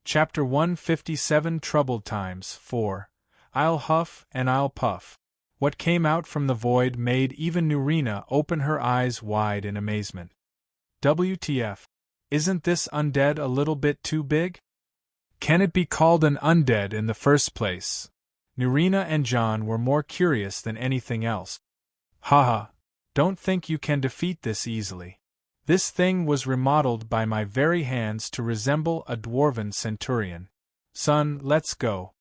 Chapter 157 Troubled Times 4. I'll huff and I'll puff. What came out from the void made even Nurina open her eyes wide in amazement. WTF. Isn't this undead a little bit too big? Can it be called an undead in the first place? Nurina and John were more curious than anything else. Haha. Don't think you can defeat this easily. This thing was remodeled by my very hands to resemble a dwarven centurion. Son, let's go.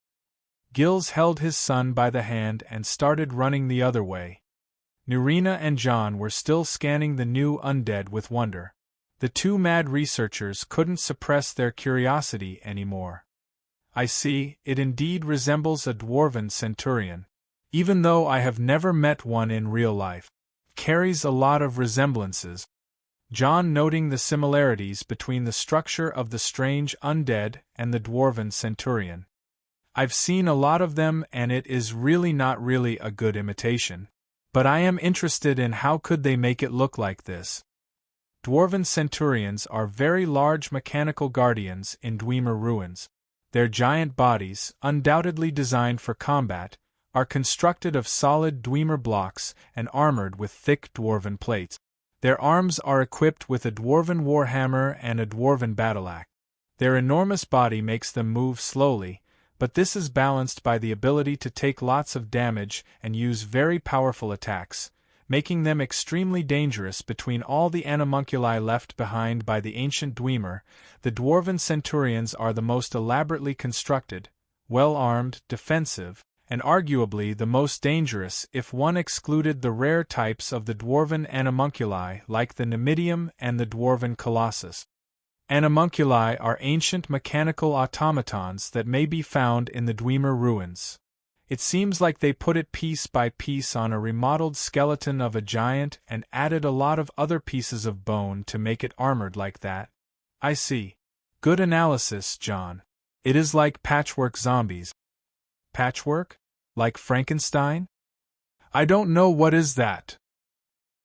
Gills held his son by the hand and started running the other way. Nurina and John were still scanning the new undead with wonder. The two mad researchers couldn't suppress their curiosity anymore. I see, it indeed resembles a dwarven centurion. Even though I have never met one in real life. Carries a lot of resemblances. John noting the similarities between the structure of the strange undead and the dwarven centurion. I've seen a lot of them and it is really not really a good imitation. But I am interested in how could they make it look like this. Dwarven centurions are very large mechanical guardians in Dwemer ruins. Their giant bodies, undoubtedly designed for combat, are constructed of solid Dwemer blocks and armored with thick dwarven plates. Their arms are equipped with a dwarven warhammer and a dwarven battleaxe. Their enormous body makes them move slowly, but this is balanced by the ability to take lots of damage and use very powerful attacks, making them extremely dangerous between all the animunculi left behind by the ancient Dwemer. The dwarven centurions are the most elaborately constructed, well-armed, defensive, and arguably the most dangerous if one excluded the rare types of the dwarven animunculi like the Nimidium and the dwarven colossus. Animunculi are ancient mechanical automatons that may be found in the Dwemer ruins. It seems like they put it piece by piece on a remodeled skeleton of a giant and added a lot of other pieces of bone to make it armored like that. I see. Good analysis, John. It is like patchwork zombies. Patchwork? Like Frankenstein? I don't know what is that.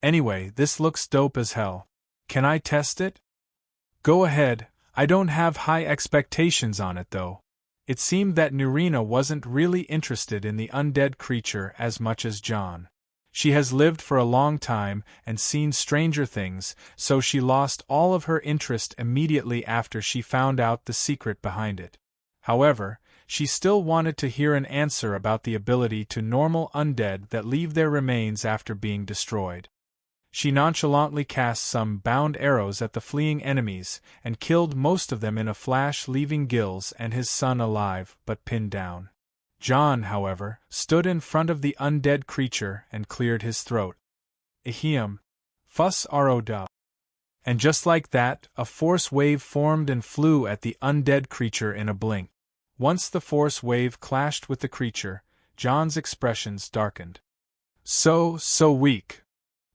Anyway, this looks dope as hell. Can I test it? Go ahead, I don't have high expectations on it though. It seemed that Nurina wasn't really interested in the undead creature as much as John. She has lived for a long time and seen stranger things, so she lost all of her interest immediately after she found out the secret behind it. However, she still wanted to hear an answer about the ability to normal undead that leave their remains after being destroyed. She nonchalantly cast some bound arrows at the fleeing enemies and killed most of them in a flash, leaving Gills and his son alive but pinned down. John, however, stood in front of the undead creature and cleared his throat. Ahem. Fuss row. And just like that, a force wave formed and flew at the undead creature in a blink. Once the force wave clashed with the creature, John's expressions darkened. So weak.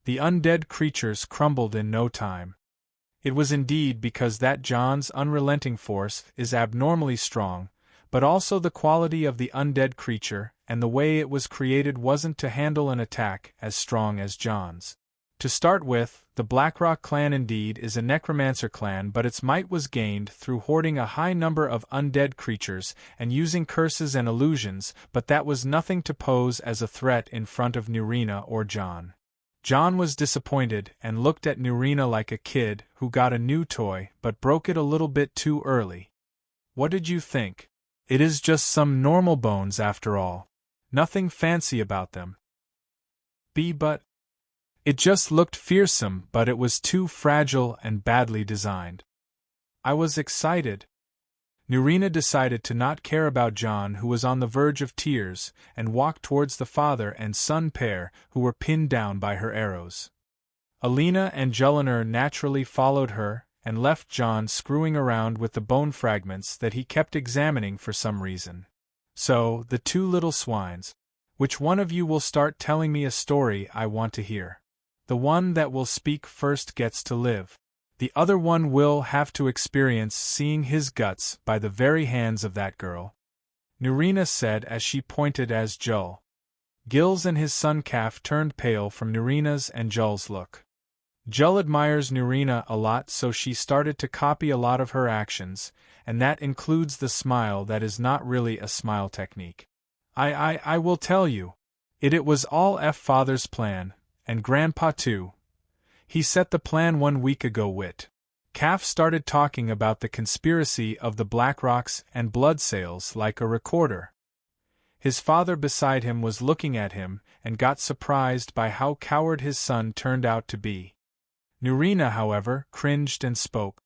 The undead creatures crumbled in no time. It was indeed because that John's unrelenting force is abnormally strong, but also the quality of the undead creature and the way it was created wasn't to handle an attack as strong as John's. To start with, the Blackrock clan indeed is a necromancer clan, but its might was gained through hoarding a high number of undead creatures and using curses and illusions, but that was nothing to pose as a threat in front of Nurina or John. John was disappointed and looked at Nurina like a kid who got a new toy but broke it a little bit too early. What did you think? It is just some normal bones after all. Nothing fancy about them. But it just looked fearsome, but it was too fragile and badly designed. I was excited. Nurina decided to not care about John, who was on the verge of tears, and walked towards the father and son pair who were pinned down by her arrows. Alina and Jelinar naturally followed her and left John screwing around with the bone fragments that he kept examining for some reason. So, the two little swines. Which one of you will start telling me a story I want to hear? The one that will speak first gets to live. The other one will have to experience seeing his guts by the very hands of that girl. Nurina said as she pointed as Jull. Gills and his son Calf turned pale from Nurina's and Jull's look. Jill admires Nurina a lot, so she started to copy a lot of her actions, and that includes the smile that is not really a smile technique. I will tell you. It was all father's plan, and grandpa too. He set the plan 1 week ago wit. Calf started talking about the conspiracy of the Blackrocks and blood sales like a recorder. His father beside him was looking at him and got surprised by how coward his son turned out to be. Nurina, however, cringed and spoke.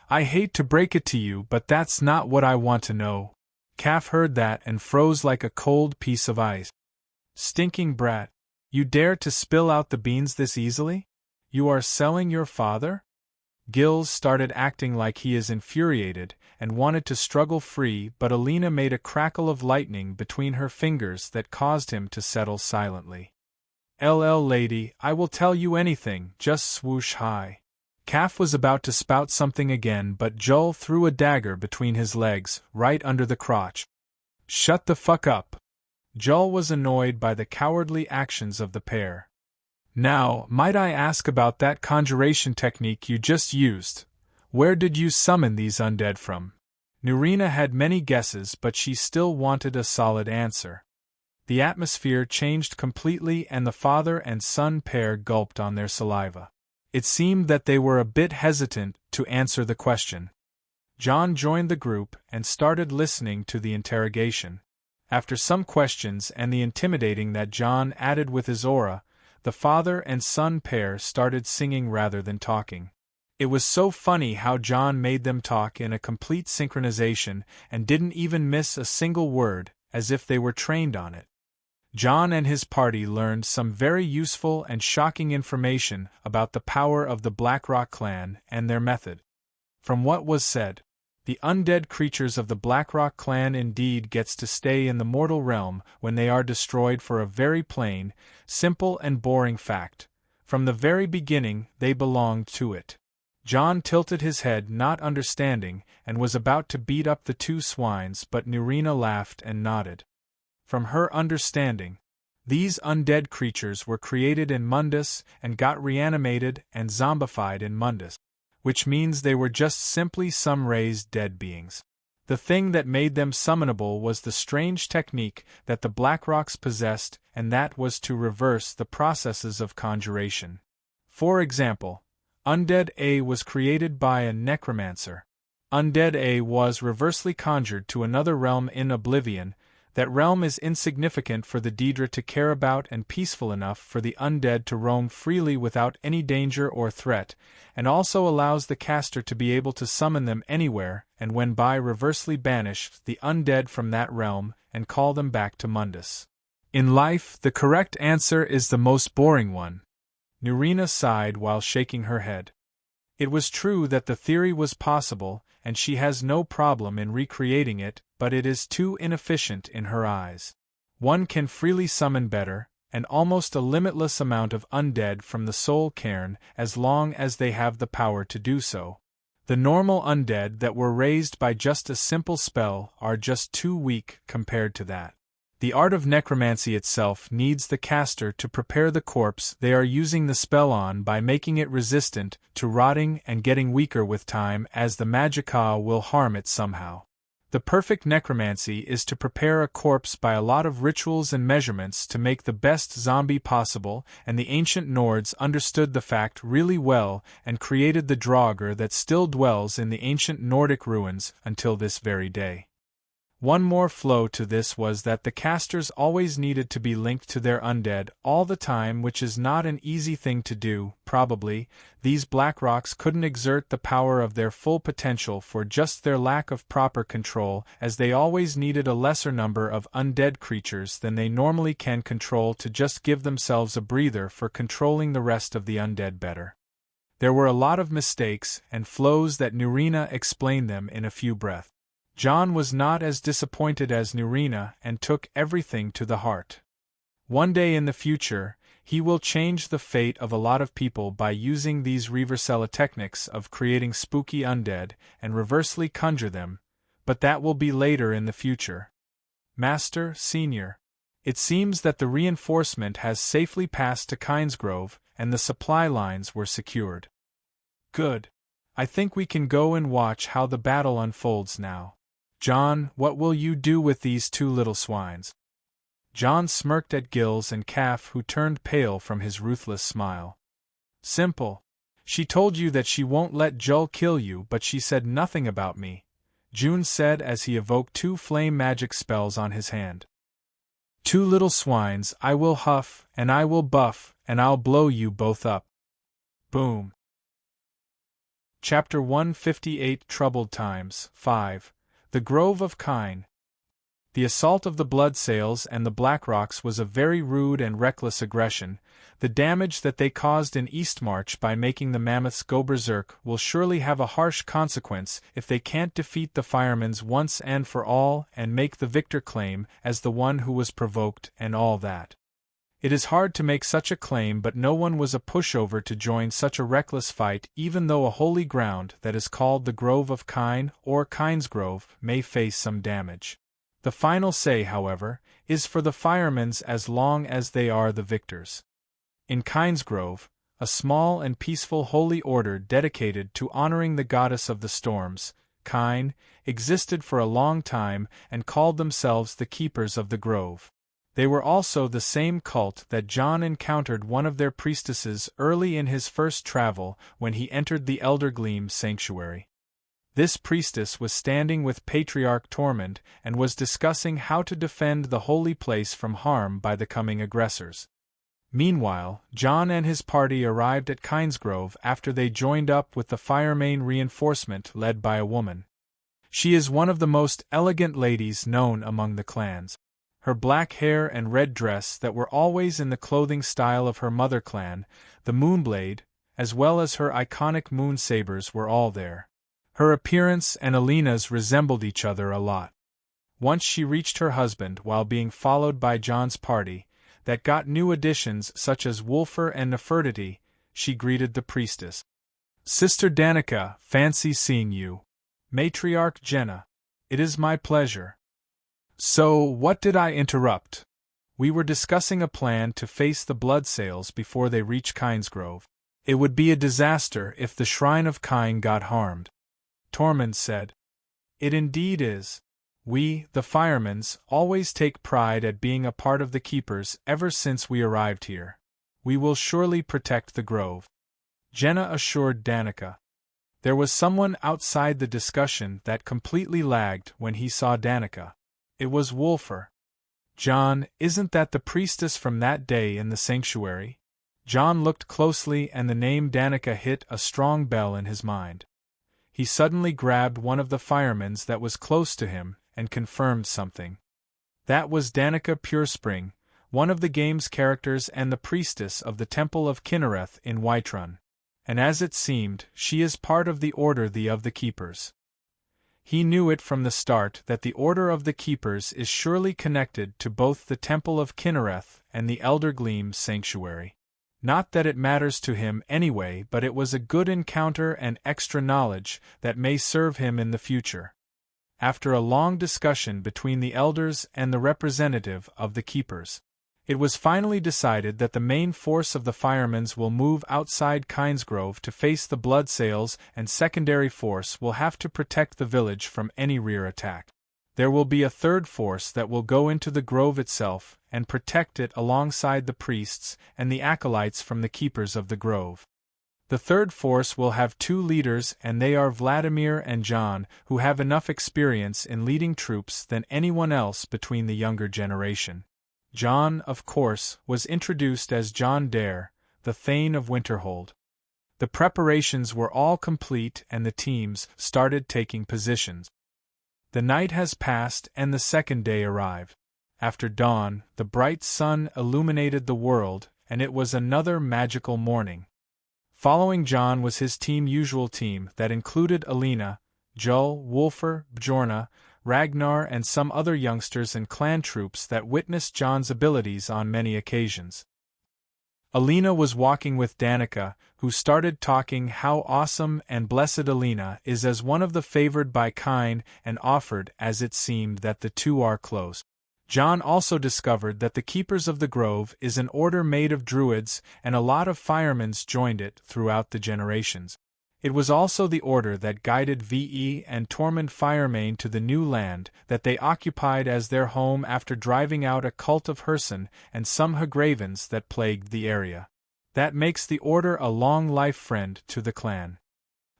I hate to break it to you, but that's not what I want to know. Calf heard that and froze like a cold piece of ice. Stinking brat. You dare to spill out the beans this easily? You are selling your father? Gills started acting like he is infuriated and wanted to struggle free, but Alina made a crackle of lightning between her fingers that caused him to settle silently. LL lady, I will tell you anything, just swoosh high. Calf was about to spout something again, but Joel threw a dagger between his legs, right under the crotch. Shut the fuck up. Joel was annoyed by the cowardly actions of the pair. Now, might I ask about that conjuration technique you just used? Where did you summon these undead from? Nurina had many guesses, but she still wanted a solid answer. The atmosphere changed completely and the father and son pair gulped on their saliva. It seemed that they were a bit hesitant to answer the question. John joined the group and started listening to the interrogation. After some questions and the intimidating that John added with his aura, the father and son pair started singing rather than talking. It was so funny how John made them talk in a complete synchronization and didn't even miss a single word, as if they were trained on it. John and his party learned some very useful and shocking information about the power of the Blackrock clan and their method. From what was said, the undead creatures of the Blackrock clan indeed gets to stay in the mortal realm when they are destroyed for a very plain, simple and boring fact. From the very beginning they belonged to it. John tilted his head, not understanding, and was about to beat up the two swines, but Nurina laughed and nodded. From her understanding, these undead creatures were created in Mundus and got reanimated and zombified in Mundus, which means they were just simply some raised dead beings. The thing that made them summonable was the strange technique that the Blackrocks possessed, and that was to reverse the processes of conjuration. For example, Undead A was created by a necromancer. Undead A was reversely conjured to another realm in Oblivion. That realm is insignificant for the Daedra to care about and peaceful enough for the undead to roam freely without any danger or threat, and also allows the caster to be able to summon them anywhere and when by reversely banish the undead from that realm and call them back to Mundus. In life, the correct answer is the most boring one. Nurina sighed while shaking her head. It was true that the theory was possible, and she has no problem in recreating it, but it is too inefficient in her eyes. One can freely summon better, and almost a limitless amount of undead from the soul cairn as long as they have the power to do so. The normal undead that were raised by just a simple spell are just too weak compared to that. The art of necromancy itself needs the caster to prepare the corpse they are using the spell on by making it resistant to rotting and getting weaker with time, as the magicka will harm it somehow. The perfect necromancy is to prepare a corpse by a lot of rituals and measurements to make the best zombie possible, and the ancient Nords understood the fact really well and created the Draugr that still dwells in the ancient Nordic ruins until this very day. One more flaw to this was that the casters always needed to be linked to their undead all the time, which is not an easy thing to do. Probably, these Blackrocks couldn't exert the power of their full potential for just their lack of proper control, as they always needed a lesser number of undead creatures than they normally can control to just give themselves a breather for controlling the rest of the undead better. There were a lot of mistakes and flaws that Nurina explained them in a few breaths. John was not as disappointed as Nurina and took everything to the heart. One day in the future, he will change the fate of a lot of people by using these reversella techniques of creating spooky undead and reversely conjure them, but that will be later in the future. Master, Senior, It seems that the reinforcement has safely passed to Kynesgrove, and the supply lines were secured. Good. I think we can go and watch how the battle unfolds now. John, what will you do with these two little swines? John smirked at Gills and Calf, who turned pale from his ruthless smile. Simple. She told you that she won't let Jull kill you, but she said nothing about me, June said as he evoked 2 flame magic spells on his hand. 2 little swines, I will huff, and I will buff, and I'll blow you both up. Boom. Chapter 158 Troubled Times 5. The Grove of Kyne. The assault of the Bloodsails and the Blackrocks was a very rude and reckless aggression. The damage that they caused in Eastmarch by making the mammoths go berserk will surely have a harsh consequence if they can't defeat the Firemans once and for all and make the victor claim as the one who was provoked and all that. It is hard to make such a claim, but no one was a pushover to join such a reckless fight, even though a holy ground that is called the Grove of Kyne or Kynesgrove may face some damage. The final say, however, is for the Firemans as long as they are the victors. In Kynesgrove, a small and peaceful holy order dedicated to honoring the goddess of the storms, Kyne, existed for a long time and called themselves the Keepers of the Grove. They were also the same cult that John encountered one of their priestesses early in his first travel when he entered the Eldergleam sanctuary. This priestess was standing with Patriarch Tormund and was discussing how to defend the holy place from harm by the coming aggressors. Meanwhile, John and his party arrived at Kynesgrove after they joined up with the Firemane reinforcement led by a woman. She is one of the most elegant ladies known among the clans. Her black hair and red dress that were always in the clothing style of her mother clan, the Moonblade, as well as her iconic moon sabers were all there. Her appearance and Alina's resembled each other a lot. Once she reached her husband while being followed by John's party, that got new additions such as Wulfur and Nefertiti, she greeted the priestess. Sister Danica, fancy seeing you. Matriarch Jenna. It is my pleasure. So, what did I interrupt? We were discussing a plan to face the Bloodsails before they reach Kynesgrove. It would be a disaster if the Shrine of Kyne got harmed. Tormund said. It indeed is. We, the Firemans, always take pride at being a part of the Keepers ever since we arrived here. We will surely protect the grove. Jenna assured Danica. There was someone outside the discussion that completely lagged when he saw Danica. It was Wulfur. John, isn't that the priestess from that day in the sanctuary? John looked closely and the name Danica hit a strong bell in his mind. He suddenly grabbed one of the Firemans that was close to him and confirmed something. That was Danica Purespring, one of the game's characters and the priestess of the Temple of Kinnereth in Whiterun. And as it seemed, she is part of the Order of the Keepers. He knew it from the start that the Order of the Keepers is surely connected to both the Temple of Kinnereth and the Eldergleam sanctuary. Not that it matters to him anyway, but it was a good encounter and extra knowledge that may serve him in the future. After a long discussion between the elders and the representative of the Keepers, it was finally decided that the main force of the Firemans will move outside Kynesgrove to face the Bloodsails, and secondary force will have to protect the village from any rear attack. There will be a third force that will go into the grove itself and protect it alongside the priests and the acolytes from the Keepers of the Grove. The third force will have 2 leaders, and they are Vladimir and John, who have enough experience in leading troops than anyone else between the younger generation. John, of course, was introduced as John Dare, the Thane of Winterhold. The preparations were all complete and the teams started taking positions. The night has passed and the second day arrived. After dawn, the bright sun illuminated the world, and it was another magical morning. Following John was his usual team that included Alina, Jull, Wulfur, Bjorna, Ragnar and some other youngsters and clan troops that witnessed John's abilities on many occasions. Alina was walking with Danica, who started talking how awesome and blessed Alina is as one of the favored by Kyne and offered, as it seemed, that the two are close. John also discovered that the Keepers of the Grove is an order made of druids, and a lot of firemen joined it throughout the generations. It was also the order that guided VE and Tormund Firemain to the new land that they occupied as their home after driving out a cult of Herson and some Hagravens that plagued the area. That makes the order a long-life friend to the clan.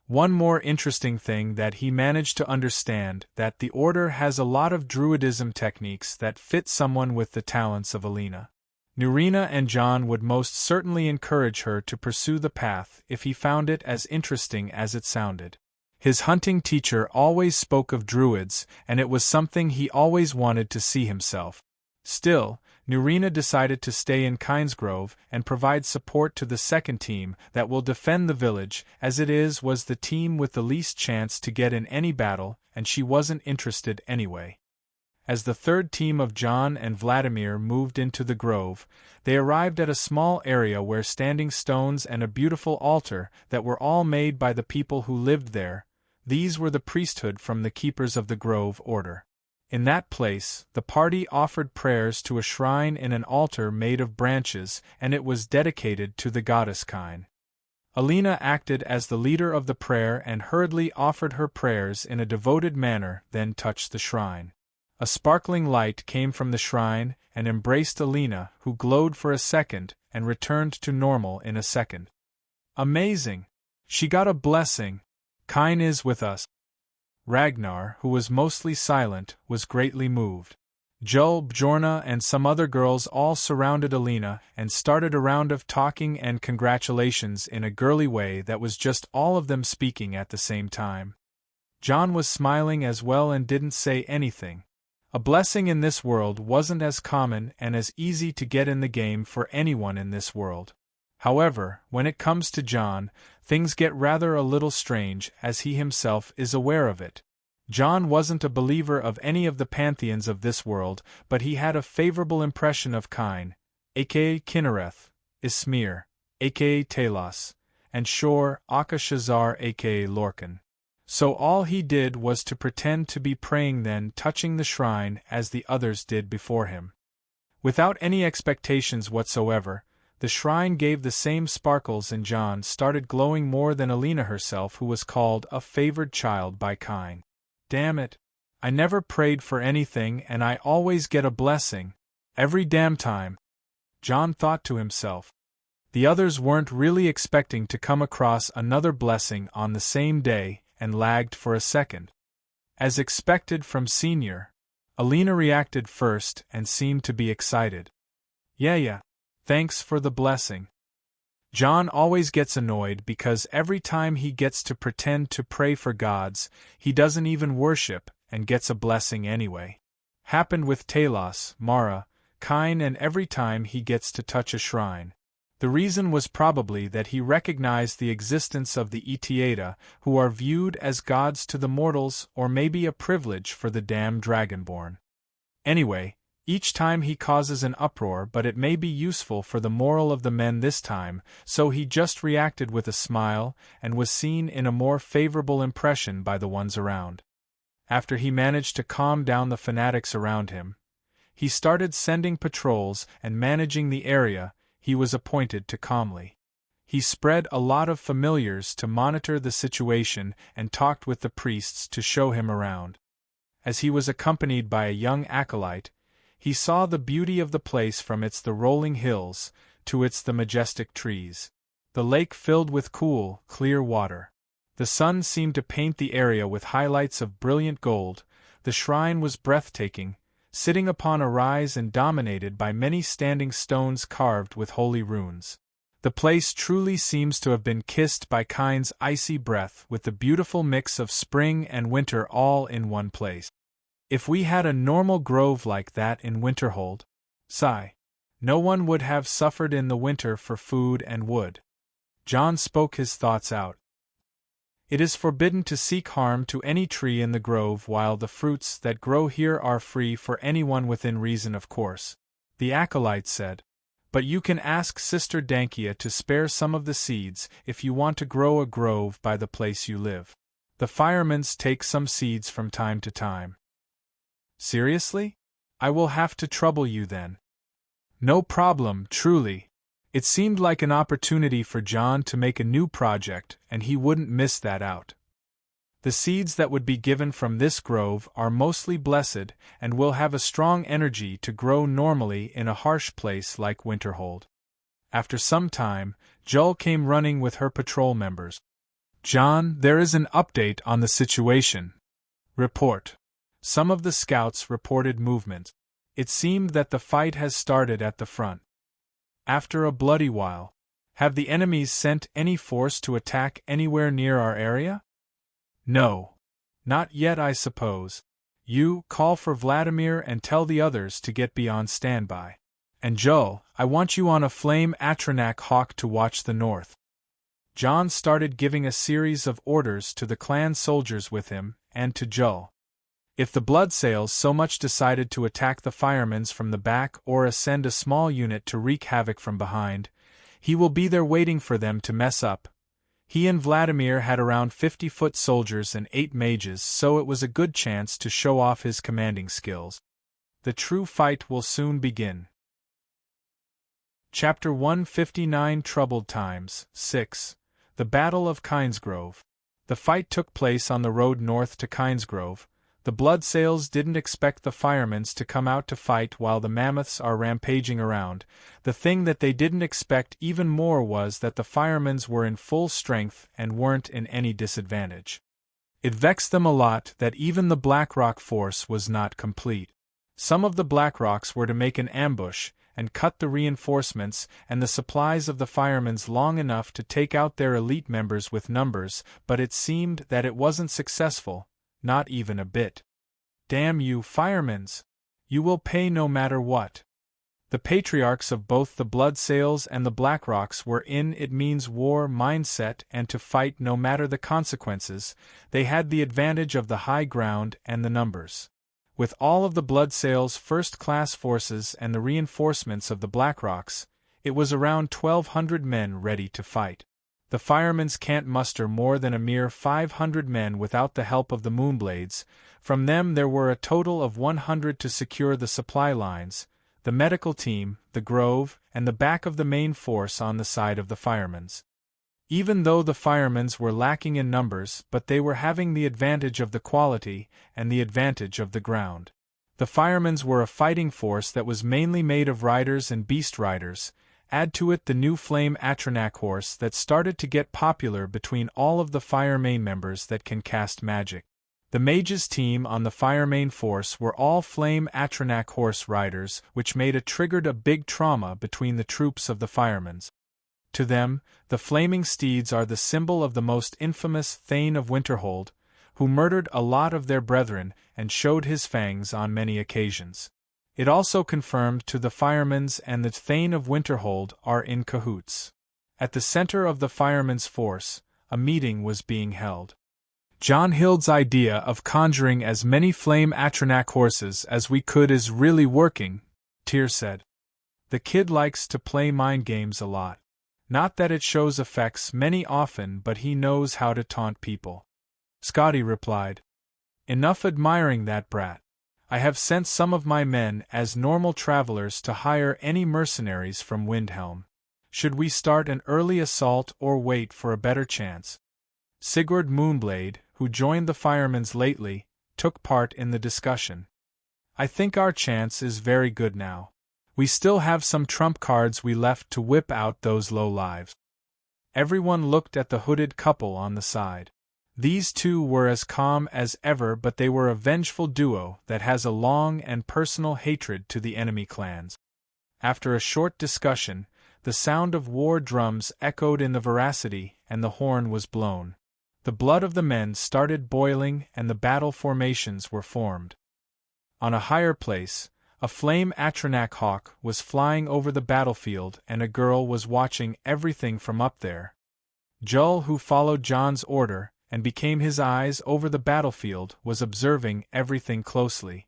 One more interesting thing that he managed to understand that the order has a lot of druidism techniques that fit someone with the talents of Alina. Nurina and John would most certainly encourage her to pursue the path if he found it as interesting as it sounded. His hunting teacher always spoke of druids, and it was something he always wanted to see himself. Still, Nurina decided to stay in Kynesgrove and provide support to the second team that will defend the village, as it was the team with the least chance to get in any battle, and she wasn't interested anyway. As the third team of John and Vladimir moved into the grove, they arrived at a small area where standing stones and a beautiful altar that were all made by the people who lived there. These were the priesthood from the Keepers of the Grove order. In that place, the party offered prayers to a shrine in an altar made of branches, and it was dedicated to the goddess Kyne. Alina acted as the leader of the prayer and hurriedly offered her prayers in a devoted manner, then touched the shrine. A sparkling light came from the shrine and embraced Alina, who glowed for a second and returned to normal in a second. Amazing! She got a blessing. Kyne is with us. Ragnar, who was mostly silent, was greatly moved. Jul, Bjorna, and some other girls all surrounded Alina and started a round of talking and congratulations in a girly way that was just all of them speaking at the same time. John was smiling as well and didn't say anything. A blessing in this world wasn't as common and as easy to get in the game for anyone in this world. However, when it comes to John, things get rather a little strange, as he himself is aware of it. John wasn't a believer of any of the pantheons of this world, but he had a favorable impression of Kyne, aka Kinnereth, Ismir, aka Talos, and Shor, aka Shazar, aka Lorcan. So all he did was to pretend to be praying, then touching the shrine as the others did before him. Without any expectations whatsoever, the shrine gave the same sparkles, and John started glowing more than Alina herself, who was called a favored child by Kyne. Damn it! I never prayed for anything and I always get a blessing. Every damn time. John thought to himself. The others weren't really expecting to come across another blessing on the same day, and lagged for a second. As expected from Senior, Alina reacted first and seemed to be excited. Yeah. Thanks for the blessing. John always gets annoyed because every time he gets to pretend to pray for gods, he doesn't even worship, and gets a blessing anyway. Happened with Talos, Mara, Kyne, and every time he gets to touch a shrine. The reason was probably that he recognized the existence of the Etiata, who are viewed as gods to the mortals, or maybe a privilege for the damned Dragonborn. Anyway, each time he causes an uproar, but it may be useful for the moral of the men this time, so he just reacted with a smile, and was seen in a more favorable impression by the ones around. After he managed to calm down the fanatics around him, he started sending patrols and managing the area he was appointed to calmly. He spread a lot of familiars to monitor the situation and talked with the priests to show him around. As he was accompanied by a young acolyte, he saw the beauty of the place from the rolling hills to the majestic trees. The lake filled with cool, clear water. The sun seemed to paint the area with highlights of brilliant gold. The shrine was breathtaking, sitting upon a rise and dominated by many standing stones carved with holy runes. The place truly seems to have been kissed by Kyne's icy breath, with the beautiful mix of spring and winter all in one place. If we had a normal grove like that in Winterhold, sigh, no one would have suffered in the winter for food and wood. John spoke his thoughts out. It is forbidden to seek harm to any tree in the grove, while the fruits that grow here are free for anyone within reason, of course, the acolyte said. But you can ask Sister Dankia to spare some of the seeds if you want to grow a grove by the place you live. The firemen take some seeds from time to time. Seriously? I will have to trouble you then. No problem, truly. It seemed like an opportunity for John to make a new project, and he wouldn't miss that out. The seeds that would be given from this grove are mostly blessed, and will have a strong energy to grow normally in a harsh place like Winterhold. After some time, Jull came running with her patrol members. John, there is an update on the situation. Report. Some of the scouts reported movement. It seemed that the fight has started at the front. After a bloody while. Have the enemies sent any force to attack anywhere near our area? No. Not yet, I suppose. You, call for Vladimir and tell the others to get beyond standby. And Jull, I want you on a flame Atronach hawk to watch the north. John started giving a series of orders to the clan soldiers with him, and to Jull. If the Bloodsails so much decided to attack the Firemans from the back or ascend a small unit to wreak havoc from behind, he will be there waiting for them to mess up. He and Vladimir had around 50-foot soldiers and 8 mages, so it was a good chance to show off his commanding skills. The true fight will soon begin. Chapter 159 Troubled Times 6. The Battle of Kynesgrove. The fight took place on the road north to Kynesgrove. The Bloodsails didn't expect the Firemans to come out to fight while the Mammoths are rampaging around. The thing that they didn't expect even more was that the Firemans were in full strength and weren't in any disadvantage. It vexed them a lot that even the Blackrock force was not complete. Some of the Blackrocks were to make an ambush and cut the reinforcements and the supplies of the Firemans long enough to take out their elite members with numbers, but it seemed that it wasn't successful. Not even a bit. Damn you, Firemans! You will pay no matter what. The patriarchs of both the Bloodsails and the Blackrocks were in it means war mindset and to fight no matter the consequences. They had the advantage of the high ground and the numbers. With all of the Bloodsails' first-class forces and the reinforcements of the Blackrocks, it was around 1,200 men ready to fight. The Firemans can't muster more than a mere 500 men without the help of the Moonblades. From them there were a total of 100 to secure the supply lines, the medical team, the grove, and the back of the main force on the side of the Firemans. Even though the Firemans were lacking in numbers, but they were having the advantage of the quality and the advantage of the ground. The Firemans were a fighting force that was mainly made of riders and beast riders. Add to it the new Flame Atronach horse that started to get popular between all of the Firemain members that can cast magic. The mages team on the Firemain force were all Flame Atronach horse riders, which triggered a big trauma between the troops of the Firemans. To them, the flaming steeds are the symbol of the most infamous Thane of Winterhold, who murdered a lot of their brethren and showed his fangs on many occasions. It also confirmed to the Firemans and the Thane of Winterhold are in cahoots. At the center of the Firemen's force, a meeting was being held. John Hild's idea of conjuring as many Flame Atronach horses as we could is really working, Tyr said. The kid likes to play mind games a lot. Not that it shows effects many often, but he knows how to taunt people. Scotty replied. Enough admiring that brat. I have sent some of my men as normal travelers to hire any mercenaries from Windhelm. Should we start an early assault or wait for a better chance? Sigurd Moonblade, who joined the Firemans lately, took part in the discussion. I think our chance is very good now. We still have some trump cards we left to whip out those low-lives. Everyone looked at the hooded couple on the side. These two were as calm as ever, but they were a vengeful duo that has a long and personal hatred to the enemy clans. After a short discussion, the sound of war drums echoed in the veracity, and the horn was blown. The blood of the men started boiling, and the battle formations were formed. On a higher place, a Flame Atronach hawk was flying over the battlefield, and a girl was watching everything from up there. Jull, who followed John's order and became his eyes over the battlefield, was observing everything closely.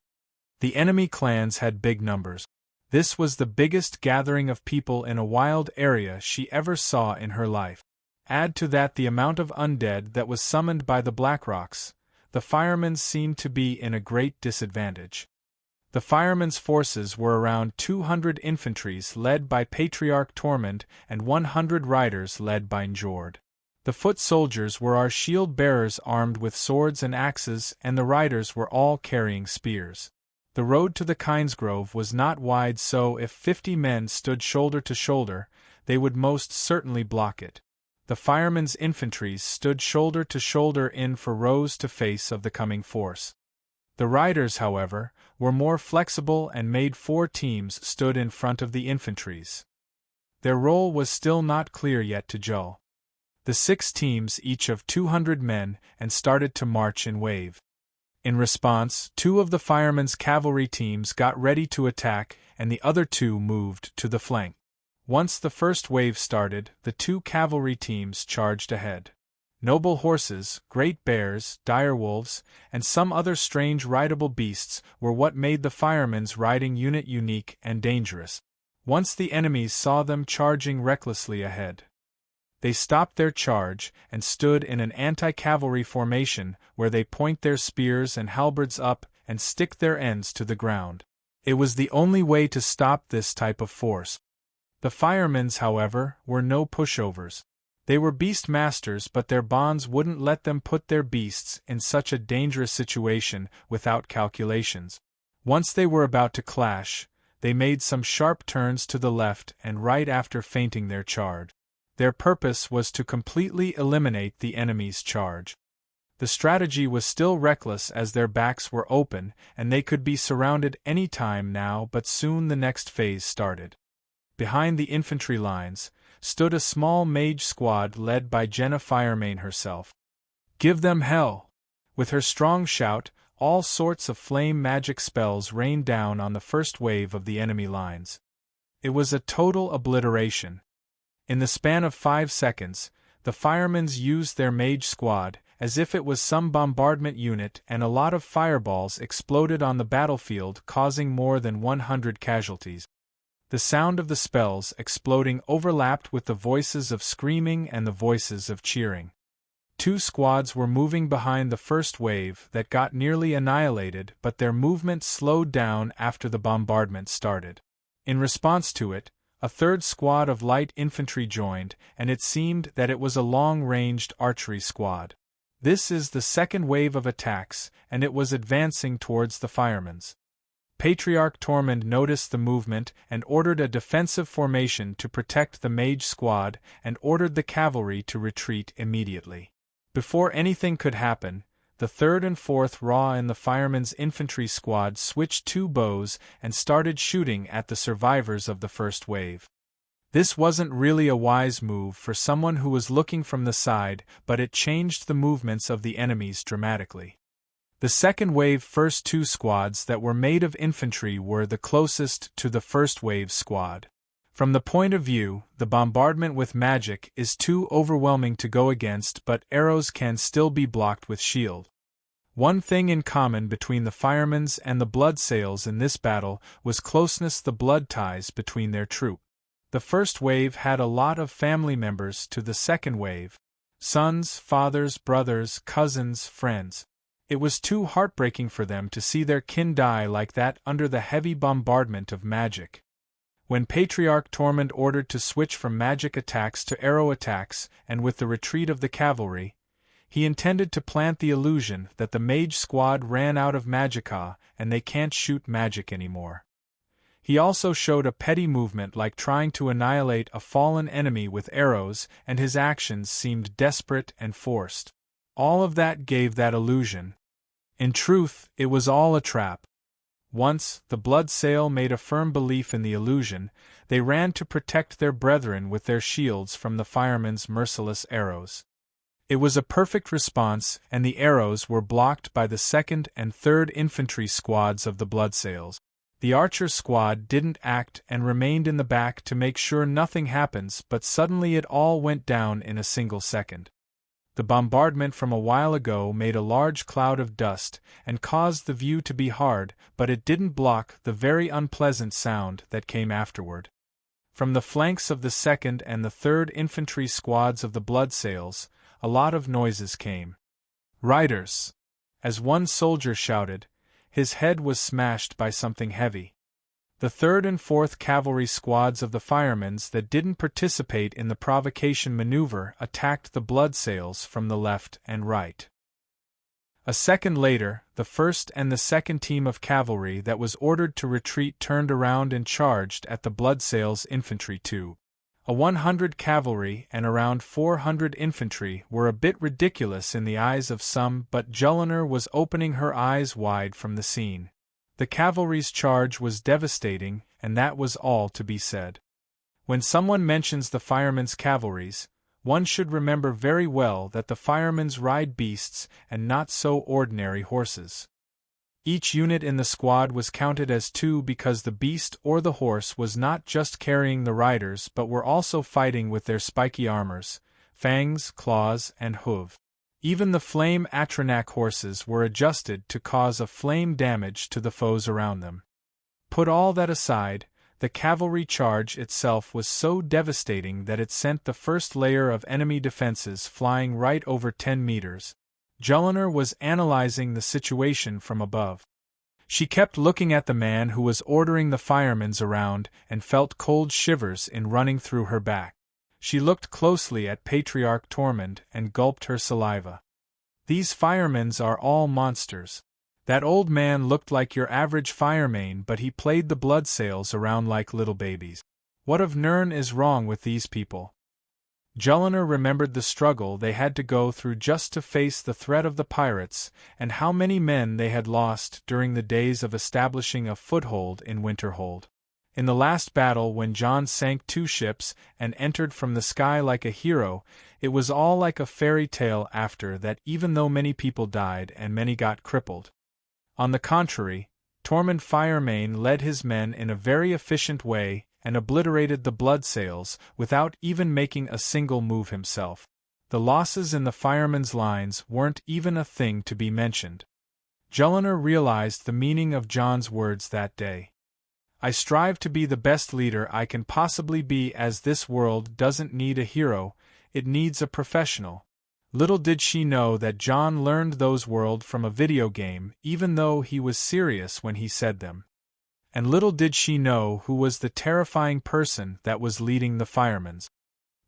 The enemy clans had big numbers. This was the biggest gathering of people in a wild area she ever saw in her life. Add to that the amount of undead that was summoned by the Blackrocks, the Firemans seemed to be in a great disadvantage. The firemen's forces were around 200 infantries led by Patriarch Tormund and 100 riders led by Njord. The foot soldiers were our shield-bearers armed with swords and axes, and the riders were all carrying spears. The road to the Kynesgrove was not wide, so if 50 men stood shoulder to shoulder, they would most certainly block it. The firemen's infantry stood shoulder to shoulder in for rows to face of the coming force. The riders, however, were more flexible and made 4 teams stood in front of the infantries. Their role was still not clear yet to Joe. The 6 teams each of 200 men and started to march in wave. In response, 2 of the firemen's cavalry teams got ready to attack and the other 2 moved to the flank. Once the first wave started, the 2 cavalry teams charged ahead. Noble horses, great bears, direwolves, and some other strange rideable beasts were what made the firemen's riding unit unique and dangerous. Once the enemies saw them charging recklessly ahead, they stopped their charge and stood in an anti-cavalry formation where they point their spears and halberds up and stick their ends to the ground. It was the only way to stop this type of force. The firemen's, however, were no pushovers. They were beast masters, but their bonds wouldn't let them put their beasts in such a dangerous situation without calculations. Once they were about to clash, they made some sharp turns to the left and right after feinting their charge. Their purpose was to completely eliminate the enemy's charge. The strategy was still reckless as their backs were open and they could be surrounded any time now, but soon the next phase started. Behind the infantry lines stood a small mage squad led by Jenna Firemane herself. "Give them hell!" With her strong shout, all sorts of flame magic spells rained down on the first wave of the enemy lines. It was a total obliteration. In the span of 5 seconds, the firemen's used their mage squad as if it was some bombardment unit, and a lot of fireballs exploded on the battlefield, causing more than 100 casualties. The sound of the spells exploding overlapped with the voices of screaming and the voices of cheering. 2 squads were moving behind the first wave that got nearly annihilated, but their movement slowed down after the bombardment started. In response to it, a 3rd squad of light infantry joined, and it seemed that it was a long-ranged archery squad. This is the second wave of attacks, and it was advancing towards the firemen's. Patriarch Tormund noticed the movement and ordered a defensive formation to protect the mage squad and ordered the cavalry to retreat immediately. Before anything could happen, the 3rd and 4th Raw in the firemen's infantry squad switched 2 bows and started shooting at the survivors of the first wave. This wasn't really a wise move for someone who was looking from the side, but it changed the movements of the enemies dramatically. The second wave first 2 squads that were made of infantry were the closest to the first wave squad. From the point of view, the bombardment with magic is too overwhelming to go against, but arrows can still be blocked with shield. One thing in common between the firemen's and the bloodsails in this battle was closeness, the blood ties between their troop. The first wave had a lot of family members to the second wave: sons, fathers, brothers, cousins, friends. It was too heartbreaking for them to see their kin die like that under the heavy bombardment of magic. When Patriarch Tormund ordered to switch from magic attacks to arrow attacks, and with the retreat of the cavalry, he intended to plant the illusion that the mage squad ran out of magicka and they can't shoot magic anymore. He also showed a petty movement like trying to annihilate a fallen enemy with arrows, and his actions seemed desperate and forced. All of that gave that illusion. In truth, it was all a trap. Once the bloodsail made a firm belief in the illusion, they ran to protect their brethren with their shields from the firemen's merciless arrows. It was a perfect response, and the arrows were blocked by the 2nd and 3rd infantry squads of the bloodsails. The archer squad didn't act and remained in the back to make sure nothing happens, but suddenly it all went down in a single second. The bombardment from a while ago made a large cloud of dust and caused the view to be hard, but it didn't block the very unpleasant sound that came afterward. From the flanks of the 2nd and the 3rd infantry squads of the bloodsails, a lot of noises came. "Riders!" as one soldier shouted, his head was smashed by something heavy. The 3rd and 4th Cavalry squads of the firemen that didn't participate in the provocation maneuver attacked the Bloodsails from the left and right. A second later, the 1st and the 2nd team of cavalry that was ordered to retreat turned around and charged at the Bloodsails infantry too. 100 cavalry and around 400 infantry were a bit ridiculous in the eyes of some, but Jullinar was opening her eyes wide from the scene. The cavalry's charge was devastating, and that was all to be said. When someone mentions the firemen's cavalries, one should remember very well that the firemen's ride beasts and not so ordinary horses. Each unit in the squad was counted as 2 because the beast or the horse was not just carrying the riders but were also fighting with their spiky armors, fangs, claws, and hooves. Even the flame Atronach horses were adjusted to cause a flame damage to the foes around them. Put all that aside, the cavalry charge itself was so devastating that it sent the first layer of enemy defenses flying right over 10 meters. Jullinar was analyzing the situation from above. She kept looking at the man who was ordering the firemen around and felt cold shivers running through her back. She looked closely at Patriarch Tormund and gulped her saliva. These firemen are all monsters. That old man looked like your average fireman, but he played the Bloodsails around like little babies. What of Nurn is wrong with these people? Jullinar remembered the struggle they had to go through just to face the threat of the pirates, and how many men they had lost during the days of establishing a foothold in Winterhold. In the last battle, when Jon sank 2 ships and entered from the sky like a hero, it was all like a fairy tale after that, even though many people died and many got crippled. On the contrary, Tormund Firemane led his men in a very efficient way and obliterated the Bloodsails without even making a single move himself. The losses in the firemen's lines weren't even a thing to be mentioned. Jullinar realized the meaning of Jon's words that day. I strive to be the best leader I can possibly be, as this world doesn't need a hero, it needs a professional. Little did she know that Jon learned those words from a video game, even though he was serious when he said them. And little did she know who was the terrifying person that was leading the firemen.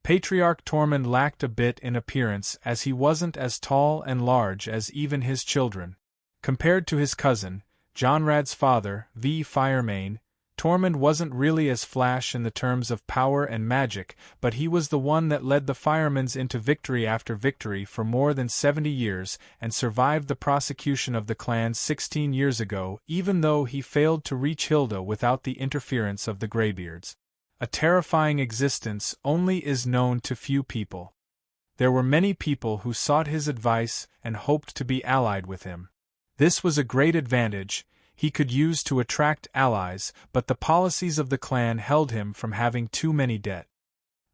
Patriarch Tormund lacked a bit in appearance, as he wasn't as tall and large as even his children. Compared to his cousin, Jonrad's father, V. Firemane, Tormund wasn't really as flash in the terms of power and magic, but he was the one that led the firemen into victory after victory for more than 70 years and survived the prosecution of the clans 16 years ago, even though he failed to reach Hilda without the interference of the Greybeards. A terrifying existence only is known to few people. There were many people who sought his advice and hoped to be allied with him. This was a great advantage he could use to attract allies, but the policies of the clan held him from having too many debt.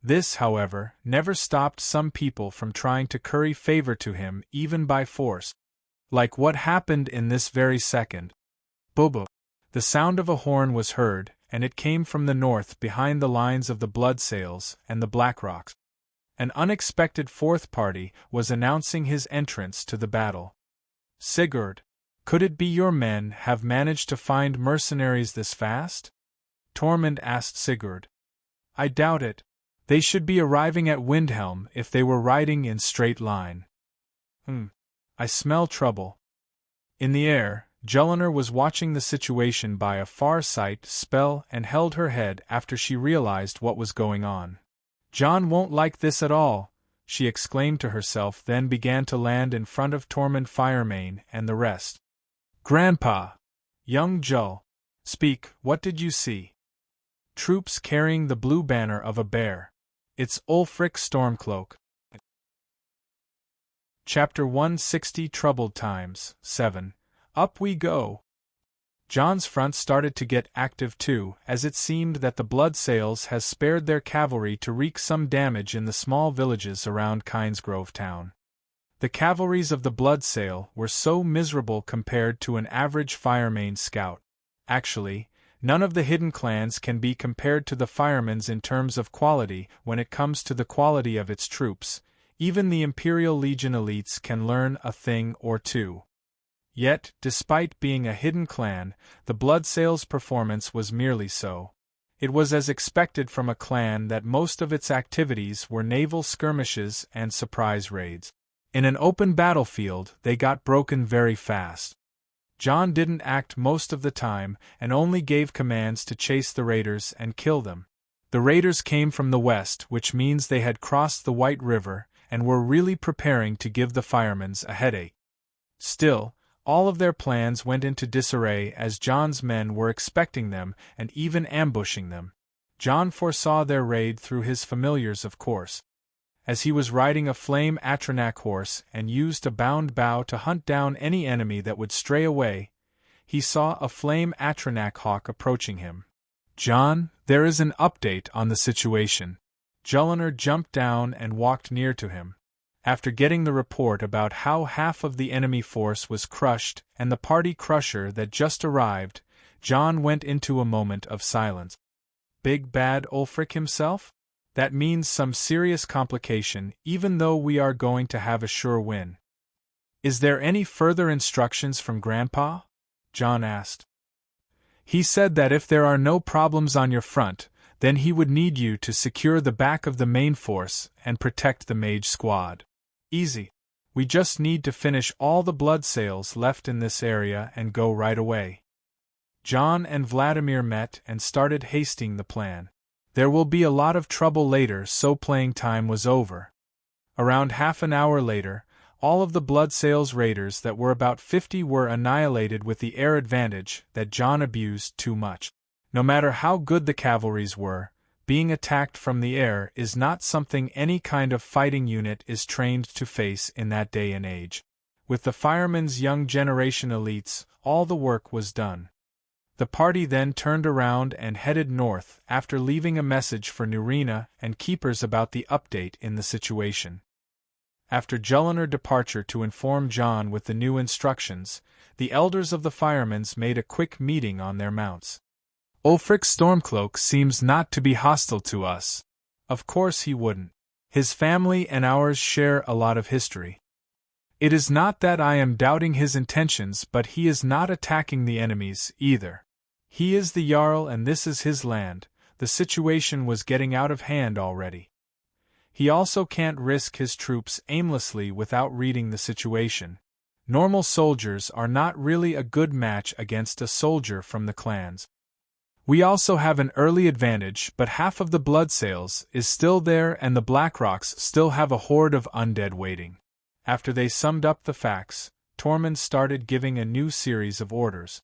This, however, never stopped some people from trying to curry favor to him, even by force. Like what happened in this very second. Bobo. The sound of a horn was heard, and it came from the north behind the lines of the Bloodsails and the Blackrocks. An unexpected 4th party was announcing his entrance to the battle. Sigurd. Could it be your men have managed to find mercenaries this fast? Tormund asked Sigurd. I doubt it. They should be arriving at Windhelm if they were riding in straight line. I smell trouble. In the air, Jullinar was watching the situation by a far sight spell and held her head after she realized what was going on. Jon won't like this at all, she exclaimed to herself, then began to land in front of Tormund Firemane and the rest. Grandpa! Young Jull! Speak, what did you see? Troops carrying the blue banner of a bear. It's Ulfric's Stormcloak. Chapter 160 Troubled Times, 7. Up we go! Jon's front started to get active too, as it seemed that the Bloodsails has spared their cavalry to wreak some damage in the small villages around Kynesgrove town. The cavalries of the Bloodsail were so miserable compared to an average fireman scout. Actually, none of the hidden clans can be compared to the firemen's in terms of quality when it comes to the quality of its troops. Even the Imperial Legion elites can learn a thing or two. Yet, despite being a hidden clan, the Bloodsails' performance was merely so. It was as expected from a clan that most of its activities were naval skirmishes and surprise raids. In an open battlefield, they got broken very fast. John didn't act most of the time and only gave commands to chase the raiders and kill them. The raiders came from the west, which means they had crossed the White River and were really preparing to give the firemen's a headache. Still, all of their plans went into disarray as John's men were expecting them and even ambushing them. John foresaw their raid through his familiars, of course. As he was riding a flame Atronach horse and used a bound bow to hunt down any enemy that would stray away, he saw a flame Atronach hawk approaching him. "John, there is an update on the situation." Jolinar jumped down and walked near to him. After getting the report about how half of the enemy force was crushed and the party crusher that just arrived, John went into a moment of silence. Big bad Ulfric himself? That means some serious complication, even though we are going to have a sure win. "Is there any further instructions from Grandpa?" John asked. "He said that if there are no problems on your front, then he would need you to secure the back of the main force and protect the mage squad. Easy. We just need to finish all the Bloodsails left in this area and go right away." John and Vladimir met and started hasting the plan. There will be a lot of trouble later, so playing time was over. Around half an hour later, all of the Bloodsails raiders that were about 50 were annihilated with the air advantage that John abused too much. No matter how good the cavalries were, being attacked from the air is not something any kind of fighting unit is trained to face in that day and age. With the firemen's young generation elites, all the work was done. The party then turned around and headed north after leaving a message for Nurina and keepers about the update in the situation. After Jolinar's departure to inform John with the new instructions, the elders of the firemen's made a quick meeting on their mounts. "Ulfric's Stormcloak seems not to be hostile to us." Of course he wouldn't. His family and ours share a lot of history. It is not that I am doubting his intentions, but he is not attacking the enemies, either. He is the Jarl and this is his land. The situation was getting out of hand already. He also can't risk his troops aimlessly without reading the situation. Normal soldiers are not really a good match against a soldier from the clans. We also have an early advantage, but half of the Bloodsails is still there and the Blackrocks still have a horde of undead waiting. After they summed up the facts, Tormund started giving a new series of orders.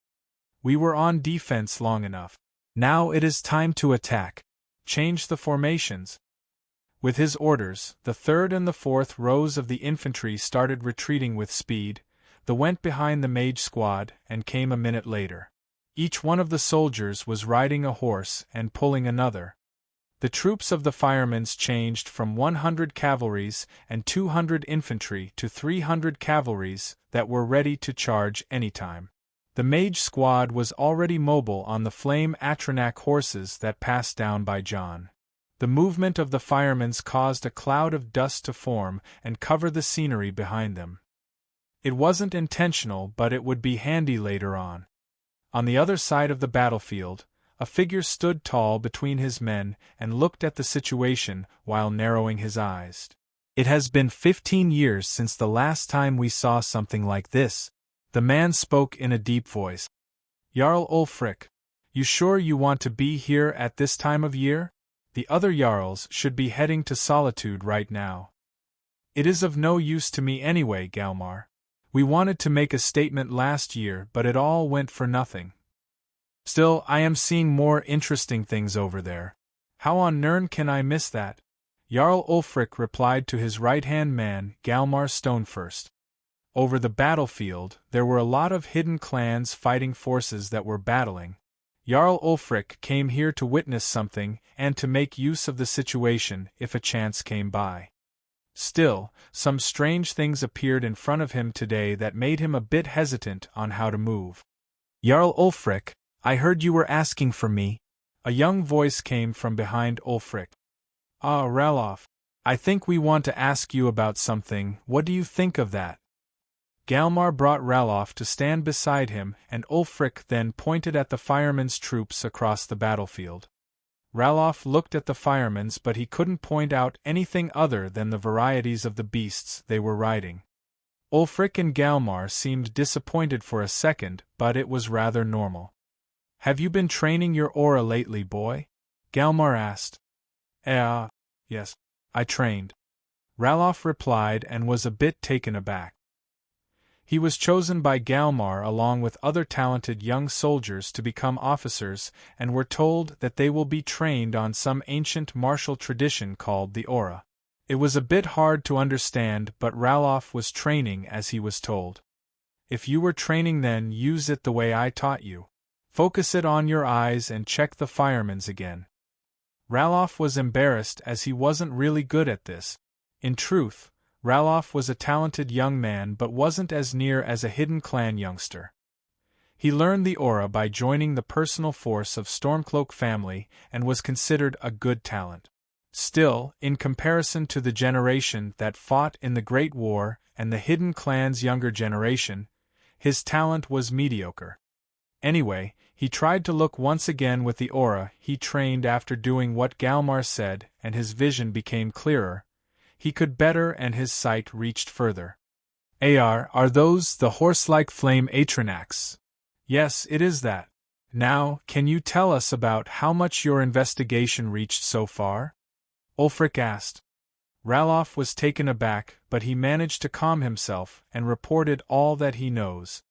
"We were on defense long enough. Now it is time to attack. Change the formations." With his orders, the 3rd and the 4th rows of the infantry started retreating with speed. They went behind the mage squad and came a minute later. Each one of the soldiers was riding a horse and pulling another. The troops of the firemen's changed from 100 cavalries and 200 infantry to 300 cavalries that were ready to charge anytime. The mage squad was already mobile on the flame Atronach horses that passed down by John. The movement of the firemen's caused a cloud of dust to form and cover the scenery behind them. It wasn't intentional, but it would be handy later on. On the other side of the battlefield, a figure stood tall between his men and looked at the situation while narrowing his eyes. "It has been 15 years since the last time we saw something like this." The man spoke in a deep voice. "Jarl Ulfric, you sure you want to be here at this time of year? The other Jarls should be heading to Solitude right now." "It is of no use to me anyway, Galmar. We wanted to make a statement last year, but it all went for nothing. Still, I am seeing more interesting things over there. How on Nurn can I miss that?" Jarl Ulfric replied to his right-hand man, Galmar Stonefirst. Over the battlefield, there were a lot of hidden clans fighting forces that were battling. Jarl Ulfric came here to witness something and to make use of the situation if a chance came by. Still, some strange things appeared in front of him today that made him a bit hesitant on how to move. "Jarl Ulfric, I heard you were asking for me." A young voice came from behind Ulfric. "Ah, Ralof. I think we want to ask you about something. What do you think of that?" Galmar brought Ralof to stand beside him, and Ulfric then pointed at the firemen's troops across the battlefield. Ralof looked at the firemen's, but he couldn't point out anything other than the varieties of the beasts they were riding. Ulfric and Galmar seemed disappointed for a second, but it was rather normal. "Have you been training your aura lately, boy?" Galmar asked. Yes, I trained," Ralof replied, and was a bit taken aback. He was chosen by Galmar along with other talented young soldiers to become officers, and were told that they will be trained on some ancient martial tradition called the aura. It was a bit hard to understand, but Ralof was training as he was told. "If you were training, then use it the way I taught you. Focus it on your eyes and check the firemen's again." Ralof was embarrassed as he wasn't really good at this. In truth, Ralof was a talented young man but wasn't as near as a hidden clan youngster. He learned the aura by joining the personal force of Stormcloak family and was considered a good talent. Still, in comparison to the generation that fought in the Great War and the hidden clan's younger generation, his talent was mediocre. Anyway, he tried to look once again with the aura he trained after doing what Galmar said, and his vision became clearer. He could better and his sight reached further. Are those the horse-like flame Atranax? Yes, it is that. Now, can you tell us about how much your investigation reached so far? Ulfric asked. Ralof was taken aback, but he managed to calm himself and reported all that he knows.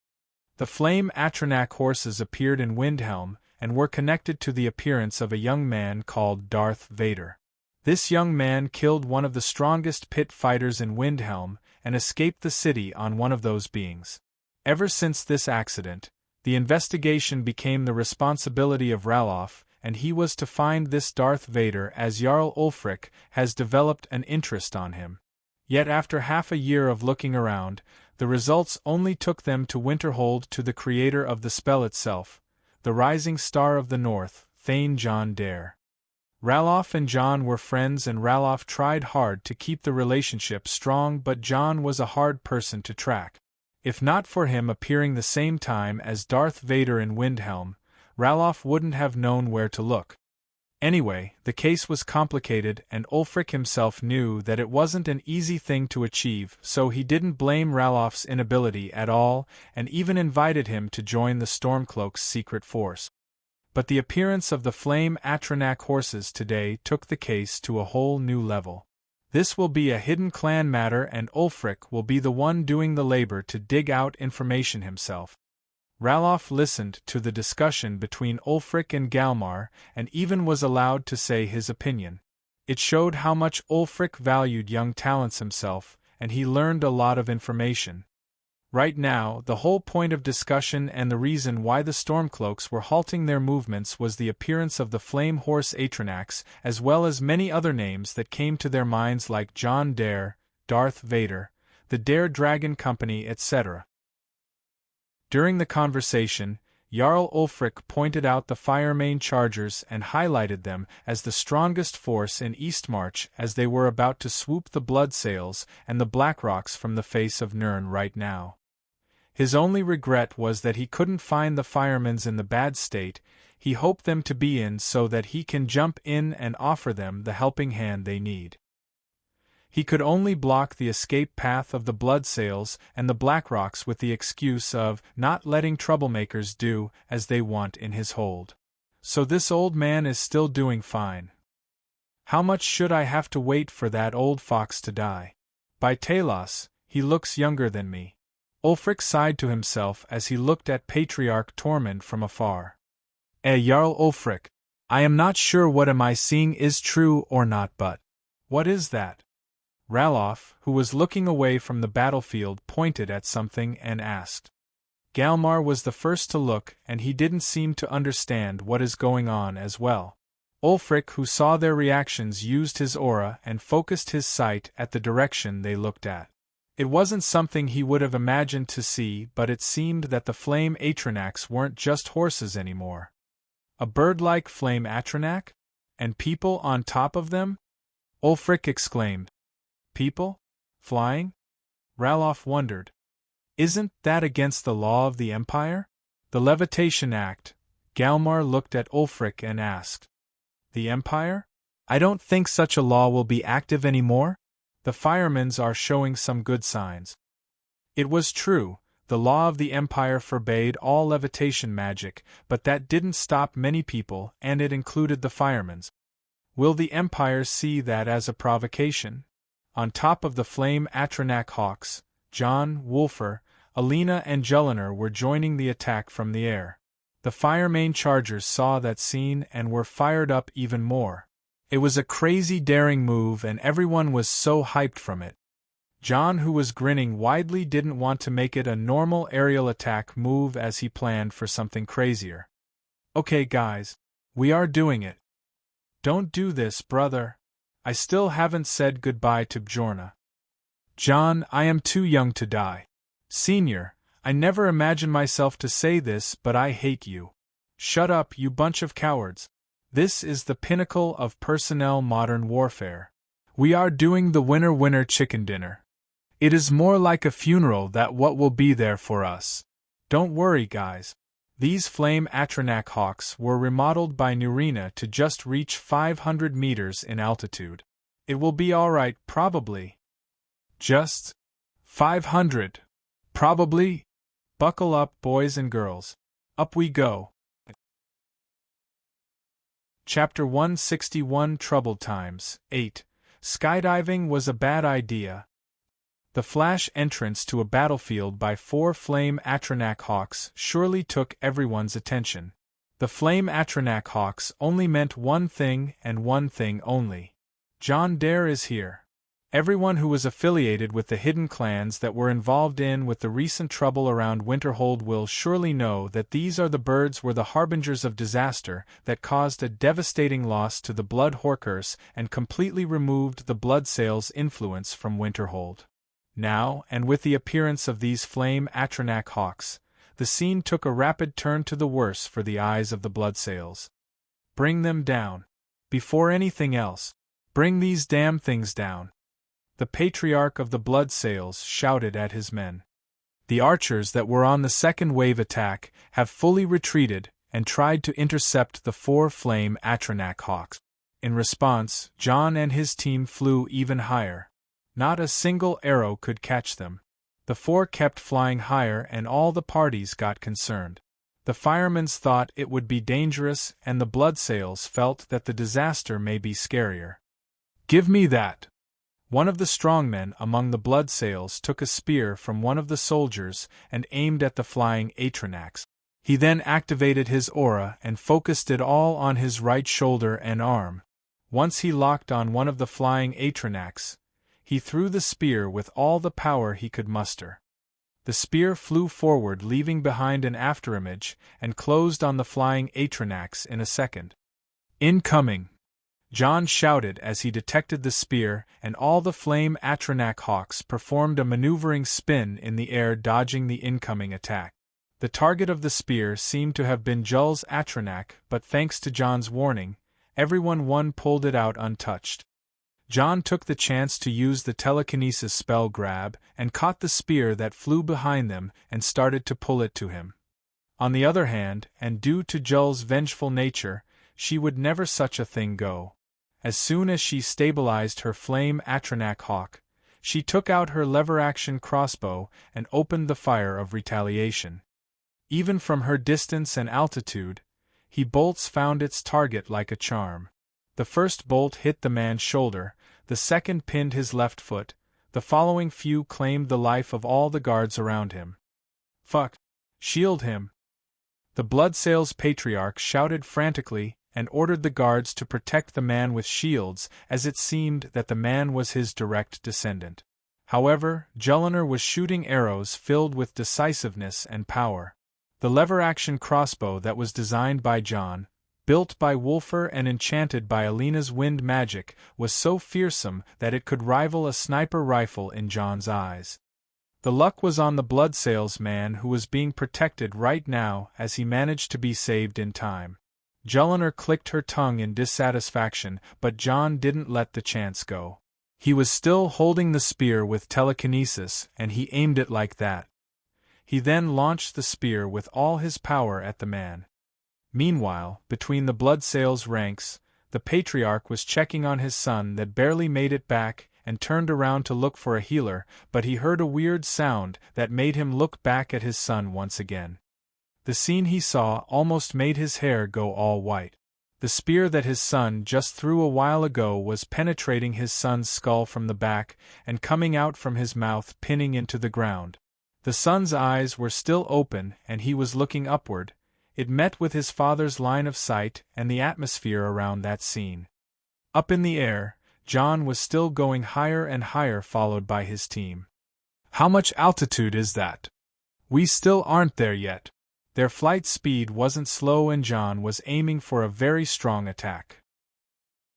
The flame Atranac horses appeared in Windhelm and were connected to the appearance of a young man called Darth Vader. This young man killed one of the strongest pit fighters in Windhelm and escaped the city on one of those beings. Ever since this accident, the investigation became the responsibility of Ralof, and he was to find this Darth Vader as Jarl Ulfric has developed an interest on him. Yet after half a year of looking around, the results only took them to Winterhold, to the creator of the spell itself, the rising star of the north, Thane John Dare. Ralof and John were friends, and Ralof tried hard to keep the relationship strong, but John was a hard person to track. If not for him appearing the same time as Darth Vader in Windhelm, Ralof wouldn't have known where to look. Anyway, the case was complicated, and Ulfric himself knew that it wasn't an easy thing to achieve, so he didn't blame Ralof's inability at all, and even invited him to join the Stormcloak's secret force. But the appearance of the flame Atranac horses today took the case to a whole new level. This will be a hidden clan matter, and Ulfric will be the one doing the labor to dig out information himself. Ralof listened to the discussion between Ulfric and Galmar, and even was allowed to say his opinion. It showed how much Ulfric valued young talents himself, and he learned a lot of information. Right now, the whole point of discussion and the reason why the Stormcloaks were halting their movements was the appearance of the flame horse Atranax, as well as many other names that came to their minds, like John Dare, Darth Vader, the Dare Dragon Company, etc. During the conversation, Jarl Ulfric pointed out the Firemane Chargers and highlighted them as the strongest force in Eastmarch as they were about to swoop the Bloodsails and the Blackrocks from the face of Nurn right now. His only regret was that he couldn't find the firemen's in the bad state he hoped them to be in, so that he can jump in and offer them the helping hand they need. He could only block the escape path of the Bloodsails and the Blackrocks with the excuse of not letting troublemakers do as they want in his hold. So this old man is still doing fine. How much should I have to wait for that old fox to die? By Talos, he looks younger than me. Ulfric sighed to himself as he looked at Patriarch Tormund from afar. Jarl Ulfric, I am not sure what am I seeing is true or not, but what is that? Ralof, who was looking away from the battlefield, pointed at something and asked. Galmar was the first to look, and he didn't seem to understand what is going on as well. Ulfric, who saw their reactions, used his aura and focused his sight at the direction they looked at. It wasn't something he would have imagined to see, but it seemed that the flame Atranacs weren't just horses anymore. A bird-like flame Atranac? And people on top of them? Ulfric exclaimed. People? Flying? Ralof wondered. Isn't that against the law of the Empire? The Levitation Act. Galmar looked at Ulfric and asked. The Empire? I don't think such a law will be active anymore. The firemen's are showing some good signs. It was true, the law of the Empire forbade all levitation magic, but that didn't stop many people, and it included the firemen's. Will the Empire see that as a provocation? On top of the flame Atronach hawks, John, Wulfr, Alina and Jelinar were joining the attack from the air. The Firemain Chargers saw that scene and were fired up even more. It was a crazy daring move and everyone was so hyped from it. John, who was grinning widely, didn't want to make it a normal aerial attack move as he planned for something crazier. Okay guys, we are doing it. Don't do this, brother. I still haven't said goodbye to Bjorna. John, I am too young to die. Senior, I never imagined myself to say this, but I hate you. Shut up, you bunch of cowards. This is the pinnacle of personnel modern warfare. We are doing the winner-winner chicken dinner. It is more like a funeral that what will be there for us. Don't worry, guys. These flame Atronach hawks were remodeled by Nurina to just reach 500 meters in altitude. It will be alright, probably. Just 500. Probably. Buckle up, boys and girls. Up we go. Chapter 161 Troubled Times 8. Skydiving was a bad idea. The flash entrance to a battlefield by 4 flame Atronach hawks surely took everyone's attention. The flame Atronach hawks only meant one thing and one thing only. John Dare is here. Everyone who was affiliated with the hidden clans that were involved with the recent trouble around Winterhold will surely know that these are the birds were the harbingers of disaster that caused a devastating loss to the Blood Horkers and completely removed the Bloodsail's influence from Winterhold. Now, and with the appearance of these flame Atronach hawks, the scene took a rapid turn to the worse for the eyes of the Bloodsails. Bring them down. Before anything else, bring these damn things down. The Patriarch of the Bloodsails shouted at his men. The archers that were on the second wave attack have fully retreated and tried to intercept the 4 flame Atronach hawks. In response, John and his team flew even higher. Not a single arrow could catch them. The 4 kept flying higher and all the parties got concerned. The firemen's thought it would be dangerous and the Bloodsails felt that the disaster may be scarier. Give me that! One of the strongmen among the Bloodsails took a spear from one of the soldiers and aimed at the flying Atronachs. He then activated his aura and focused it all on his right shoulder and arm. Once he locked on one of the flying Atronachs, he threw the spear with all the power he could muster. The spear flew forward, leaving behind an afterimage, and closed on the flying Atronachs in a second. Incoming! John shouted as he detected the spear, and all the flame Atronach hawks performed a maneuvering spin in the air, dodging the incoming attack. The target of the spear seemed to have been Jul's Atronach, but thanks to John's warning, everyone pulled it out untouched. John took the chance to use the telekinesis spell grab and caught the spear that flew behind them and started to pull it to him. On the other hand, and due to Jul's vengeful nature, she would never such a thing go. As soon as she stabilized her flame Atronach hawk, she took out her lever-action crossbow and opened the fire of retaliation. Even from her distance and altitude, he bolts found its target like a charm. The first bolt hit the man's shoulder, the second pinned his left foot, the following few claimed the life of all the guards around him. Fuck! Shield him! The Bloodsails Patriarch shouted frantically and ordered the guards to protect the man with shields, as it seemed that the man was his direct descendant. However, Jelinar was shooting arrows filled with decisiveness and power. The lever-action crossbow that was designed by John, built by Wulfr and enchanted by Alina's wind magic, was so fearsome that it could rival a sniper rifle in John's eyes. The luck was on the Bloodsails man who was being protected right now, as he managed to be saved in time. Jelinar clicked her tongue in dissatisfaction, but John didn't let the chance go. He was still holding the spear with telekinesis, and he aimed it like that. He then launched the spear with all his power at the man. Meanwhile, between the Bloodsail's ranks, the patriarch was checking on his son that barely made it back and turned around to look for a healer, but he heard a weird sound that made him look back at his son once again. The scene he saw almost made his hair go all white. The spear that his son just threw a while ago was penetrating his son's skull from the back and coming out from his mouth, pinning into the ground. The son's eyes were still open and he was looking upward. It met with his father's line of sight and the atmosphere around that scene. Up in the air, John was still going higher and higher, followed by his team. "How much altitude is that? We still aren't there yet." Their flight speed wasn't slow and John was aiming for a very strong attack.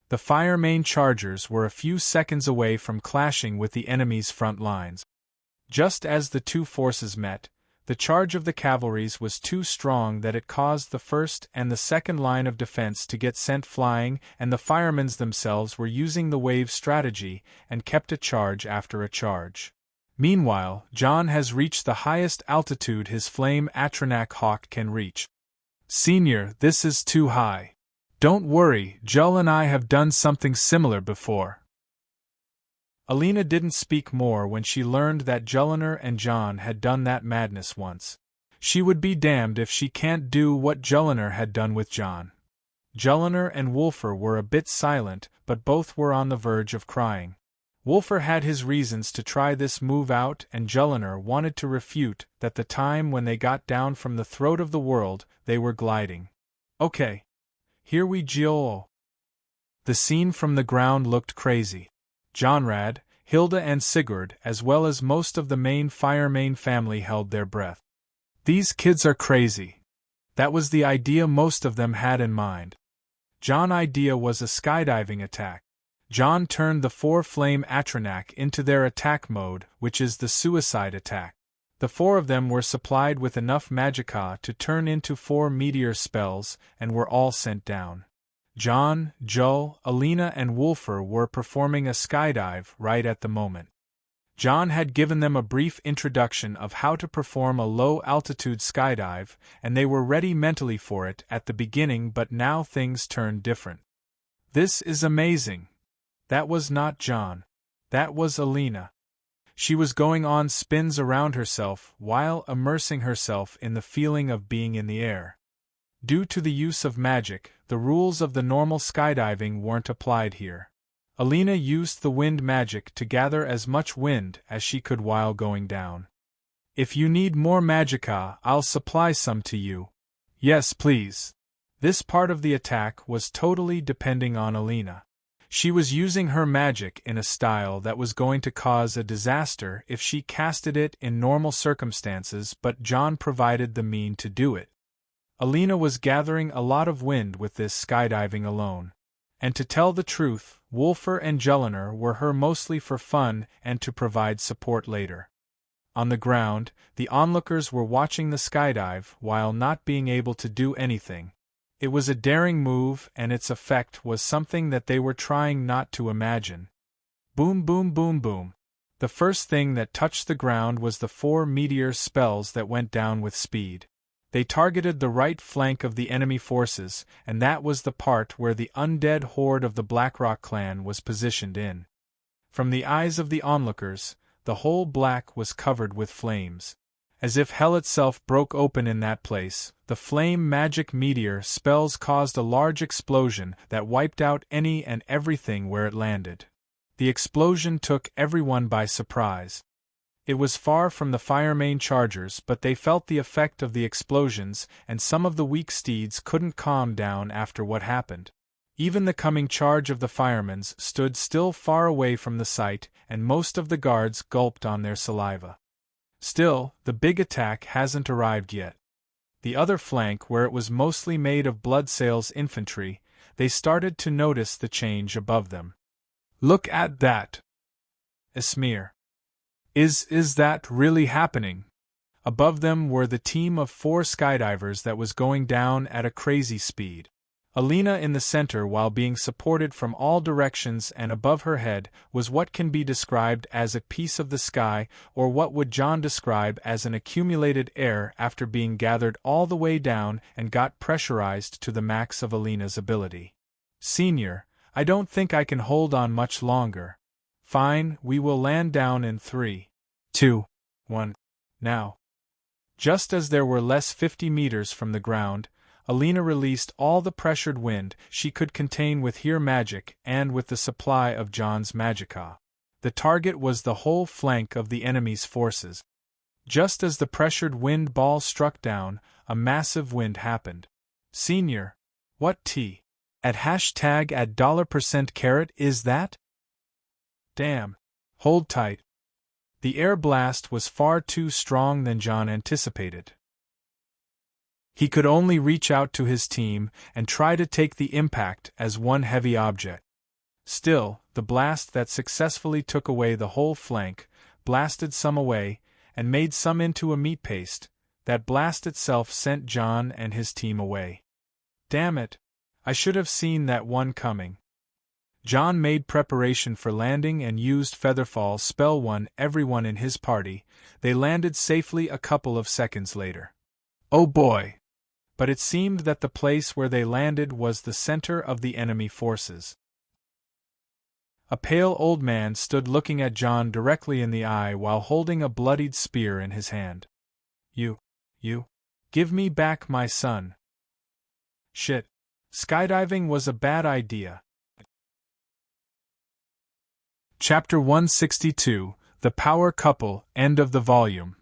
The fire main chargers were a few seconds away from clashing with the enemy's front lines. Just as the two forces met, the charge of the cavalries was too strong that it caused the first and the second line of defense to get sent flying, and the firemen themselves were using the wave strategy and kept a charge after a charge. Meanwhile, John has reached the highest altitude his flame Atronach hawk can reach. "Senior, this is too high. Don't worry, Jull and I have done something similar before." Alina didn't speak more when she learned that Julliner and John had done that madness once. She would be damned if she can't do what Julliner had done with John. Julliner and Wulfr were a bit silent, but both were on the verge of crying. Wulfr had his reasons to try this move out, and Julliner wanted to refute that the time when they got down from the throat of the world, they were gliding. "Okay. Here we go." The scene from the ground looked crazy. Jonrad, Hilda and Sigurd, as well as most of the main Firemain family, held their breath. These kids are crazy. That was the idea most of them had in mind. John's idea was a skydiving attack. John turned the 4 flame Atronach into their attack mode, which is the suicide attack. The 4 of them were supplied with enough magicka to turn into 4 meteor spells, and were all sent down. John, Jull, Alina and Wulfr were performing a skydive right at the moment. John had given them a brief introduction of how to perform a low-altitude skydive, and they were ready mentally for it at the beginning, but now things turned different. "This is amazing." That was not John. That was Alina. She was going on spins around herself while immersing herself in the feeling of being in the air. Due to the use of magic, the rules of the normal skydiving weren't applied here. Alina used the wind magic to gather as much wind as she could while going down. "If you need more magicka, I'll supply some to you." "Yes, please." This part of the attack was totally depending on Alina. She was using her magic in a style that was going to cause a disaster if she casted it in normal circumstances, but John provided the mean to do it. Alina was gathering a lot of wind with this skydiving alone. And to tell the truth, Wulfr and Julliner were her mostly for fun and to provide support later. On the ground, the onlookers were watching the skydive while not being able to do anything. It was a daring move, and its effect was something that they were trying not to imagine. Boom, boom, boom, boom. The first thing that touched the ground was the 4 meteor spells that went down with speed. They targeted the right flank of the enemy forces, and that was the part where the undead horde of the Blackrock clan was positioned in. From the eyes of the onlookers, the whole black was covered with flames. As if hell itself broke open in that place, the flame magic meteor spells caused a large explosion that wiped out any and everything where it landed. The explosion took everyone by surprise. It was far from the Firemain chargers, but they felt the effect of the explosions, and some of the weak steeds couldn't calm down after what happened. Even the coming charge of the firemen stood still far away from the site, and most of the guards gulped on their saliva. Still, the big attack hasn't arrived yet. The other flank, where it was mostly made of Bloodsail's infantry, they started to notice the change above them. "Look at that!" Esmir. Is that really happening?" Above them were the team of 4 skydivers that was going down at a crazy speed. Alina in the center, while being supported from all directions and above her head, was what can be described as a piece of the sky, or what would John describe as an accumulated air after being gathered all the way down and got pressurized to the max of Alina's ability. Senior, I don't think I can hold on much longer. Fine, we will land down in 3, 2, 1. Now. Just as there were less 50 meters from the ground, Alina released all the pressured wind she could contain with her magic and with the supply of John's magicka. The target was the whole flank of the enemy's forces. Just as the pressured wind ball struck down, a massive wind happened. Senior, what T? At hashtag at $% is that? Damn. Hold tight. The air blast was far too strong than John anticipated. He could only reach out to his team and try to take the impact as one heavy object. Still, the blast that successfully took away the whole flank, blasted some away, and made some into a meat paste. That blast itself sent John and his team away. Damn it! I should have seen that one coming. John made preparation for landing and used Featherfall's spell. Everyone in his party. They landed safely a couple of seconds later. Oh boy! But it seemed that the place where they landed was the center of the enemy forces. A pale old man stood looking at John directly in the eye while holding a bloodied spear in his hand. You, give me back my son. Shit. Skydiving was a bad idea. Chapter 162, The Power Couple, end of the volume.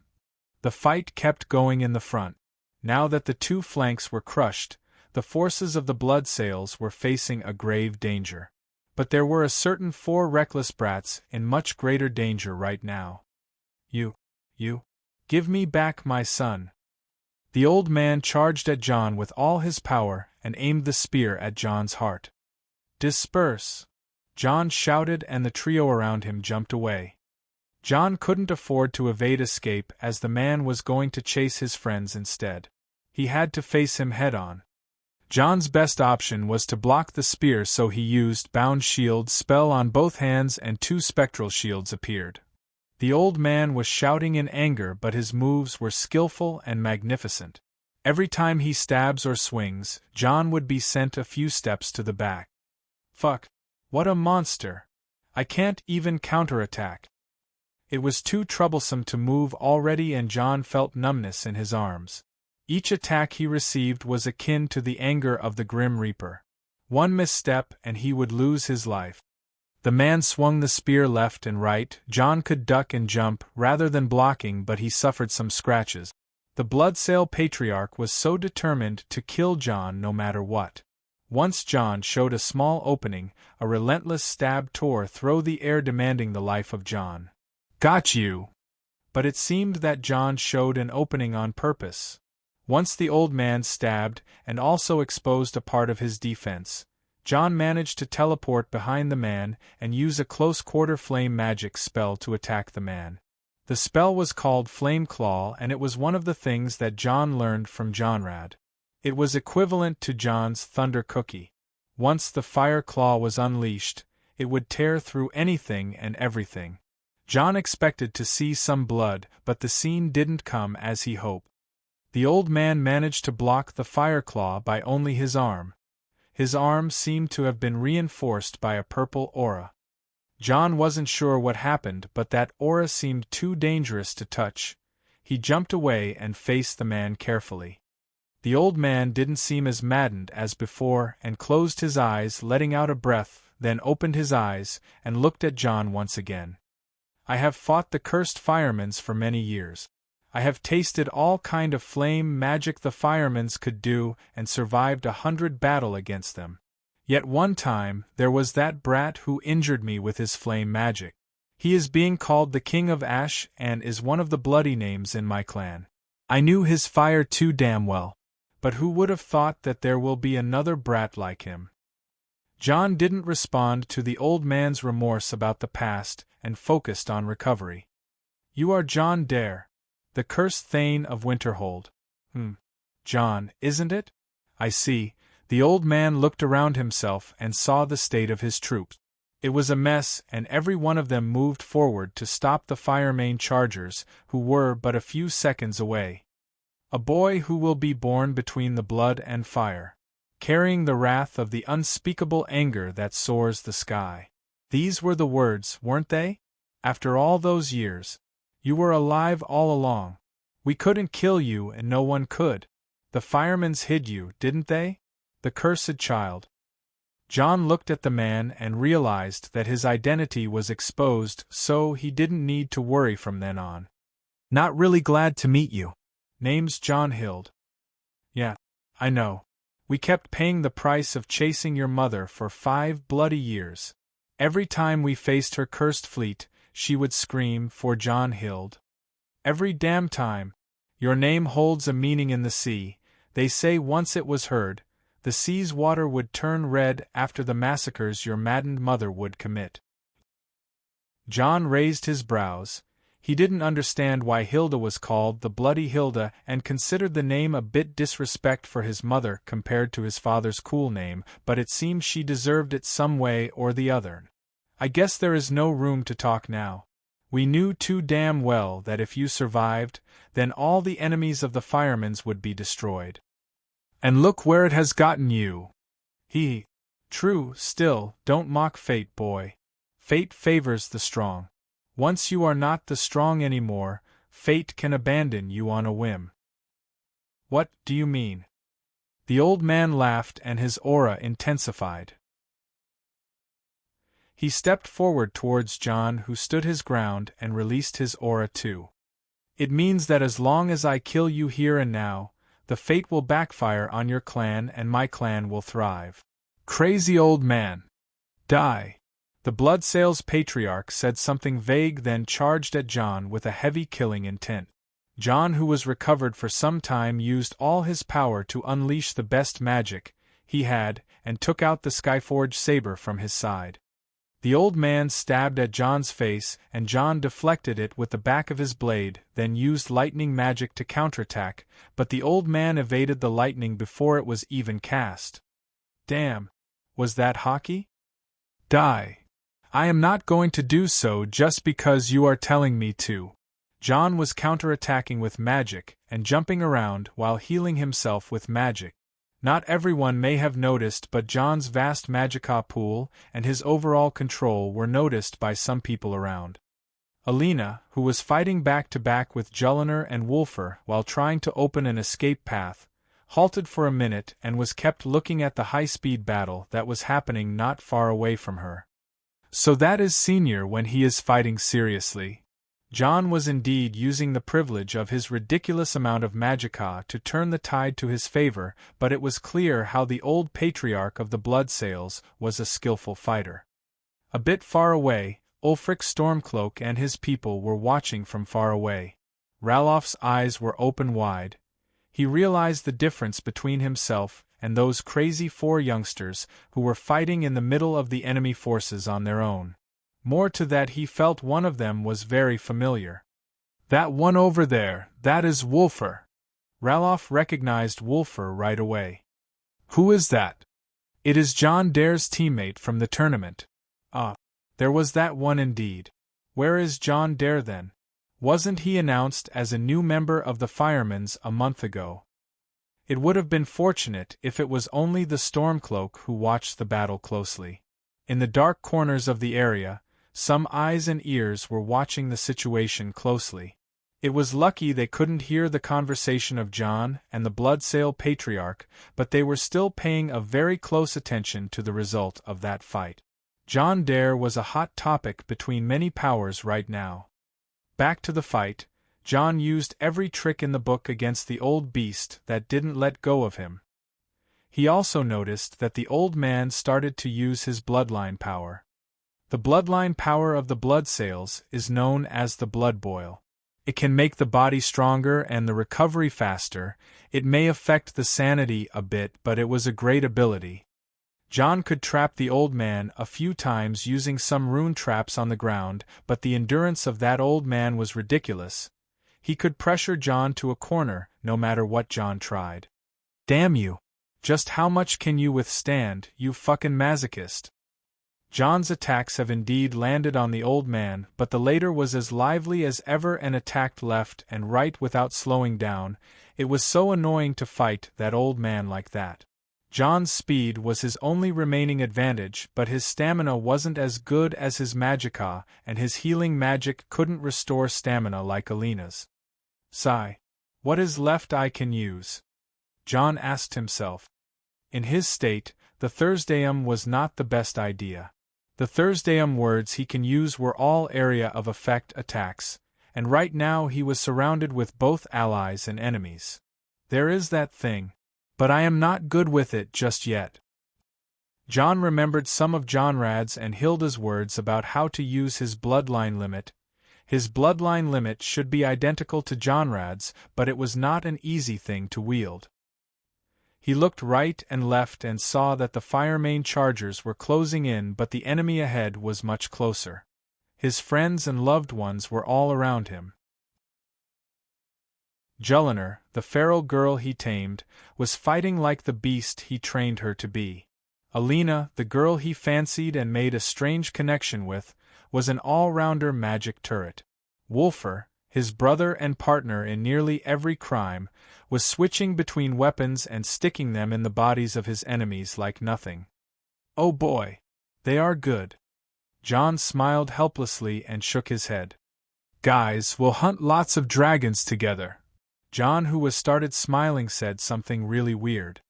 The fight kept going in the front. Now that the two flanks were crushed, the forces of the Bloodsails were facing a grave danger. But there were a certain 4 reckless brats in much greater danger right now. You, give me back my son. The old man charged at John with all his power and aimed the spear at John's heart. Disperse! John shouted, and the trio around him jumped away. John couldn't afford to evade escape, as the man was going to chase his friends instead. He had to face him head-on. John's best option was to block the spear, so he used Bound Shield spell on both hands and 2 spectral shields appeared. The old man was shouting in anger, but his moves were skillful and magnificent. Every time he stabs or swings, John would be sent a few steps to the back. Fuck. What a monster. I can't even counterattack. It was too troublesome to move already, and John felt numbness in his arms. Each attack he received was akin to the anger of the Grim Reaper. One misstep and he would lose his life. The man swung the spear left and right. John could duck and jump rather than blocking, but he suffered some scratches. The Bloodsail Patriarch was so determined to kill John no matter what. Once John showed a small opening, a relentless stab tore through the air, demanding the life of John. Got you! But it seemed that John showed an opening on purpose. Once the old man stabbed, and also exposed a part of his defense, John managed to teleport behind the man and use a close-quarter flame magic spell to attack the man. The spell was called Flame Claw, and it was one of the things that John learned from Johnrad. It was equivalent to John's Thunder Cookie. Once the Fire Claw was unleashed, it would tear through anything and everything. John expected to see some blood, but the scene didn't come as he hoped. The old man managed to block the Fire Claw by only his arm. His arm seemed to have been reinforced by a purple aura. John wasn't sure what happened, but that aura seemed too dangerous to touch. He jumped away and faced the man carefully. The old man didn't seem as maddened as before and closed his eyes, letting out a breath, then opened his eyes and looked at John once again. I have fought the cursed firemans for many years. I have tasted all kind of flame magic the firemans could do and survived 100 battles against them. Yet one time, there was that brat who injured me with his flame magic. He is being called the King of Ash and is one of the bloody names in my clan. I knew his fire too damn well. But who would have thought that there will be another brat like him? John didn't respond to the old man's remorse about the past and focused on recovery. You are John Dare, the cursed Thane of Winterhold. John, isn't it? I see. The old man looked around himself and saw the state of his troops. It was a mess, and every one of them moved forward to stop the Firemain chargers, who were but a few seconds away. A boy who will be born between the blood and fire, carrying the wrath of the unspeakable anger that soars the sky. These were the words, weren't they? After all those years. You were alive all along. We couldn't kill you and no one could. The firemans hid you, didn't they? The cursed child. John looked at the man and realized that his identity was exposed, so he didn't need to worry from then on. Not really glad to meet you. Name's John Hild. Yeah, I know. We kept paying the price of chasing your mother for 5 bloody years. Every time we faced her cursed fleet, she would scream for John Hild. Every damn time. Your name holds a meaning in the sea. They say once it was heard, the sea's water would turn red after the massacres your maddened mother would commit. John raised his brows. He didn't understand why Hilda was called the Bloody Hilda and considered the name a bit disrespect for his mother compared to his father's cool name, but it seemed she deserved it some way or the other. I guess there is no room to talk now. We knew too damn well that if you survived, then all the enemies of the Firemans would be destroyed. And look where it has gotten you. True, still, don't mock fate, boy. Fate favors the strong. Once you are not the strong anymore, fate can abandon you on a whim. What do you mean? The old man laughed and his aura intensified. He stepped forward towards John, who stood his ground and released his aura too. It means that as long as I kill you here and now, the fate will backfire on your clan and my clan will thrive. Crazy old man. Die. The Bloodsails patriarch said something vague, then charged at John with a heavy killing intent. John, who was recovered for some time, used all his power to unleash the best magic he had and took out the Skyforge saber from his side. The old man stabbed at John's face, and John deflected it with the back of his blade, then used lightning magic to counterattack, but the old man evaded the lightning before it was even cast. Damn. Was that hockey? Die. I am not going to do so just because you are telling me to. John was counterattacking with magic, and jumping around while healing himself with magic. Not everyone may have noticed, but John's vast magicka pool and his overall control were noticed by some people around. Alina, who was fighting back-to-back with Julliner and Wulfer while trying to open an escape path, halted for a minute and was kept looking at the high-speed battle that was happening not far away from her. So that is Senior when he is fighting seriously. John was indeed using the privilege of his ridiculous amount of magicka to turn the tide to his favor, but it was clear how the old patriarch of the Bloodsails was a skillful fighter. A bit far away, Ulfric Stormcloak and his people were watching from far away. Ralof's eyes were open wide. He realized the difference between himself and those crazy 4 youngsters who were fighting in the middle of the enemy forces on their own. More to that, he felt one of them was very familiar. That one over there, that is Wulfer. Ralof recognized Wulfer right away. Who is that? It is John Dare's teammate from the tournament. Ah, there was that one indeed. Where is John Dare then? Wasn't he announced as a new member of the Firemans a month ago? It would have been fortunate if it was only the Stormcloak who watched the battle closely. In the dark corners of the area, some eyes and ears were watching the situation closely. It was lucky they couldn't hear the conversation of John and the Bloodsail Patriarch, but they were still paying a very close attention to the result of that fight. John Dare was a hot topic between many powers right now. Back to the fight, John used every trick in the book against the old beast that didn't let go of him. He also noticed that the old man started to use his bloodline power. The bloodline power of the Bloodsails is known as the Blood Boil. It can make the body stronger and the recovery faster. It may affect the sanity a bit, but it was a great ability. John could trap the old man a few times using some rune traps on the ground, but the endurance of that old man was ridiculous. He could pressure John to a corner, no matter what John tried. Damn you! Just how much can you withstand, you fucking masochist? John's attacks have indeed landed on the old man, but the later was as lively as ever and attacked left and right without slowing down. It was so annoying to fight that old man like that. John's speed was his only remaining advantage, but his stamina wasn't as good as his magicka, and his healing magic couldn't restore stamina like Alina's. Sigh. What is left I can use? John asked himself. In his state, the Thursdayum was not the best idea. The Thursdayum words he can use were all area of effect attacks, and right now he was surrounded with both allies and enemies. There is that thing. But I am not good with it just yet. John remembered some of Jonrad's and Hilda's words about how to use his bloodline limit. His bloodline limit should be identical to Jonrad's, but it was not an easy thing to wield. He looked right and left and saw that the Firemane chargers were closing in, but the enemy ahead was much closer. His friends and loved ones were all around him. Juliner, the feral girl he tamed, was fighting like the beast he trained her to be. Alina, the girl he fancied and made a strange connection with, was an all-rounder magic turret. Wulfr, his brother and partner in nearly every crime, was switching between weapons and sticking them in the bodies of his enemies like nothing. Oh boy! They are good. John smiled helplessly and shook his head. Guys, we'll hunt lots of dragons together. John, who was started smiling, said something really weird.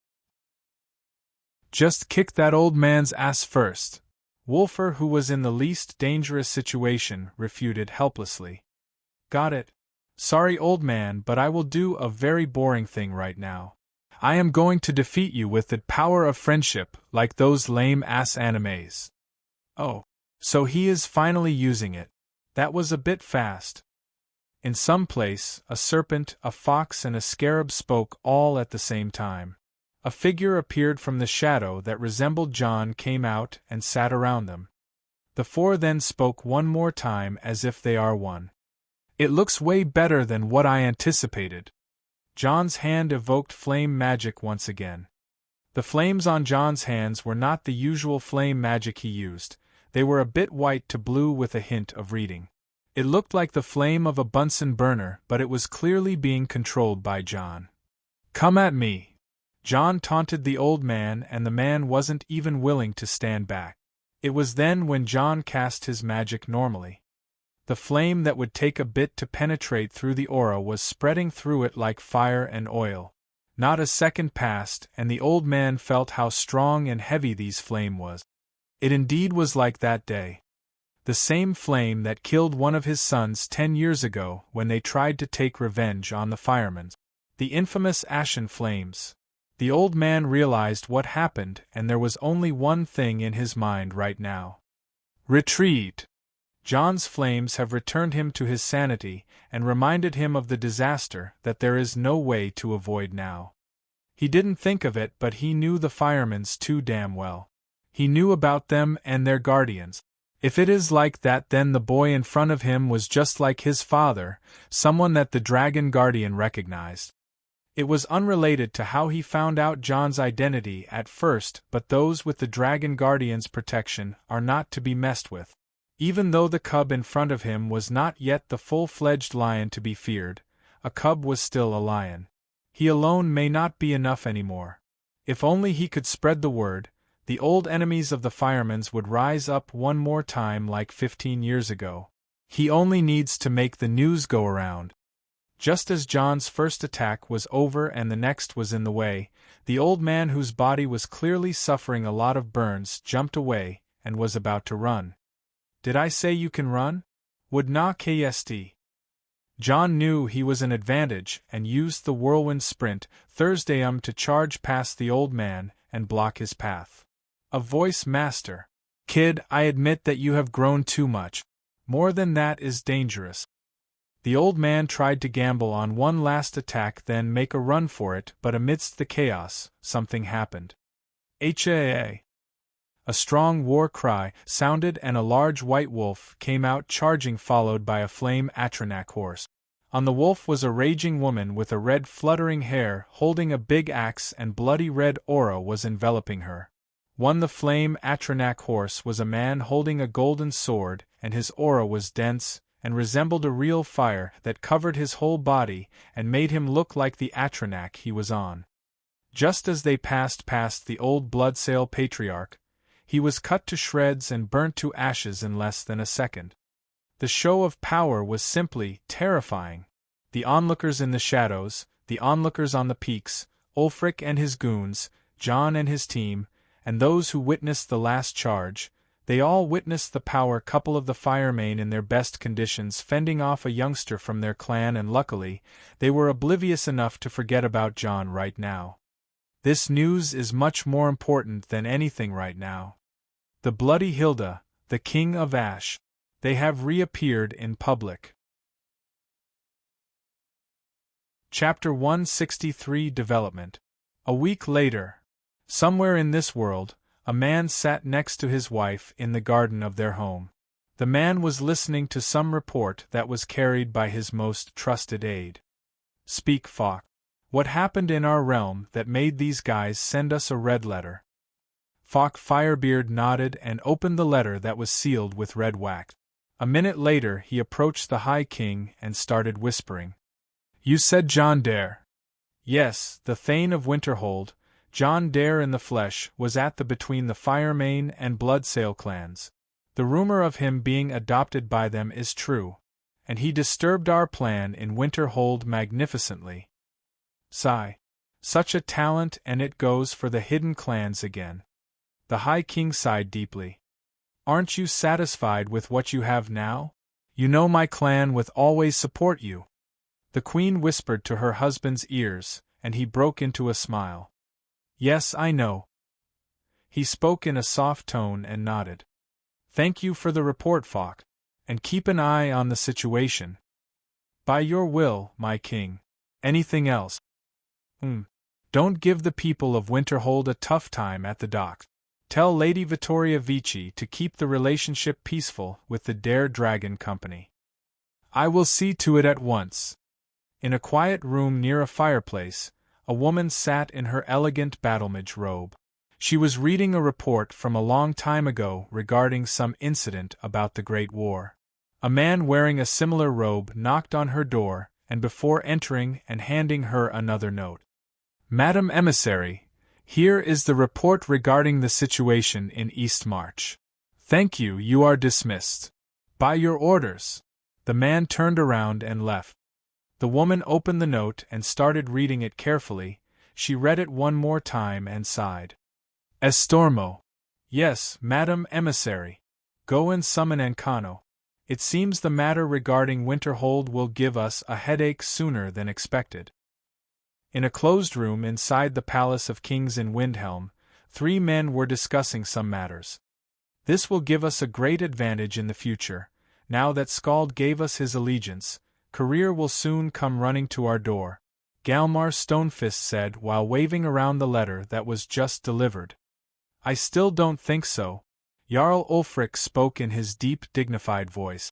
Just kick that old man's ass first. Wulfr, who was in the least dangerous situation, refuted helplessly. Got it. Sorry, old man, but I will do a very boring thing right now. I am going to defeat you with the power of friendship, like those lame-ass animes. Oh, so he is finally using it. That was a bit fast. In some place, a serpent, a fox and a scarab spoke all at the same time. A figure appeared from the shadow that resembled John, came out, and sat around them. The four then spoke one more time as if they are one. It looks way better than what I anticipated. John's hand evoked flame magic once again. The flames on John's hands were not the usual flame magic he used, they were a bit white to blue with a hint of reading. It looked like the flame of a Bunsen burner, but it was clearly being controlled by John. Come at me! John taunted the old man, and the man wasn't even willing to stand back. It was then when John cast his magic normally. The flame that would take a bit to penetrate through the aura was spreading through it like fire and oil. Not a second passed, and the old man felt how strong and heavy these flame was. It indeed was like that day. The same flame that killed one of his sons 10 years ago when they tried to take revenge on the firemen. The infamous ashen flames. The old man realized what happened, and there was only one thing in his mind right now. Retreat! John's flames have returned him to his sanity, and reminded him of the disaster that there is no way to avoid now. He didn't think of it, but he knew the firemen's too damn well. He knew about them and their guardians. If it is like that, then the boy in front of him was just like his father, someone that the Dragon Guardian recognized. It was unrelated to how he found out John's identity at first, but those with the Dragon Guardian's protection are not to be messed with. Even though the cub in front of him was not yet the full-fledged lion to be feared, a cub was still a lion. He alone may not be enough anymore. If only he could spread the word, the old enemies of the firemen's would rise up one more time like 15 years ago. He only needs to make the news go around. Just as John's first attack was over and the next was in the way, the old man, whose body was clearly suffering a lot of burns, jumped away and was about to run. Did I say you can run? Would na kst. John knew he was an advantage and used the whirlwind sprint Thursdayum to charge past the old man and block his path. A voice, Master. Kid, I admit that you have grown too much. More than that is dangerous. The old man tried to gamble on one last attack, then make a run for it, but amidst the chaos, something happened. HAA! A strong war cry sounded and a large white wolf came out charging, followed by a flame Atronak horse. On the wolf was a raging woman with a red fluttering hair holding a big axe, and bloody red aura was enveloping her. On the flame Atronach horse was a man holding a golden sword, and his aura was dense, and resembled a real fire that covered his whole body and made him look like the Atronach he was on. Just as they passed past the old Bloodsail patriarch, he was cut to shreds and burnt to ashes in less than a second. The show of power was simply terrifying. The onlookers in the shadows, the onlookers on the peaks, Ulfric and his goons, John and his team, and those who witnessed the last charge, they all witnessed the power couple of the Firemain in their best conditions fending off a youngster from their clan, and luckily, they were oblivious enough to forget about John right now. This news is much more important than anything right now. The bloody Hilda, the King of Ash. They have reappeared in public. Chapter 163 Development. A week later. Somewhere in this world, a man sat next to his wife in the garden of their home. The man was listening to some report that was carried by his most trusted aide. Speak, Fox. What happened in our realm that made these guys send us a red letter? Fox Firebeard nodded and opened the letter that was sealed with red wax. A minute later he approached the High King and started whispering. You said John Dare. Yes, the Thane of Winterhold, John Dare in the flesh, was at the between the Firemain and Bloodsail clans. The rumor of him being adopted by them is true, and he disturbed our plan in Winterhold magnificently. Sigh. Such a talent, and it goes for the hidden clans again. The High King sighed deeply. Aren't you satisfied with what you have now? You know my clan will always support you. The Queen whispered to her husband's ears, and he broke into a smile. Yes, I know. He spoke in a soft tone and nodded. Thank you for the report, Fox, and keep an eye on the situation. By your will, my king. Anything else? Don't give the people of Winterhold a tough time at the docks. Tell Lady Vittoria Vici to keep the relationship peaceful with the Dare Dragon Company. I will see to it at once. In a quiet room near a fireplace, a woman sat in her elegant battlemage robe. She was reading a report from a long time ago regarding some incident about the Great War. A man wearing a similar robe knocked on her door, and before entering and handing her another note. Madam Emissary, here is the report regarding the situation in Eastmarch. Thank you, you are dismissed. By your orders. The man turned around and left. The woman opened the note and started reading it carefully. She read it one more time and sighed. Estormo. Yes, Madam Emissary. Go and summon Ancano. It seems the matter regarding Winterhold will give us a headache sooner than expected. In a closed room inside the Palace of Kings in Windhelm, 3 men were discussing some matters. This will give us a great advantage in the future. Now that Skald gave us his allegiance, career will soon come running to our door, Galmar Stonefist said while waving around the letter that was just delivered. I still don't think so. Jarl Ulfric spoke in his deep, dignified voice.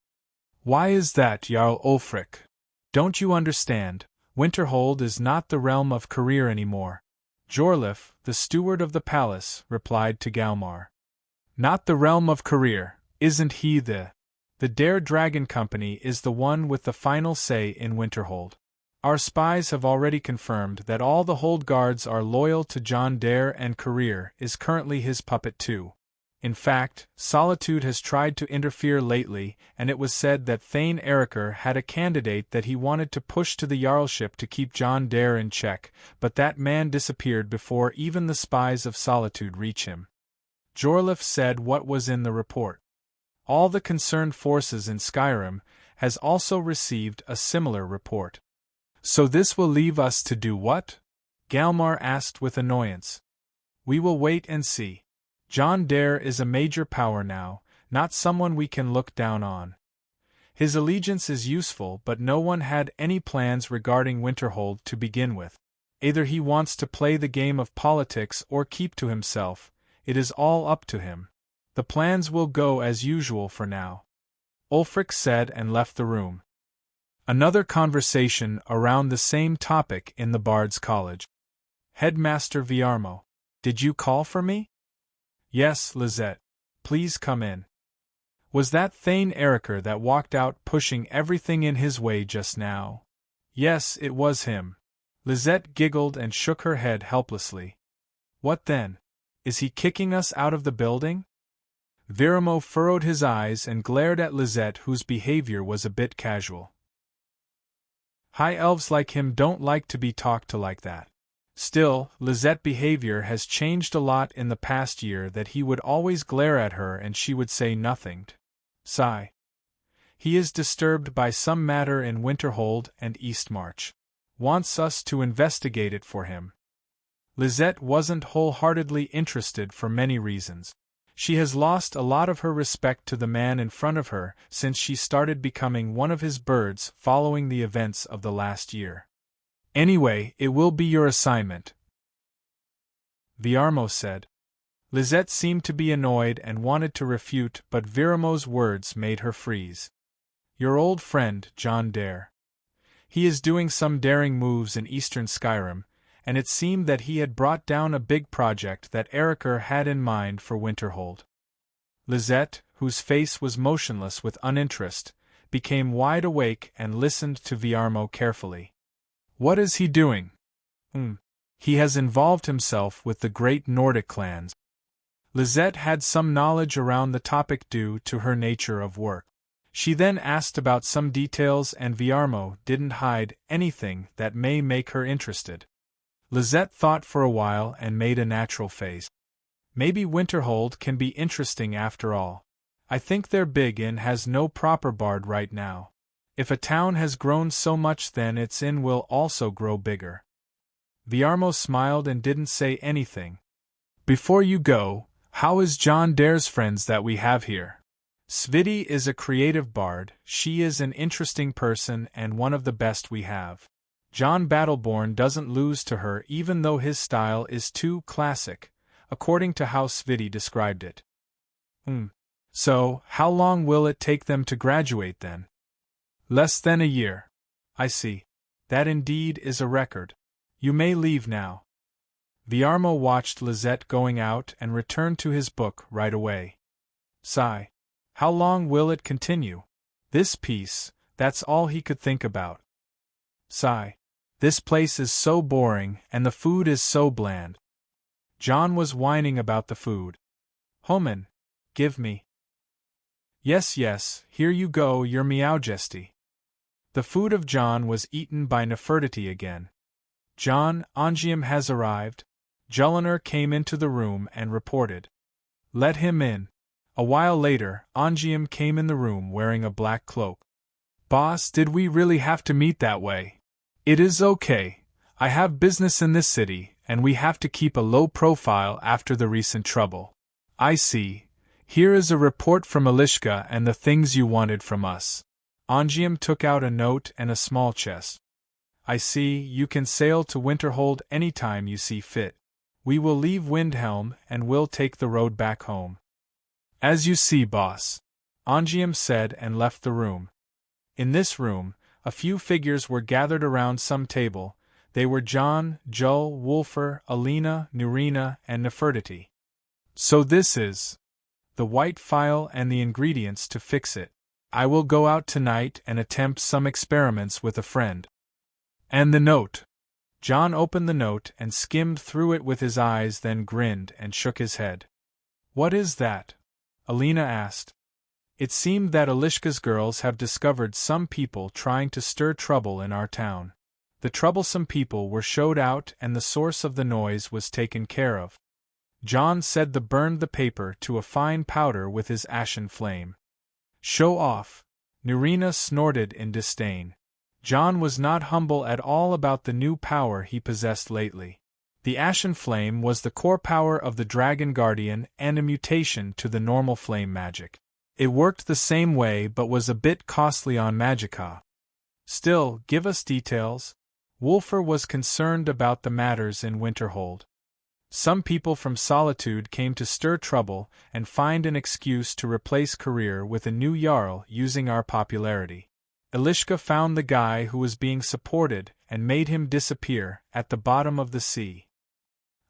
Why is that, Jarl Ulfric? Don't you understand? Winterhold is not the realm of career anymore. Jorlif, the steward of the palace, replied to Galmar. Not the realm of career, isn't he the Dare Dragon Company is the one with the final say in Winterhold. Our spies have already confirmed that all the Hold guards are loyal to John Dare, and Career is currently his puppet too. In fact, Solitude has tried to interfere lately, and it was said that Thane Eriker had a candidate that he wanted to push to the Jarlship to keep John Dare in check, but that man disappeared before even the spies of Solitude reach him. Jorlif said what was in the report. All the concerned forces in Skyrim has also received a similar report. So this will leave us to do what? Galmar asked with annoyance. We will wait and see. John Dare is a major power now, not someone we can look down on. His allegiance is useful, but no one had any plans regarding Winterhold to begin with. Either he wants to play the game of politics or keep to himself. It is all up to him. The plans will go as usual for now. Ulfric said and left the room. Another conversation around the same topic in the Bard's College. Headmaster Viarmo, did you call for me? Yes, Lizette. Please come in. Was that Thane Eriker that walked out pushing everything in his way just now? Yes, it was him. Lizette giggled and shook her head helplessly. What then? Is he kicking us out of the building? Viarmo furrowed his eyes and glared at Lizette, whose behavior was a bit casual. High elves like him don't like to be talked to like that. Still, Lizette's behavior has changed a lot in the past year, that he would always glare at her and she would say nothing. Sigh. He is disturbed by some matter in Winterhold and Eastmarch. Wants us to investigate it for him. Lizette wasn't wholeheartedly interested for many reasons. She has lost a lot of her respect to the man in front of her since she started becoming one of his birds following the events of the last year. Anyway, it will be your assignment, Viarmo said. Lizette seemed to be annoyed and wanted to refute, but Viarmo's words made her freeze. Your old friend, John Dare. He is doing some daring moves in eastern Skyrim, and it seemed that he had brought down a big project that Eriker had in mind for Winterhold. Lizette, whose face was motionless with uninterest, became wide awake and listened to Viarmo carefully. What is he doing? He has involved himself with the great Nordic clans. Lizette had some knowledge around the topic due to her nature of work. She then asked about some details, and Viarmo didn't hide anything that may make her interested. Lizette thought for a while and made a natural face. Maybe Winterhold can be interesting after all. I think their big inn has no proper bard right now. If a town has grown so much, then its inn will also grow bigger. Viarmo smiled and didn't say anything. Before you go, how is John Dare's friends that we have here? Sviti is a creative bard. She is an interesting person and one of the best we have. John Battleborn doesn't lose to her, even though his style is too classic, according to how Sviti described it. So, how long will it take them to graduate then? Less than a year. I see. That indeed is a record. You may leave now. Viarmo watched Lizette going out and returned to his book right away. Sigh. How long will it continue? This piece, that's all he could think about. Sigh. This place is so boring, and the food is so bland. John was whining about the food. Homan, give me. Yes, here you go, your Meowjesty. The food of John was eaten by Nefertiti again. John, Ongium has arrived. Julliner came into the room and reported. Let him in. A while later, Ongium came in the room wearing a black cloak. Boss, did we really have to meet that way? It is okay. I have business in this city, and we have to keep a low profile after the recent trouble. I see. Here is a report from Elishka and the things you wanted from us. Ongium took out a note and a small chest. I see, you can sail to Winterhold any time you see fit. We will leave Windhelm and will take the road back home. As you see, boss, Ongium said and left the room. In this room, a few figures were gathered around some table. They were John, Jull, Wulfr, Alina, Nurina, and Nefertiti. So this is the white phial and the ingredients to fix it. I will go out tonight and attempt some experiments with a friend. And the note. John opened the note and skimmed through it with his eyes, then grinned and shook his head. What is that? Alina asked. It seemed that Elishka's girls have discovered some people trying to stir trouble in our town. The troublesome people were showed out and the source of the noise was taken care of. John said the burned the paper to a fine powder with his ashen flame. Show off. Nurina snorted in disdain. John was not humble at all about the new power he possessed lately. The ashen flame was the core power of the Dragon Guardian and a mutation to the normal flame magic. It worked the same way but was a bit costly on Magicka. Still, give us details. Wulfr was concerned about the matters in Winterhold. Some people from Solitude came to stir trouble and find an excuse to replace Career with a new Jarl using our popularity. Elishka found the guy who was being supported and made him disappear at the bottom of the sea.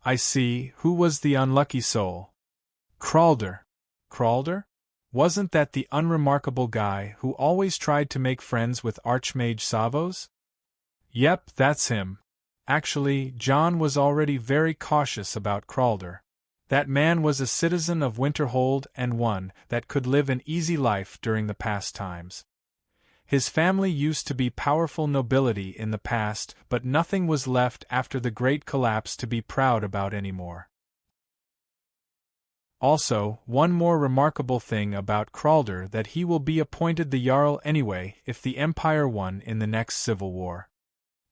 I see, who was the unlucky soul? Kralder. Kralder? Wasn't that the unremarkable guy who always tried to make friends with Archmage Savos? Yep, that's him. Actually, John was already very cautious about Kralder. That man was a citizen of Winterhold and one that could live an easy life during the past times. His family used to be powerful nobility in the past, but nothing was left after the Great Collapse to be proud about anymore. Also, one more remarkable thing about Kralder that he will be appointed the Jarl anyway if the Empire won in the next civil war.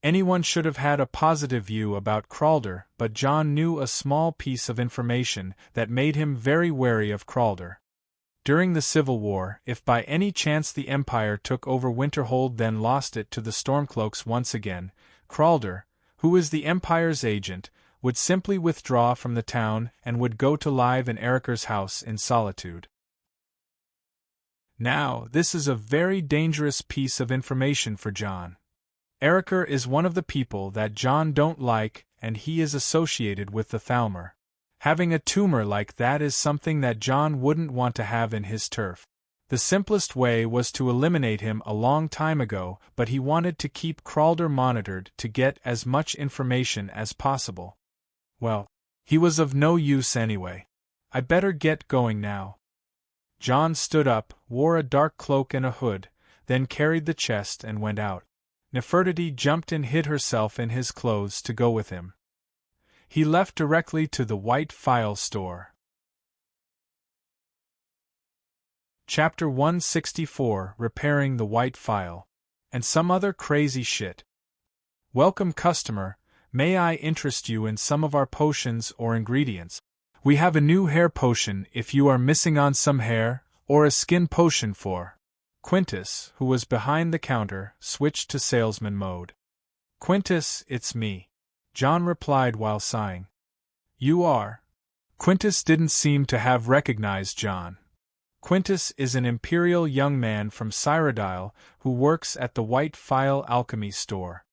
Anyone should have had a positive view about Kralder, but John knew a small piece of information that made him very wary of Kralder. During the Civil War, if by any chance the Empire took over Winterhold then lost it to the Stormcloaks once again, Kralder, who is the Empire's agent, would simply withdraw from the town and would go to live in Eriker's house in solitude. Now, this is a very dangerous piece of information for John. Eriker is one of the people that John don't like, and he is associated with the Thalmor. Having a tumor like that is something that John wouldn't want to have in his turf. The simplest way was to eliminate him a long time ago, but he wanted to keep Kralder monitored to get as much information as possible. Well, he was of no use anyway. I better get going now. John stood up, wore a dark cloak and a hood, then carried the chest and went out. Nefertiti jumped and hid herself in his clothes to go with him. He left directly to the White Phial store. Chapter 164, Repairing the White Phial. And some other crazy shit. Welcome customer, may I interest you in some of our potions or ingredients? We have a new hair potion if you are missing on some hair, or a skin potion for. Quintus, who was behind the counter, switched to salesman mode. Quintus, it's me. John replied while sighing. You are? Quintus didn't seem to have recognized John. Quintus is an imperial young man from Cyrodiil who works at the White Phial alchemy store.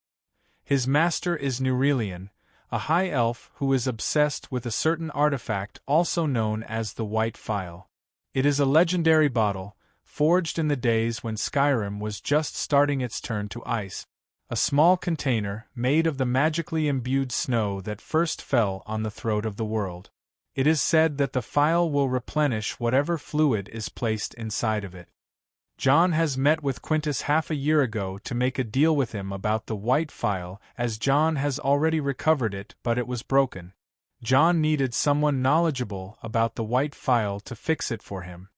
His master is Nurina, a high elf who is obsessed with a certain artifact also known as the White Phial. It is a legendary bottle, forged in the days when Skyrim was just starting its turn to ice. A small container, made of the magically imbued snow that first fell on the throat of the world. It is said that the phial will replenish whatever fluid is placed inside of it. John has met with Quintus half a year ago to make a deal with him about the White Phial, as John has already recovered it but it was broken. John needed someone knowledgeable about the White Phial to fix it for him.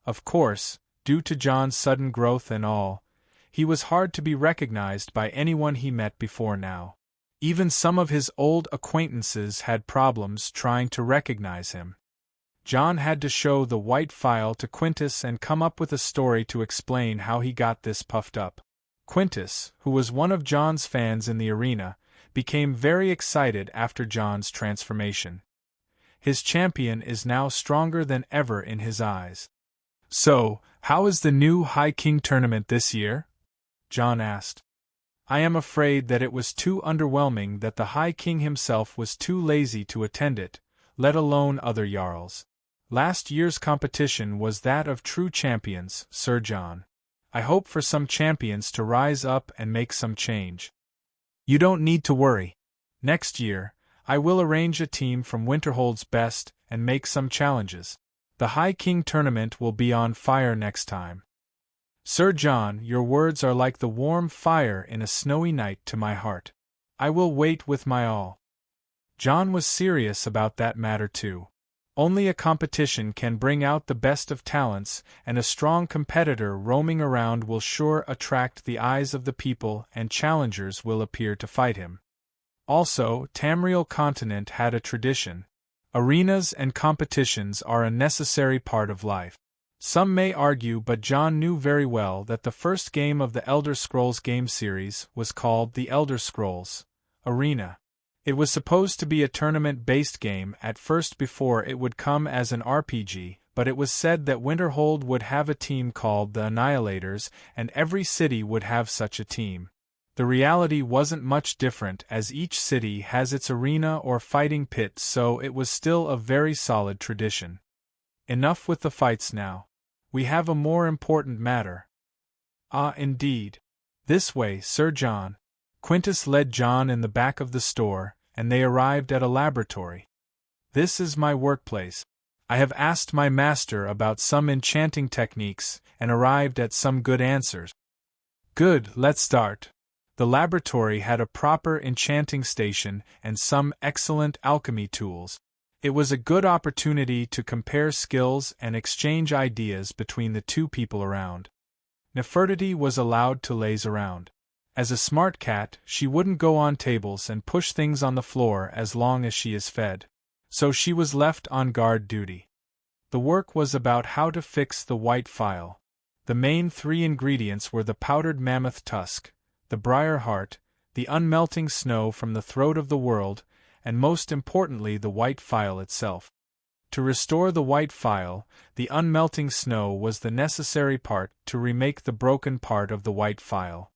Of course, due to John's sudden growth and all, he was hard to be recognized by anyone he met before now. Even some of his old acquaintances had problems trying to recognize him. John had to show the White Phial to Quintus and come up with a story to explain how he got this puffed up. Quintus, who was one of John's fans in the arena, became very excited after John's transformation. His champion is now stronger than ever in his eyes. So, how is the new High King tournament this year? John asked. I am afraid that it was too underwhelming that the High King himself was too lazy to attend it, let alone other Jarls. Last year's competition was that of true champions, Sir John. I hope for some champions to rise up and make some change. You don't need to worry. Next year, I will arrange a team from Winterhold's best and make some challenges. The High King tournament will be on fire next time. Sir John, your words are like the warm fire in a snowy night to my heart. I will wait with my all. John was serious about that matter too. Only a competition can bring out the best of talents, and a strong competitor roaming around will sure attract the eyes of the people and challengers will appear to fight him. Also, Tamriel Continent had a tradition. Arenas and competitions are a necessary part of life. Some may argue, but John knew very well that the first game of the Elder Scrolls game series was called The Elder Scrolls Arena. It was supposed to be a tournament-based game at first before it would come as an RPG, but it was said that Winterhold would have a team called the Annihilators, and every city would have such a team. The reality wasn't much different, as each city has its arena or fighting pit, so it was still a very solid tradition. Enough with the fights now. We have a more important matter. Ah, indeed. This way, Sir John. Quintus led John in the back of the store, and they arrived at a laboratory. This is my workplace. I have asked my master about some enchanting techniques, and arrived at some good answers. Good, let's start. The laboratory had a proper enchanting station and some excellent alchemy tools. It was a good opportunity to compare skills and exchange ideas between the two people around. Nefertiti was allowed to laze around. As a smart cat, she wouldn't go on tables and push things on the floor as long as she is fed. So she was left on guard duty. The work was about how to fix the white phial. The main three ingredients were the powdered mammoth tusk, the briar heart, the unmelting snow from the throat of the world, and most importantly the white phial itself. To restore the white phial, the unmelting snow was the necessary part to remake the broken part of the white phial.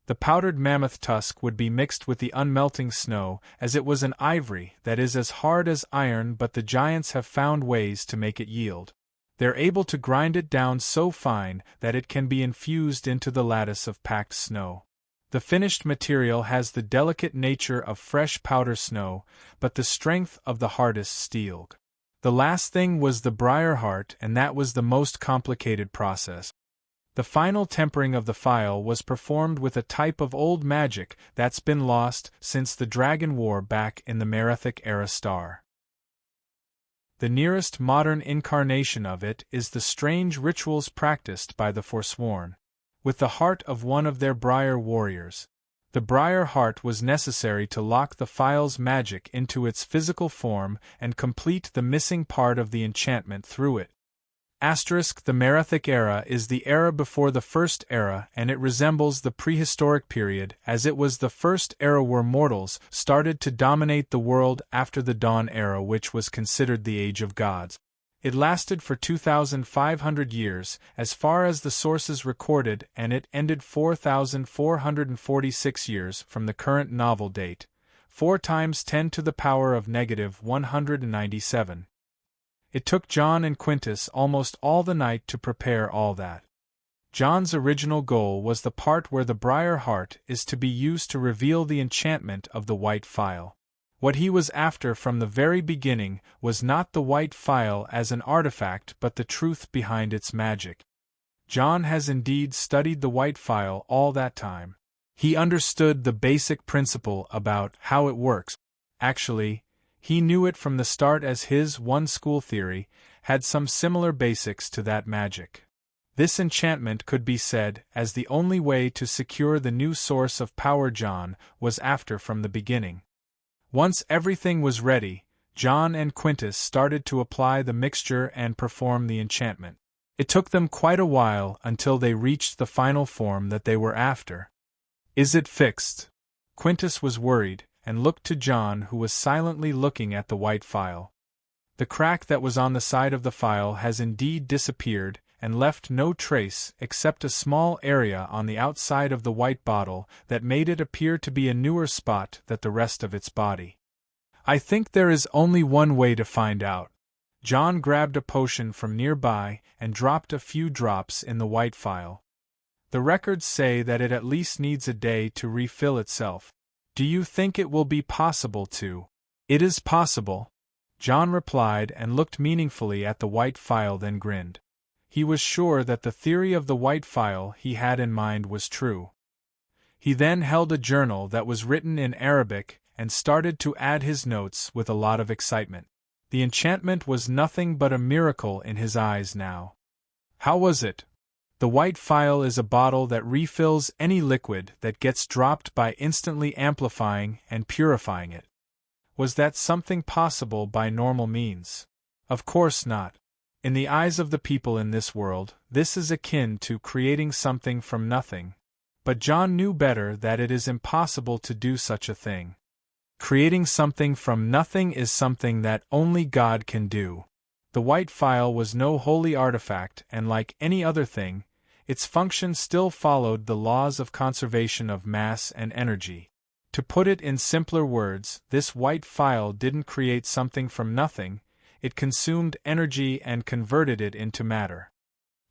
The powdered mammoth tusk would be mixed with the unmelting snow, as it was an ivory that is as hard as iron, but the giants have found ways to make it yield. They're able to grind it down so fine that it can be infused into the lattice of packed snow. The finished material has the delicate nature of fresh powder snow, but the strength of the hardest steel. The last thing was the briar heart, and that was the most complicated process. The final tempering of the phial was performed with a type of old magic that's been lost since the Dragon War back in the Merethic era star. The nearest modern incarnation of it is the strange rituals practiced by the Forsworn, with the heart of one of their Briar warriors. The Briar heart was necessary to lock the phial's magic into its physical form and complete the missing part of the enchantment through it. The Merethic era is the era before the First Era, and it resembles the prehistoric period, as it was the first era where mortals started to dominate the world after the Dawn era, which was considered the Age of Gods. It lasted for 2,500 years, as far as the sources recorded, and it ended 4,446 years from the current novel date, 4 times 10 to the power of negative 197. It took John and Quintus almost all the night to prepare all that. John's original goal was the part where the briar heart is to be used to reveal the enchantment of the white phial. What he was after from the very beginning was not the white phial as an artifact but the truth behind its magic. John has indeed studied the white phial all that time. He understood the basic principle about how it works. Actually, he knew it from the start, as his one school theory had some similar basics to that magic. This enchantment could be said as the only way to secure the new source of power John was after from the beginning. Once everything was ready, John and Quintus started to apply the mixture and perform the enchantment. It took them quite a while until they reached the final form that they were after. "Is it fixed?" Quintus was worried, and looked to John, who was silently looking at the white phial. The crack that was on the side of the phial has indeed disappeared, and left no trace except a small area on the outside of the white bottle that made it appear to be a newer spot than the rest of its body. "I think there is only one way to find out." John grabbed a potion from nearby and dropped a few drops in the white phial. "The records say that it at least needs a day to refill itself. Do you think it will be possible to?" "It is possible," John replied, and looked meaningfully at the white phial, then grinned. He was sure that the theory of the white phial he had in mind was true. He then held a journal that was written in Arabic and started to add his notes with a lot of excitement. The enchantment was nothing but a miracle in his eyes now. "How was it?" "The white phial is a bottle that refills any liquid that gets dropped by instantly amplifying and purifying it." Was that something possible by normal means? Of course not. In the eyes of the people in this world, this is akin to creating something from nothing. But John knew better that it is impossible to do such a thing. Creating something from nothing is something that only God can do. The white phial was no holy artifact, and like any other thing, its function still followed the laws of conservation of mass and energy. To put it in simpler words, this white phial didn't create something from nothing, it consumed energy and converted it into matter.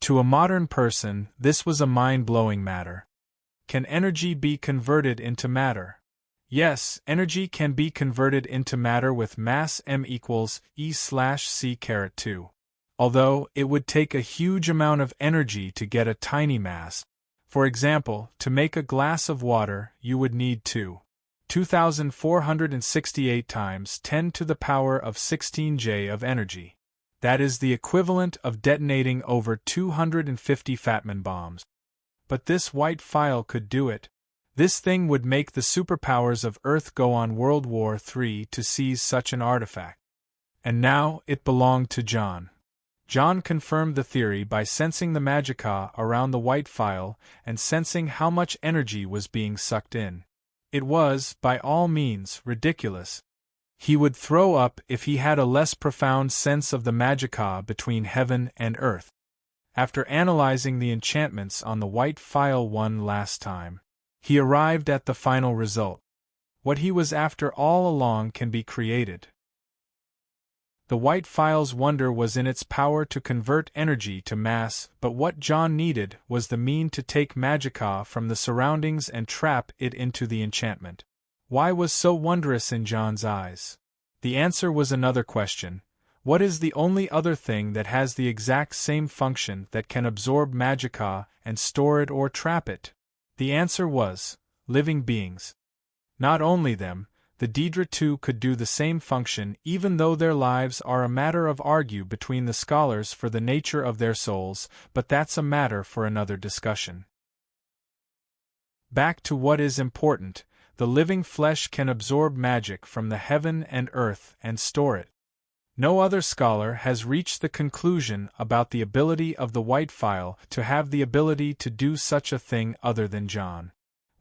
To a modern person, this was a mind-blowing matter. Can energy be converted into matter? Yes, energy can be converted into matter with mass m equals E/c², although it would take a huge amount of energy to get a tiny mass. For example, to make a glass of water, you would need 2,468 times 10 to the power of 16 J of energy. That is the equivalent of detonating over 250 Fatman bombs. But this white phial could do it. This thing would make the superpowers of Earth go on World War III to seize such an artifact. And now it belonged to John. John confirmed the theory by sensing the magicka around the white phial and sensing how much energy was being sucked in. It was, by all means, ridiculous. He would throw up if he had a less profound sense of the magicka between heaven and earth. After analyzing the enchantments on the white phial one last time, he arrived at the final result. What he was after all along can be created. The white phial's wonder was in its power to convert energy to mass, but what John needed was the mean to take magicka from the surroundings and trap it into the enchantment. Why was so wondrous in John's eyes? The answer was another question. What is the only other thing that has the exact same function that can absorb magicka and store it or trap it? The answer was living beings. Not only them, the Daedra too could do the same function, even though their lives are a matter of argue between the scholars for the nature of their souls, but that's a matter for another discussion. Back to what is important, the living flesh can absorb magic from the heaven and earth and store it. No other scholar has reached the conclusion about the ability of the white phial to have the ability to do such a thing other than John.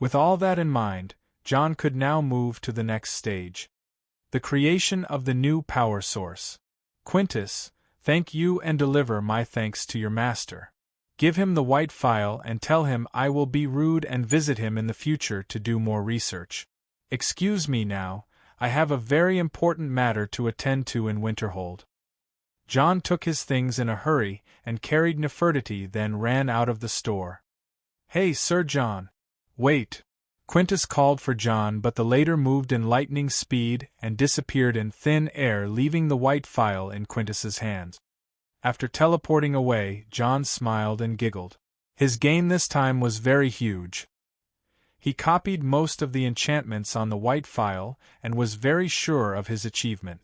With all that in mind, John could now move to the next stage. The creation of the new power source. Quintus, thank you and deliver my thanks to your master. Give him the white phial and tell him I will be rude and visit him in the future to do more research. Excuse me now, I have a very important matter to attend to in Winterhold. John took his things in a hurry and carried Nefertiti, then ran out of the store. Hey, Sir John! Wait! Quintus called for John, but the latter moved in lightning speed and disappeared in thin air, leaving the white phial in Quintus's hands. After teleporting away, John smiled and giggled. His gain this time was very huge. He copied most of the enchantments on the white phial and was very sure of his achievement.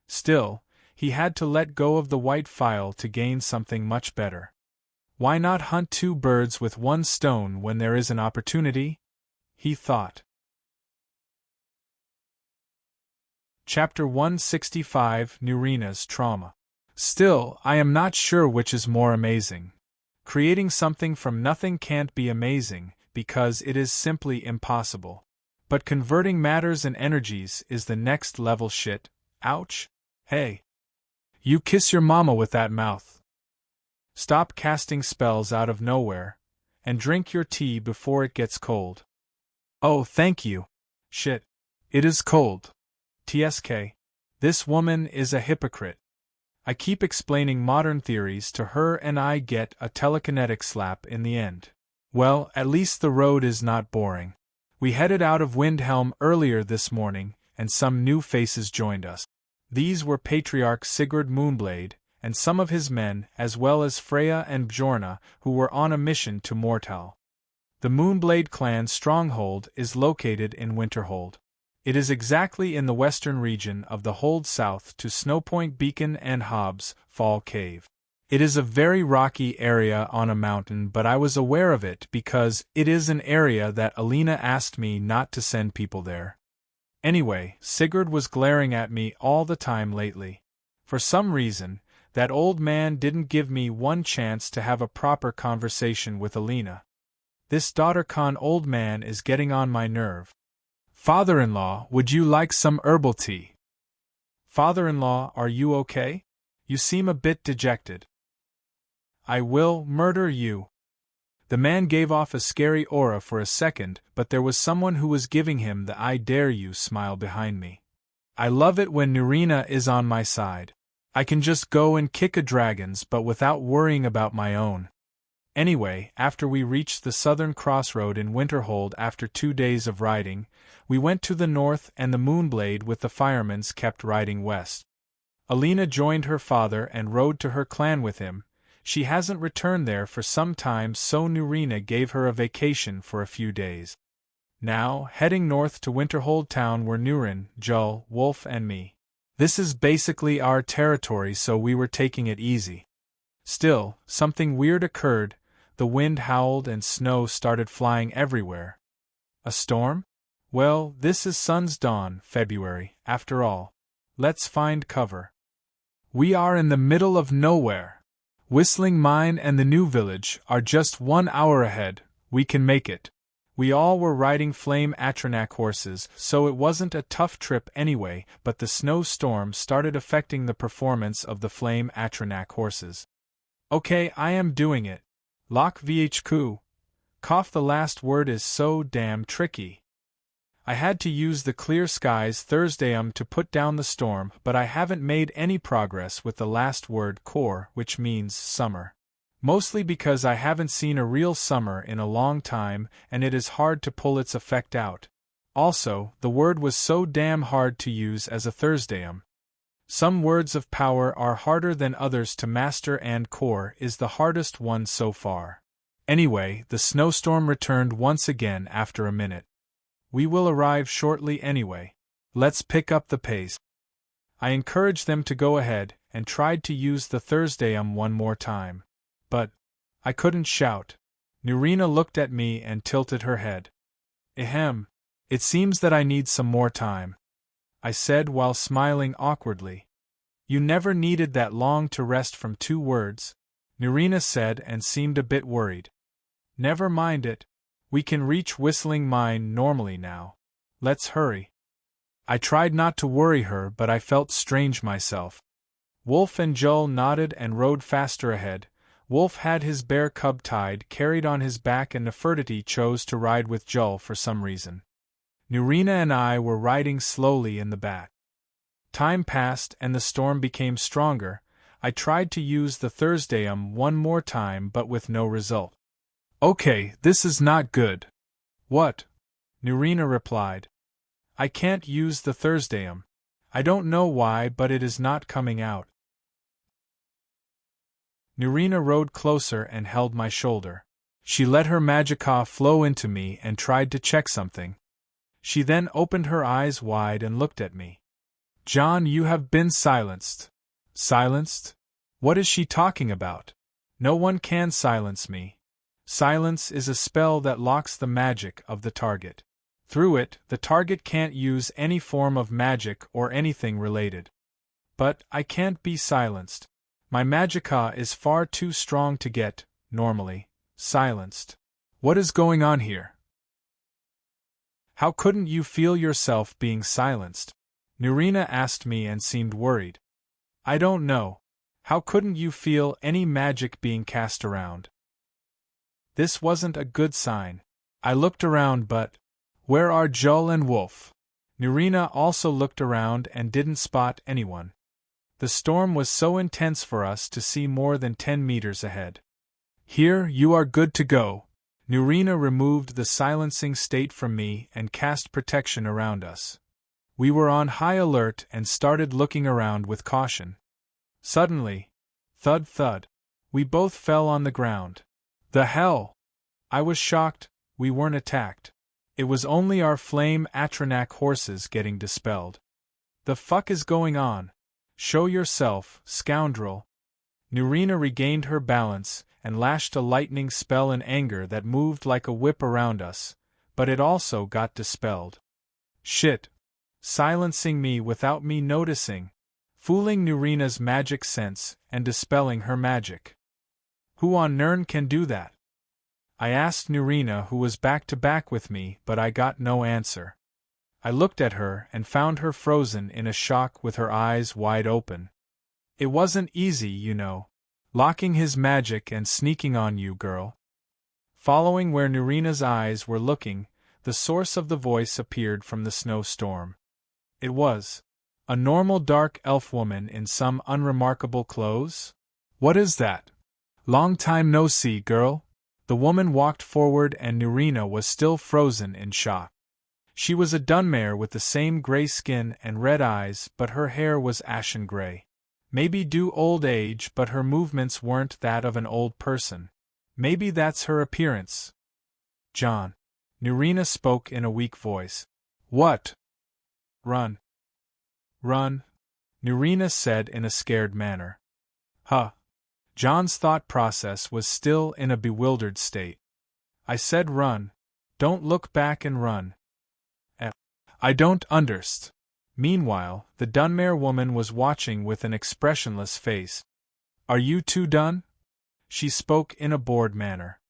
Still, he had to let go of the white phial to gain something much better. Why not hunt two birds with one stone when there is an opportunity? He thought. Chapter 165 Nurina's Trauma. Still, I am not sure which is more amazing. Creating something from nothing can't be amazing, because it is simply impossible. But converting matters and energies is the next level shit. Ouch. Hey. You kiss your mama with that mouth. Stop casting spells out of nowhere, and drink your tea before it gets cold. Oh, thank you. Shit. It is cold. TSK. This woman is a hypocrite. I keep explaining modern theories to her and I get a telekinetic slap in the end. Well, at least the road is not boring. We headed out of Windhelm earlier this morning, and some new faces joined us. These were Patriarch Sigurd Moonblade, and some of his men, as well as Freya and Bjorna, who were on a mission to Mortal. The Moonblade clan's stronghold is located in Winterhold. It is exactly in the western region of the hold south to Snowpoint Beacon and Hobbs Fall Cave. It is a very rocky area on a mountain, but I was aware of it because it is an area that Alina asked me not to send people there. Anyway, Sigurd was glaring at me all the time lately. For some reason, that old man didn't give me one chance to have a proper conversation with Alina. This daughter-con old man is getting on my nerve. Father-in-law, would you like some herbal tea? Father-in-law, are you okay? You seem a bit dejected. I will murder you. The man gave off a scary aura for a second, but there was someone who was giving him the "I dare you" smile behind me. I love it when Nurina is on my side. I can just go and kick a dragon's but without worrying about my own. Anyway, after we reached the southern crossroad in Winterhold after 2 days of riding, we went to the north and the Moonblade with the firemen's kept riding west. Alina joined her father and rode to her clan with him. She hasn't returned there for some time, so Nurina gave her a vacation for a few days. Now, heading north to Winterhold town were Nurin, Jull, Wolf and me. This is basically our territory, so we were taking it easy. Still, something weird occurred. The wind howled and snow started flying everywhere. A storm? Well, this is Sun's Dawn, February, after all. Let's find cover. We are in the middle of nowhere. Whistling Mine and the new village are just 1 hour ahead. We can make it. We all were riding flame Atronach horses, so it wasn't a tough trip anyway, but the snowstorm started affecting the performance of the flame Atronach horses. Okay, I am doing it. Lock VHQ. Cough, the last word is so damn tricky. I had to use the clear skies Thursdayum to put down the storm, but I haven't made any progress with the last word core, which means summer. Mostly because I haven't seen a real summer in a long time, and it is hard to pull its effect out. Also, the word was so damn hard to use as a Thursdayum. Some words of power are harder than others to master, and core is the hardest one so far. Anyway, the snowstorm returned once again after a minute. We will arrive shortly anyway. Let's pick up the pace. I encouraged them to go ahead, and tried to use the Thursdayum one more time. But I couldn't shout. Nurina looked at me and tilted her head. Ahem. It seems that I need some more time, I said while smiling awkwardly. You never needed that long to rest from 2 words, Nurina said and seemed a bit worried. Never mind it. We can reach Whistling Mine normally now. Let's hurry. I tried not to worry her, but I felt strange myself. Wolf and Jull nodded and rode faster ahead. Wolf had his bear cub tied, carried on his back, and Nefertiti chose to ride with Jull for some reason. Nurina and I were riding slowly in the back. Time passed and the storm became stronger. I tried to use the Thursdayum one more time, but with no result. Okay, this is not good. What? Nurina replied. I can't use the Thursdayum. I don't know why, but it is not coming out. Nurina rode closer and held my shoulder. She let her magicka flow into me and tried to check something. She then opened her eyes wide and looked at me. John, you have been silenced. Silenced? What is she talking about? No one can silence me. Silence is a spell that locks the magic of the target. Through it, the target can't use any form of magic or anything related. But I can't be silenced. My magicka is far too strong to get, normally, silenced. What is going on here? How couldn't you feel yourself being silenced? Nurina asked me and seemed worried. I don't know. How couldn't you feel any magic being cast around? This wasn't a good sign. I looked around, but where are Jull and Wolf? Nurina also looked around and didn't spot anyone. The storm was so intense for us to see more than 10 meters ahead. Here, you are good to go. Nurina removed the silencing state from me and cast protection around us. We were on high alert and started looking around with caution. Suddenly, thud thud, we both fell on the ground. The hell? I was shocked. We weren't attacked. It was only our flame Atronach horses getting dispelled. The fuck is going on? Show yourself, scoundrel. Nurina regained her balance and lashed a lightning spell in anger that moved like a whip around us, but it also got dispelled. Shit. Silencing me without me noticing. Fooling Nurina's magic sense and dispelling her magic. Who on Nurn can do that? I asked Nurina, who was back to back with me, but I got no answer. I looked at her and found her frozen in a shock with her eyes wide open. It wasn't easy, you know. Locking his magic and sneaking on you, girl. Following where Nurina's eyes were looking, the source of the voice appeared from the snowstorm. It was a normal dark elf woman in some unremarkable clothes? What is that? Long time no see, girl. The woman walked forward and Nurina was still frozen in shock. She was a Dunmare with the same gray skin and red eyes, but her hair was ashen gray. Maybe due old age, but her movements weren't that of an old person. Maybe that's her appearance. John. Nurina spoke in a weak voice. What? Run. Run, Nurina said in a scared manner. Huh. John's thought process was still in a bewildered state. I said run. Don't look back and run. I don't underst. Meanwhile, the Dunmare woman was watching with an expressionless face. Are you two done? She spoke in a bored manner.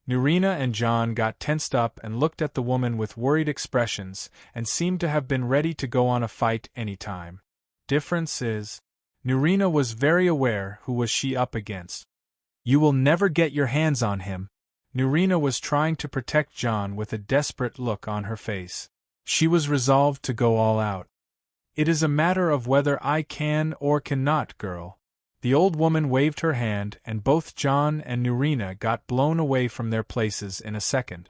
Nurina and John got tensed up and looked at the woman with worried expressions and seemed to have been ready to go on a fight any time. Difference is, Nurina was very aware who was she up against. You will never get your hands on him. Nurina was trying to protect John with a desperate look on her face. She was resolved to go all out. It is a matter of whether I can or cannot, girl. The old woman waved her hand and both John and Nurina got blown away from their places in a second.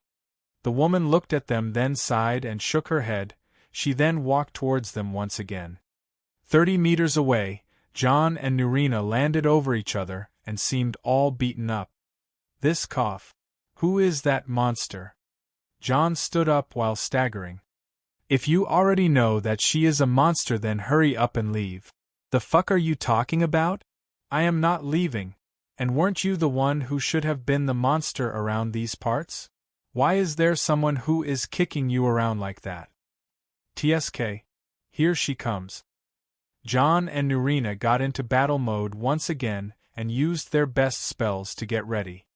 The woman looked at them, then sighed and shook her head. She then walked towards them once again. 30 meters away, John and Nurina landed over each other and seemed all beaten up. This cough. Who is that monster? John stood up while staggering. If you already know that she is a monster, then hurry up and leave. The fuck are you talking about? I am not leaving. And weren't you the one who should have been the monster around these parts? Why is there someone who is kicking you around like that? TSK. Here she comes. John and Nurina got into battle mode once again and used their best spells to get ready.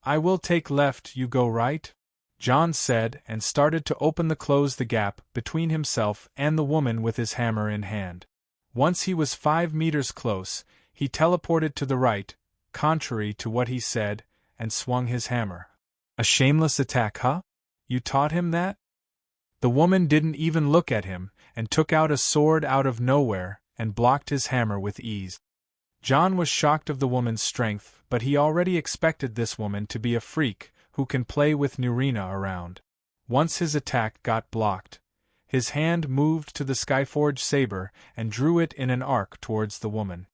I will take left, you go right, John said and started to close the gap between himself and the woman with his hammer in hand. Once he was 5 meters close, he teleported to the right, contrary to what he said, and swung his hammer. A shameless attack, huh? You taught him that? The woman didn't even look at him, and took out a sword out of nowhere, and blocked his hammer with ease. John was shocked of the woman's strength, but he already expected this woman to be a freak, who can play with Nurina around. Once his attack got blocked, his hand moved to the Skyforge saber and drew it in an arc towards the woman.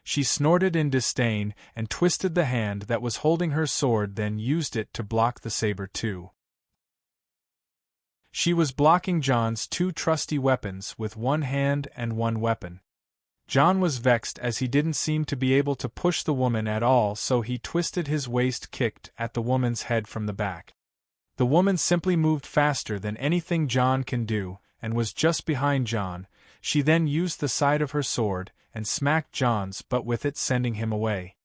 She snorted in disdain and twisted the hand that was holding her sword, then used it to block the saber too. She was blocking John's 2 trusty weapons with one hand and one weapon. John was vexed as he didn't seem to be able to push the woman at all, so he twisted his waist, kicked at the woman's head from the back. The woman simply moved faster than anything John can do, and was just behind John. She then used the side of her sword and smacked John's butt with it, sending him away.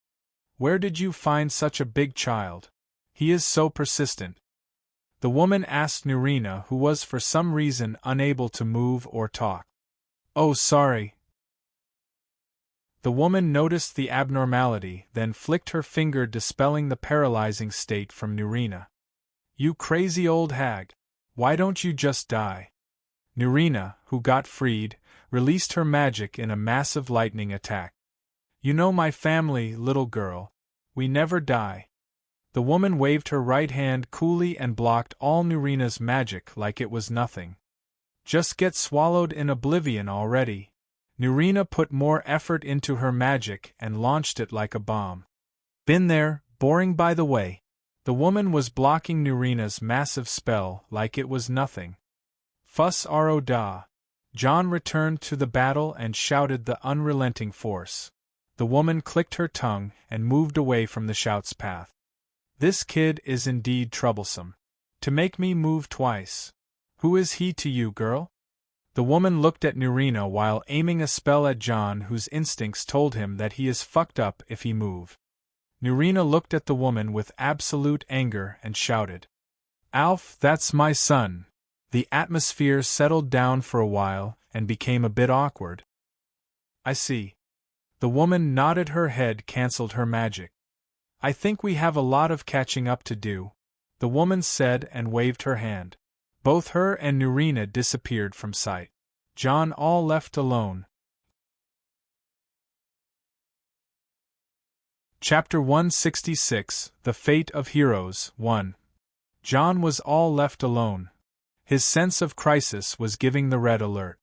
Where did you find such a big child? He is so persistent. The woman asked Nurina, who was for some reason unable to move or talk. Oh, sorry. The woman noticed the abnormality, then flicked her finger, dispelling the paralyzing state from Nurina. You crazy old hag. Why don't you just die? Nurina, who got freed, released her magic in a massive lightning attack. You know my family, little girl. We never die. The woman waved her right hand coolly and blocked all Nurina's magic like it was nothing. Just get swallowed in oblivion already. Nurina put more effort into her magic and launched it like a bomb. Been there, boring by the way. The woman was blocking Nurina's massive spell like it was nothing. Fuss ro da. John returned to the battle and shouted the unrelenting force. The woman clicked her tongue and moved away from the shout's path. This kid is indeed troublesome. To make me move twice. Who is he to you, girl? The woman looked at Nurina while aiming a spell at John, whose instincts told him that he is fucked up if he move. Nurina looked at the woman with absolute anger and shouted. Alf, that's my son. The atmosphere settled down for a while and became a bit awkward. I see. The woman nodded her head, cancelled her magic. I think we have a lot of catching up to do, the woman said and waved her hand. Both her and Nurina disappeared from sight. John all left alone. Chapter 166, The Fate of Heroes, 1. John was all left alone. His sense of crisis was giving the red alert.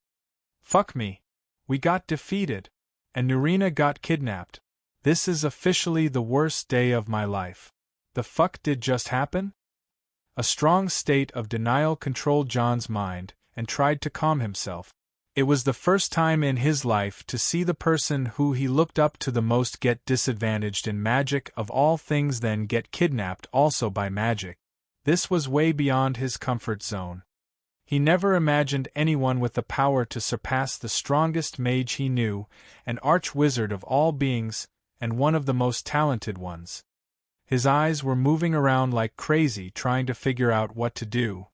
Fuck me. We got defeated. And Nurina got kidnapped. This is officially the worst day of my life. The fuck did just happen? A strong state of denial controlled John's mind, and tried to calm himself. It was the first time in his life to see the person who he looked up to the most get disadvantaged in magic of all things, then get kidnapped also by magic. This was way beyond his comfort zone. He never imagined anyone with the power to surpass the strongest mage he knew, an arch-wizard of all beings, and one of the most talented ones. His eyes were moving around like crazy, trying to figure out what to do.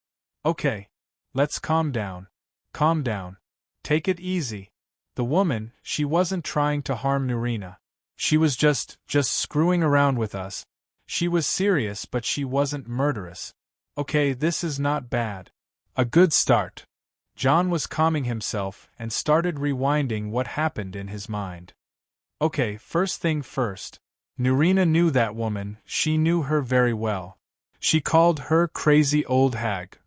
Okay. Let's calm down. Calm down. Take it easy. The woman, she wasn't trying to harm Nurina. She was just screwing around with us. She was serious, but she wasn't murderous. Okay, this is not bad. A good start. John was calming himself and started rewinding what happened in his mind. Okay, first thing first. Nurina knew that woman, she knew her very well. She called her crazy old hag.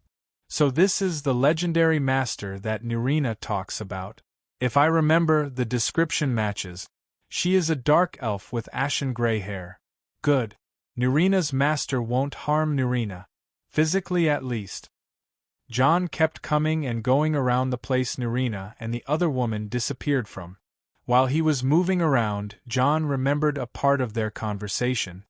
So this is the legendary master that Nurina talks about. If I remember, the description matches. She is a dark elf with ashen gray hair. Good. Nurina's master won't harm Nurina. Physically at least. John kept coming and going around the place Nurina and the other woman disappeared from. While he was moving around, John remembered a part of their conversation.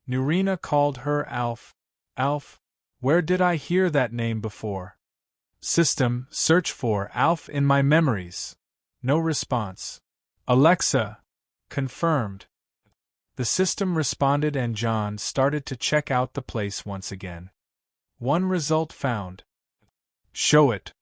Nurina called her Alf. Alf? Where did I hear that name before? System, search for Alf in my memories. No response. Alexa. Confirmed. The system responded and John started to check out the place once again. One result found. Show it.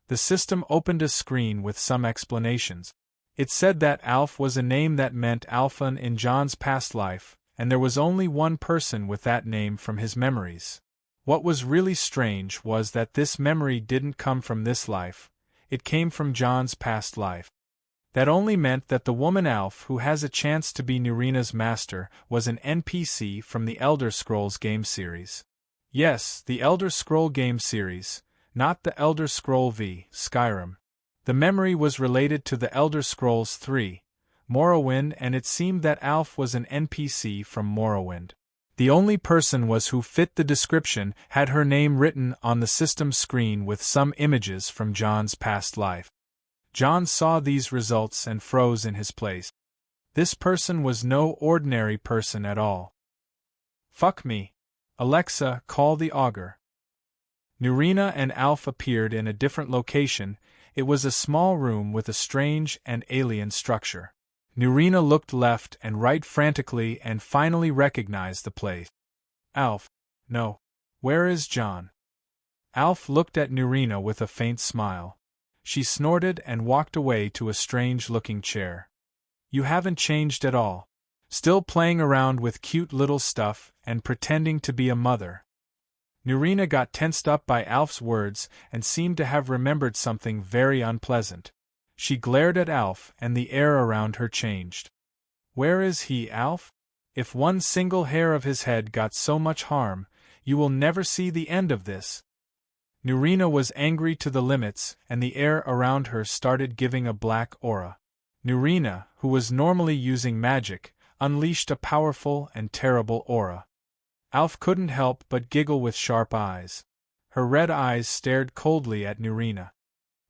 The system opened a screen with some explanations. It said that Alf was a name that meant Alphan in John's past life, and there was only one person with that name from his memories. What was really strange was that this memory didn't come from this life, it came from John's past life. That only meant that the woman Alf who has a chance to be Nurina's master was an NPC from the Elder Scrolls game series. Yes, the Elder Scroll game series, not the Elder Scroll V, Skyrim. The memory was related to the Elder Scrolls 3, Morrowind, and it seemed that Alf was an NPC from Morrowind. The only person was who fit the description, had her name written on the system screen with some images from John's past life. John saw these results and froze in his place. This person was no ordinary person at all. Fuck me. Alexa, call the augur. Nurina and Alf appeared in a different location. It was a small room with a strange and alien structure. Nurina looked left and right frantically and finally recognized the place. Alf. No. Where is John? Alf looked at Nurina with a faint smile. She snorted and walked away to a strange-looking chair. You haven't changed at all. Still playing around with cute little stuff and pretending to be a mother. Nurina got tensed up by Alf's words and seemed to have remembered something very unpleasant. She glared at Alf and the air around her changed. Where is he, Alf? If one single hair of his head got so much harm, you will never see the end of this. Nurina was angry to the limits, and the air around her started giving a black aura. Nurina, who was normally using magic, unleashed a powerful and terrible aura. Alf couldn't help but giggle with sharp eyes. Her red eyes stared coldly at Nurina.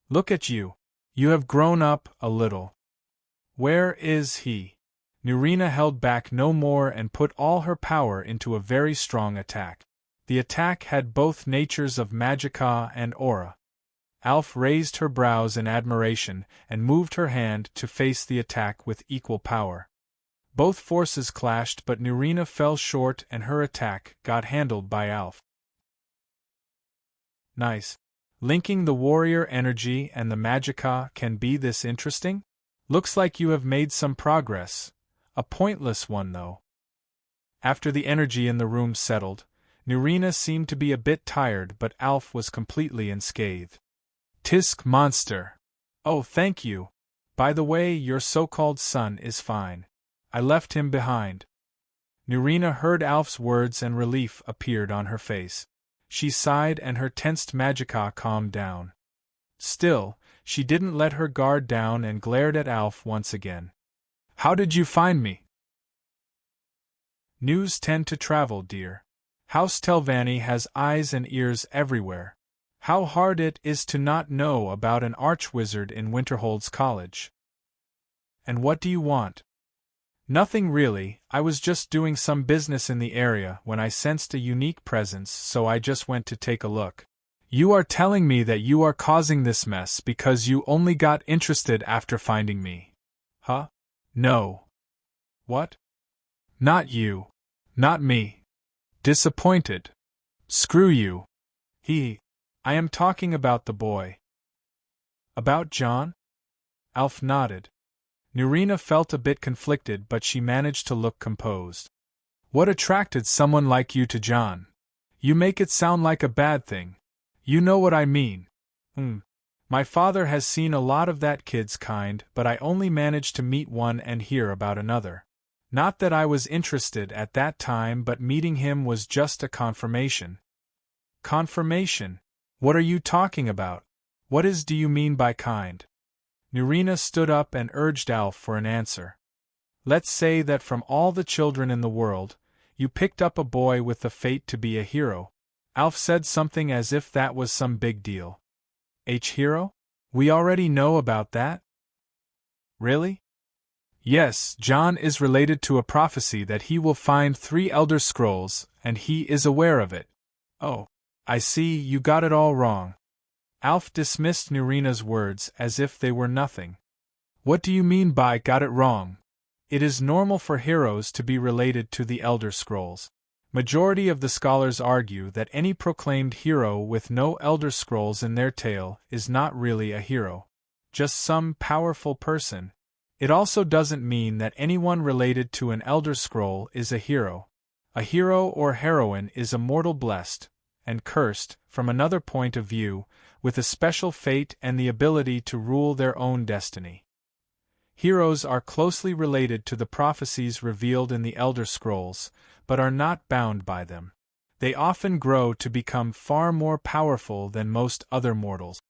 Look at you. You have grown up a little. Where is he? Nurina held back no more and put all her power into a very strong attack. The attack had both natures of magicka and aura. Alf raised her brows in admiration and moved her hand to face the attack with equal power. Both forces clashed, but Nurina fell short and her attack got handled by Alf. Nice. Linking the warrior energy and the magicka can be this interesting? Looks like you have made some progress. A pointless one, though. After the energy in the room settled, Nurina seemed to be a bit tired, but Alf was completely unscathed. Tisk monster. Oh, thank you. By the way, your so-called son is fine. I left him behind. Nurina heard Alf's words and relief appeared on her face. She sighed and her tensed magicka calmed down. Still, she didn't let her guard down and glared at Alf once again. How did you find me? News tend to travel, dear. House Telvanni has eyes and ears everywhere. How hard it is to not know about an archwizard in Winterhold's college. And what do you want? Nothing really, I was just doing some business in the area when I sensed a unique presence, so I just went to take a look. You are telling me that you are causing this mess because you only got interested after finding me. Huh? No. What? Not you. Not me. Disappointed. Screw you. I am talking about the boy. About John? Alf nodded. Nurina felt a bit conflicted, but she managed to look composed. What attracted someone like you to John? You make it sound like a bad thing. You know what I mean. My father has seen a lot of that kid's kind, but I only managed to meet one and hear about another. Not that I was interested at that time, but meeting him was just a confirmation. Confirmation? What are you talking about? What do you mean by kind? Nurina stood up and urged Alf for an answer. Let's say that from all the children in the world, you picked up a boy with the fate to be a hero. Alf said something as if that was some big deal. Hero? We already know about that? Really? Yes, John is related to a prophecy that he will find 3 Elder Scrolls, and he is aware of it. Oh, I see, you got it all wrong. Alf dismissed Nurina's words as if they were nothing. What do you mean by got it wrong? It is normal for heroes to be related to the Elder Scrolls. Majority of the scholars argue that any proclaimed hero with no Elder Scrolls in their tale is not really a hero. Just some powerful person. It also doesn't mean that anyone related to an Elder Scroll is a hero. A hero or heroine is a mortal blessed, and cursed, from another point of view, with a special fate and the ability to rule their own destiny. Heroes are closely related to the prophecies revealed in the Elder Scrolls, but are not bound by them. They often grow to become far more powerful than most other mortals.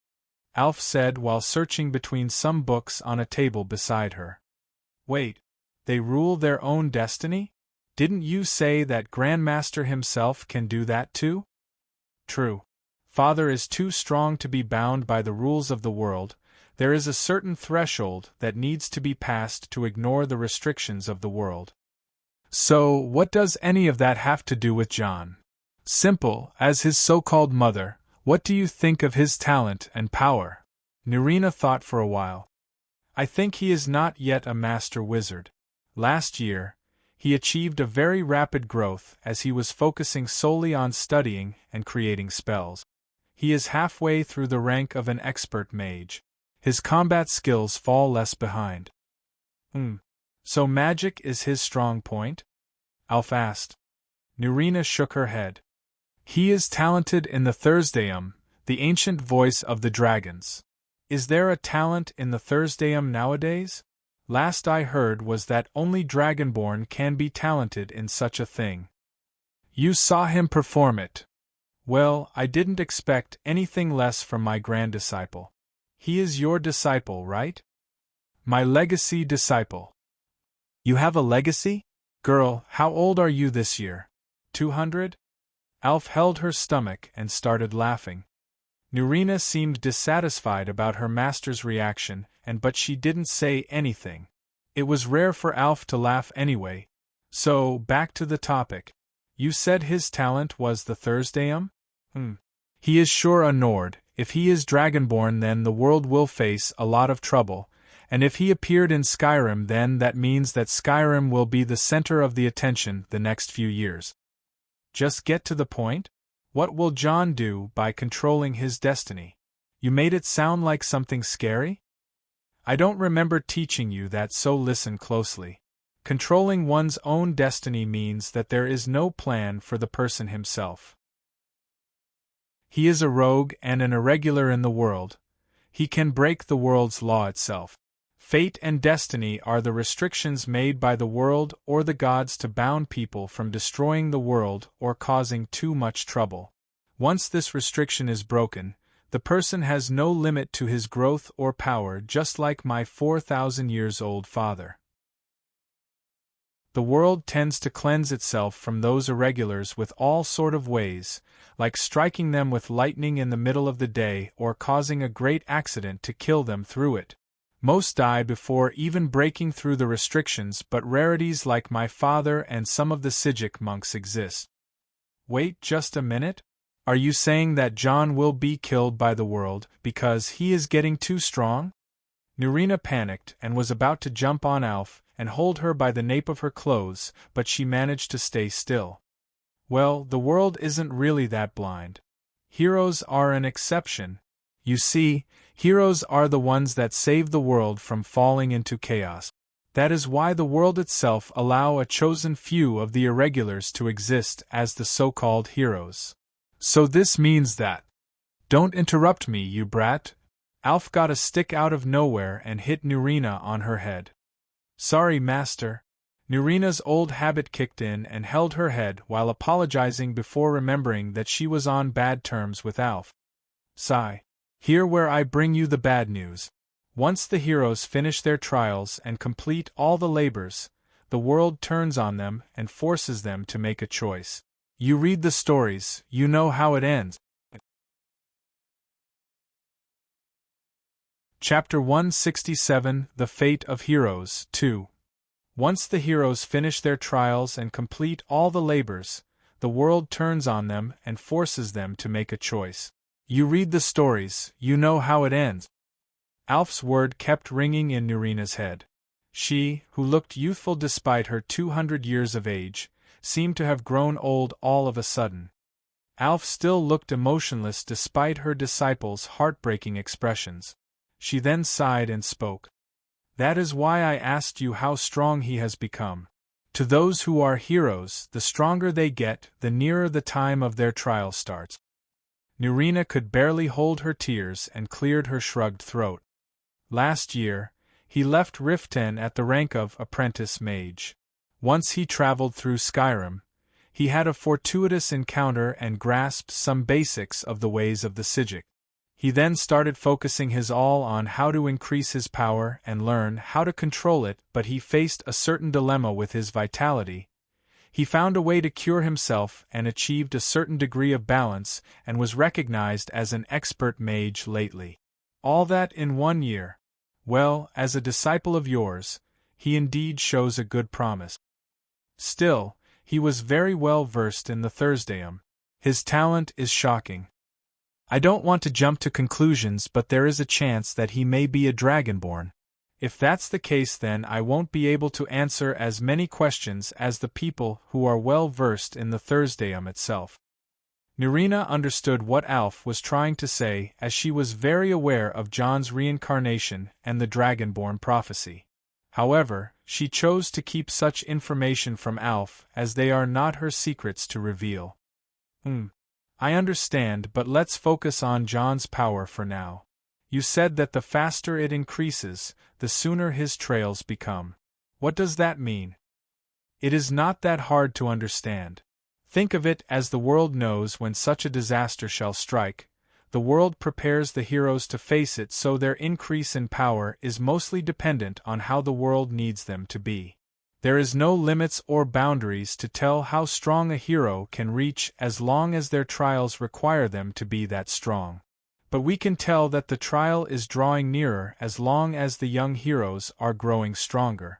Alf said while searching between some books on a table beside her. Wait, they rule their own destiny? Didn't you say that Grandmaster himself can do that too? True. Father is too strong to be bound by the rules of the world. There is a certain threshold that needs to be passed to ignore the restrictions of the world. So, what does any of that have to do with John? Simple, as his so-called mother, what do you think of his talent and power? Nurina thought for a while. I think he is not yet a master wizard. Last year, he achieved a very rapid growth as he was focusing solely on studying and creating spells. He is halfway through the rank of an expert mage. His combat skills fall less behind. So magic is his strong point? Alf asked. Nurina shook her head. He is talented in the Thursdayum, the ancient voice of the dragons. Is there a talent in the Thursdayum nowadays? Last I heard was that only Dragonborn can be talented in such a thing. You saw him perform it. Well, I didn't expect anything less from my grand disciple. He is your disciple, right? My legacy disciple. You have a legacy? Girl, how old are you this year? 200? Alf held her stomach and started laughing. Nurina seemed dissatisfied about her master's reaction, but she didn't say anything. It was rare for Alf to laugh anyway. So, back to the topic. You said his talent was the Thursdayum? He is sure a Nord. If he is Dragonborn, then the world will face a lot of trouble, and if he appeared in Skyrim, then that means that Skyrim will be the center of the attention the next few years. Just get to the point? What will John do by controlling his destiny? You made it sound like something scary? I don't remember teaching you that, so listen closely. Controlling one's own destiny means that there is no plan for the person himself. He is a rogue and an irregular in the world. He can break the world's law itself. Fate and destiny are the restrictions made by the world or the gods to bound people from destroying the world or causing too much trouble. Once this restriction is broken, the person has no limit to his growth or power, just like my 4,000 years old father. The world tends to cleanse itself from those irregulars with all sort of ways, like striking them with lightning in the middle of the day or causing a great accident to kill them through it. Most die before even breaking through the restrictions, but rarities like my father and some of the Sijic monks exist. Wait just a minute? Are you saying that John will be killed by the world because he is getting too strong? Nurina panicked and was about to jump on Alf and hold her by the nape of her clothes, but she managed to stay still. Well, the world isn't really that blind. Heroes are an exception. You see, heroes are the ones that save the world from falling into chaos. That is why the world itself allow a chosen few of the irregulars to exist as the so-called heroes. So this means that... Don't interrupt me, you brat. Alf got a stick out of nowhere and hit Nurina on her head. Sorry, master. Nurina's old habit kicked in and held her head while apologizing before remembering that she was on bad terms with Alf. Sigh. Here where I bring you the bad news. Once the heroes finish their trials and complete all the labors, the world turns on them and forces them to make a choice. You read the stories, you know how it ends. Chapter 167, The Fate of Heroes, 2. Once the heroes finish their trials and complete all the labors, the world turns on them and forces them to make a choice. You read the stories, you know how it ends. Alf's word kept ringing in Nurina's head. She, who looked youthful despite her 200 years of age, seemed to have grown old all of a sudden. Alf still looked emotionless despite her disciple's heartbreaking expressions. She then sighed and spoke. That is why I asked you how strong he has become. To those who are heroes, the stronger they get, the nearer the time of their trial starts. Nurina could barely hold her tears and cleared her shrugged throat. Last year, he left Riften at the rank of apprentice mage. Once he traveled through Skyrim, he had a fortuitous encounter and grasped some basics of the ways of the Sijic. He then started focusing his all on how to increase his power and learn how to control it, but he faced a certain dilemma with his vitality. He found a way to cure himself and achieved a certain degree of balance and was recognized as an expert mage lately. All that in 1 year. Well, as a disciple of yours, he indeed shows a good promise. Still, he was very well versed in the Thursdayum. His talent is shocking. I don't want to jump to conclusions, but there is a chance that he may be a Dragonborn. If that's the case, then I won't be able to answer as many questions as the people who are well versed in the Thursdayum itself. Nurina understood what Alf was trying to say, as she was very aware of John's reincarnation and the Dragonborn prophecy. However, she chose to keep such information from Alf, as they are not her secrets to reveal. I understand, but let's focus on John's power for now. You said that the faster it increases, the sooner his trails become. What does that mean? It is not that hard to understand. Think of it as the world knows when such a disaster shall strike. The world prepares the heroes to face it, so their increase in power is mostly dependent on how the world needs them to be. There is no limits or boundaries to tell how strong a hero can reach as long as their trials require them to be that strong. But we can tell that the trial is drawing nearer as long as the young heroes are growing stronger.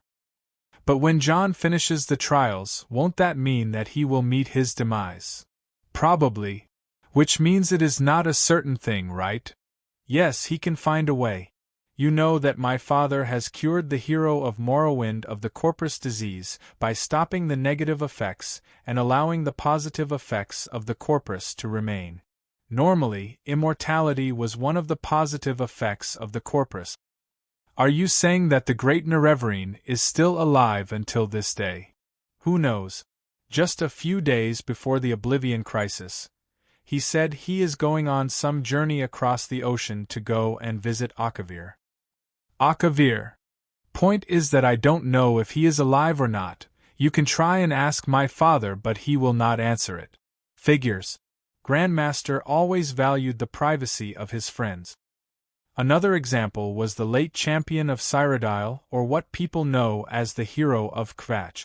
But when John finishes the trials, won't that mean that he will meet his demise? Probably. Which means it is not a certain thing, right? Yes, he can find a way. You know that my father has cured the hero of Morrowind of the corpus disease by stopping the negative effects and allowing the positive effects of the corpus to remain. Normally, immortality was one of the positive effects of the corpus. Are you saying that the great Nerevarine is still alive until this day? Who knows? Just a few days before the Oblivion Crisis, he said he is going on some journey across the ocean to go and visit Akavir. Akavir. Point is that I don't know if he is alive or not. You can try and ask my father, but he will not answer it. Figures. Grandmaster always valued the privacy of his friends. Another example was the late champion of Cyrodiil, or what people know as the hero of Kvatch.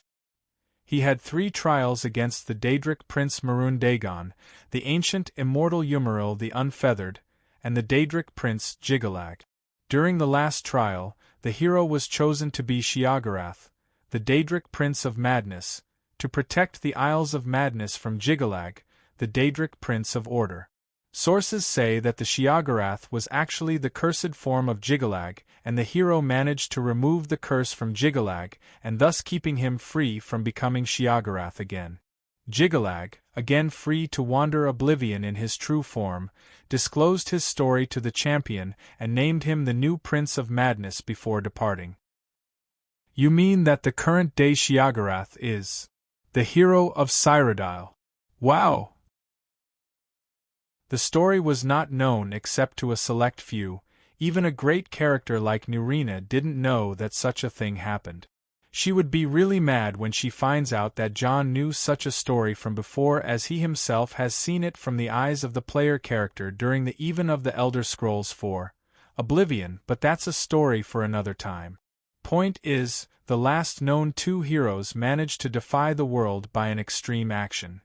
He had 3 trials against the Daedric prince Murun Dagon, the ancient immortal Yumaril the Unfeathered, and the Daedric prince Jiggalag. During the last trial, the hero was chosen to be Sheogorath, the Daedric prince of madness, to protect the Isles of Madness from Jiggalag, the Daedric prince of order. Sources say that the Sheogorath was actually the cursed form of Jiggalag, and the hero managed to remove the curse from Jiggalag, and thus keeping him free from becoming Sheogorath again. Jiggalag, again free to wander oblivion in his true form, disclosed his story to the champion and named him the new Prince of Madness before departing. You mean that the current-day Sheogorath is the hero of Cyrodiil? Wow! The story was not known except to a select few. Even a great character like Nurina didn't know that such a thing happened. She would be really mad when she finds out that John knew such a story from before, as he himself has seen it from the eyes of the player character during the even of the Elder Scrolls IV Oblivion, but that's a story for another time. Point is, the last known 2 heroes managed to defy the world by an extreme action.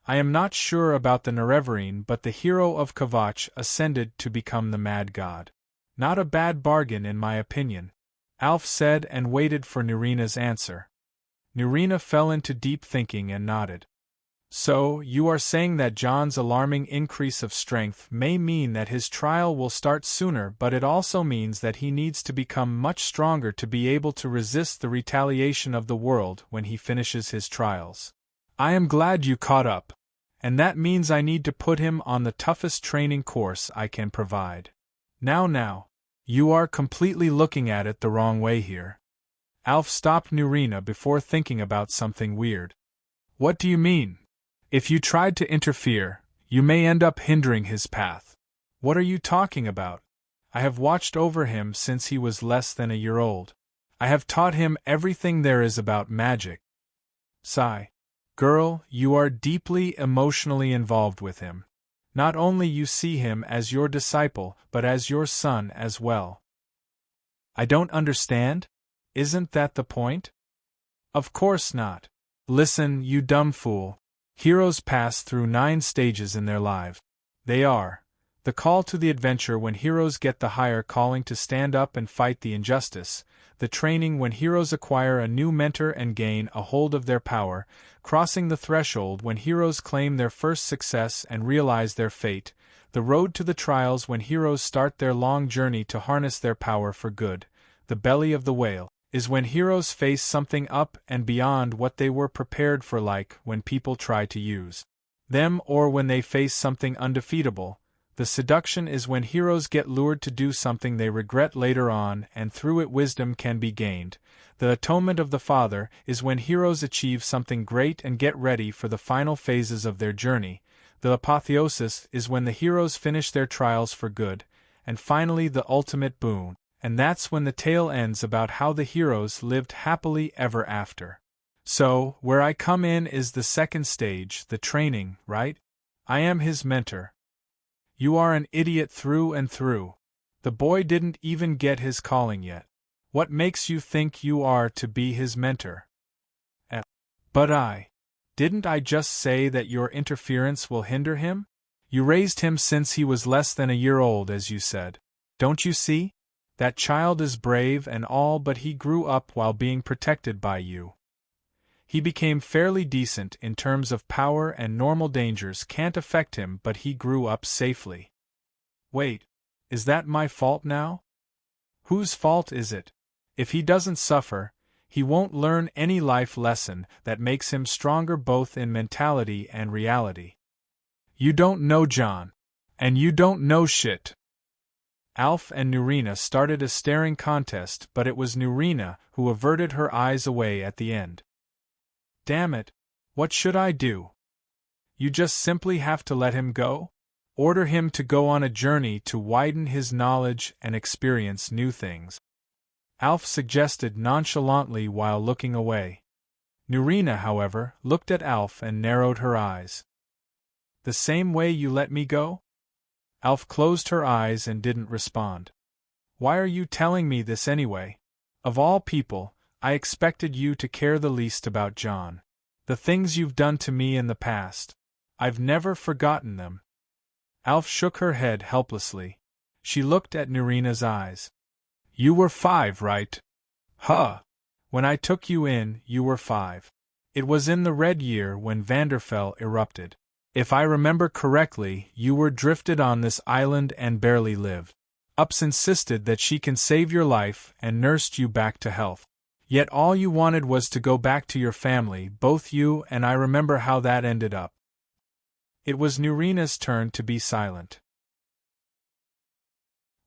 I am not sure about the Nerevarine, but the hero of Kvatch ascended to become the Mad God. Not a bad bargain in my opinion, Alf said, and waited for Nurina's answer. Nurina fell into deep thinking and nodded. So, you are saying that John's alarming increase of strength may mean that his trial will start sooner, but it also means that he needs to become much stronger to be able to resist the retaliation of the world when he finishes his trials. I am glad you caught up. And that means I need to put him on the toughest training course I can provide. Now, you are completely looking at it the wrong way here. Alf stopped Nurina before thinking about something weird. What do you mean? If you tried to interfere, you may end up hindering his path. What are you talking about? I have watched over him since he was less than a year old. I have taught him everything there is about magic. Sigh. Girl, you are deeply emotionally involved with him. Not only you see him as your disciple, but as your son as well. I don't understand? Isn't that the point? Of course not. Listen, you dumb fool. Heroes pass through 9 stages in their life. They are the call to the adventure, when heroes get the higher calling to stand up and fight the injustice, the training when heroes acquire a new mentor and gain a hold of their power, crossing the threshold when heroes claim their first success and realize their fate, the road to the trials when heroes start their long journey to harness their power for good, the belly of the whale is when heroes face something up and beyond what they were prepared for, like when people try to use them or when they face something undefeatable. The seduction is when heroes get lured to do something they regret later on, and through it wisdom can be gained. The atonement of the Father is when heroes achieve something great and get ready for the final phases of their journey. The apotheosis is when the heroes finish their trials for good. And finally the ultimate boon, and that's when the tale ends about how the heroes lived happily ever after. So, where I come in is the second stage, the training, right? I am his mentor. You are an idiot through and through. The boy didn't even get his calling yet. What makes you think you are to be his mentor? But didn't I just say that your interference will hinder him? You raised him since he was less than a year old, as you said. Don't you see? That child is brave and all, but he grew up while being protected by you. He became fairly decent in terms of power, and normal dangers can't affect him, but he grew up safely. Wait, is that my fault now? Whose fault is it? If he doesn't suffer, he won't learn any life lesson that makes him stronger both in mentality and reality. You don't know John. And you don't know shit. Alf and Nurina started a staring contest, but it was Nurina who averted her eyes away at the end. Damn it! What should I do? You just simply have to let him go? Order him to go on a journey to widen his knowledge and experience new things. Alf suggested nonchalantly while looking away. Nurina, however, looked at Alf and narrowed her eyes. The same way you let me go? Alf closed her eyes and didn't respond. Why are you telling me this anyway? Of all people, I expected you to care the least about John. The things you've done to me in the past. I've never forgotten them. Alf shook her head helplessly. She looked at Nurina's eyes. You were 5, right? Huh. When I took you in, you were 5. It was in the Red Year when Vanderfell erupted. If I remember correctly, you were drifted on this island and barely lived. Ups insisted that she can save your life and nursed you back to health. Yet all you wanted was to go back to your family, both you and I remember how that ended up. It was Nurina's turn to be silent.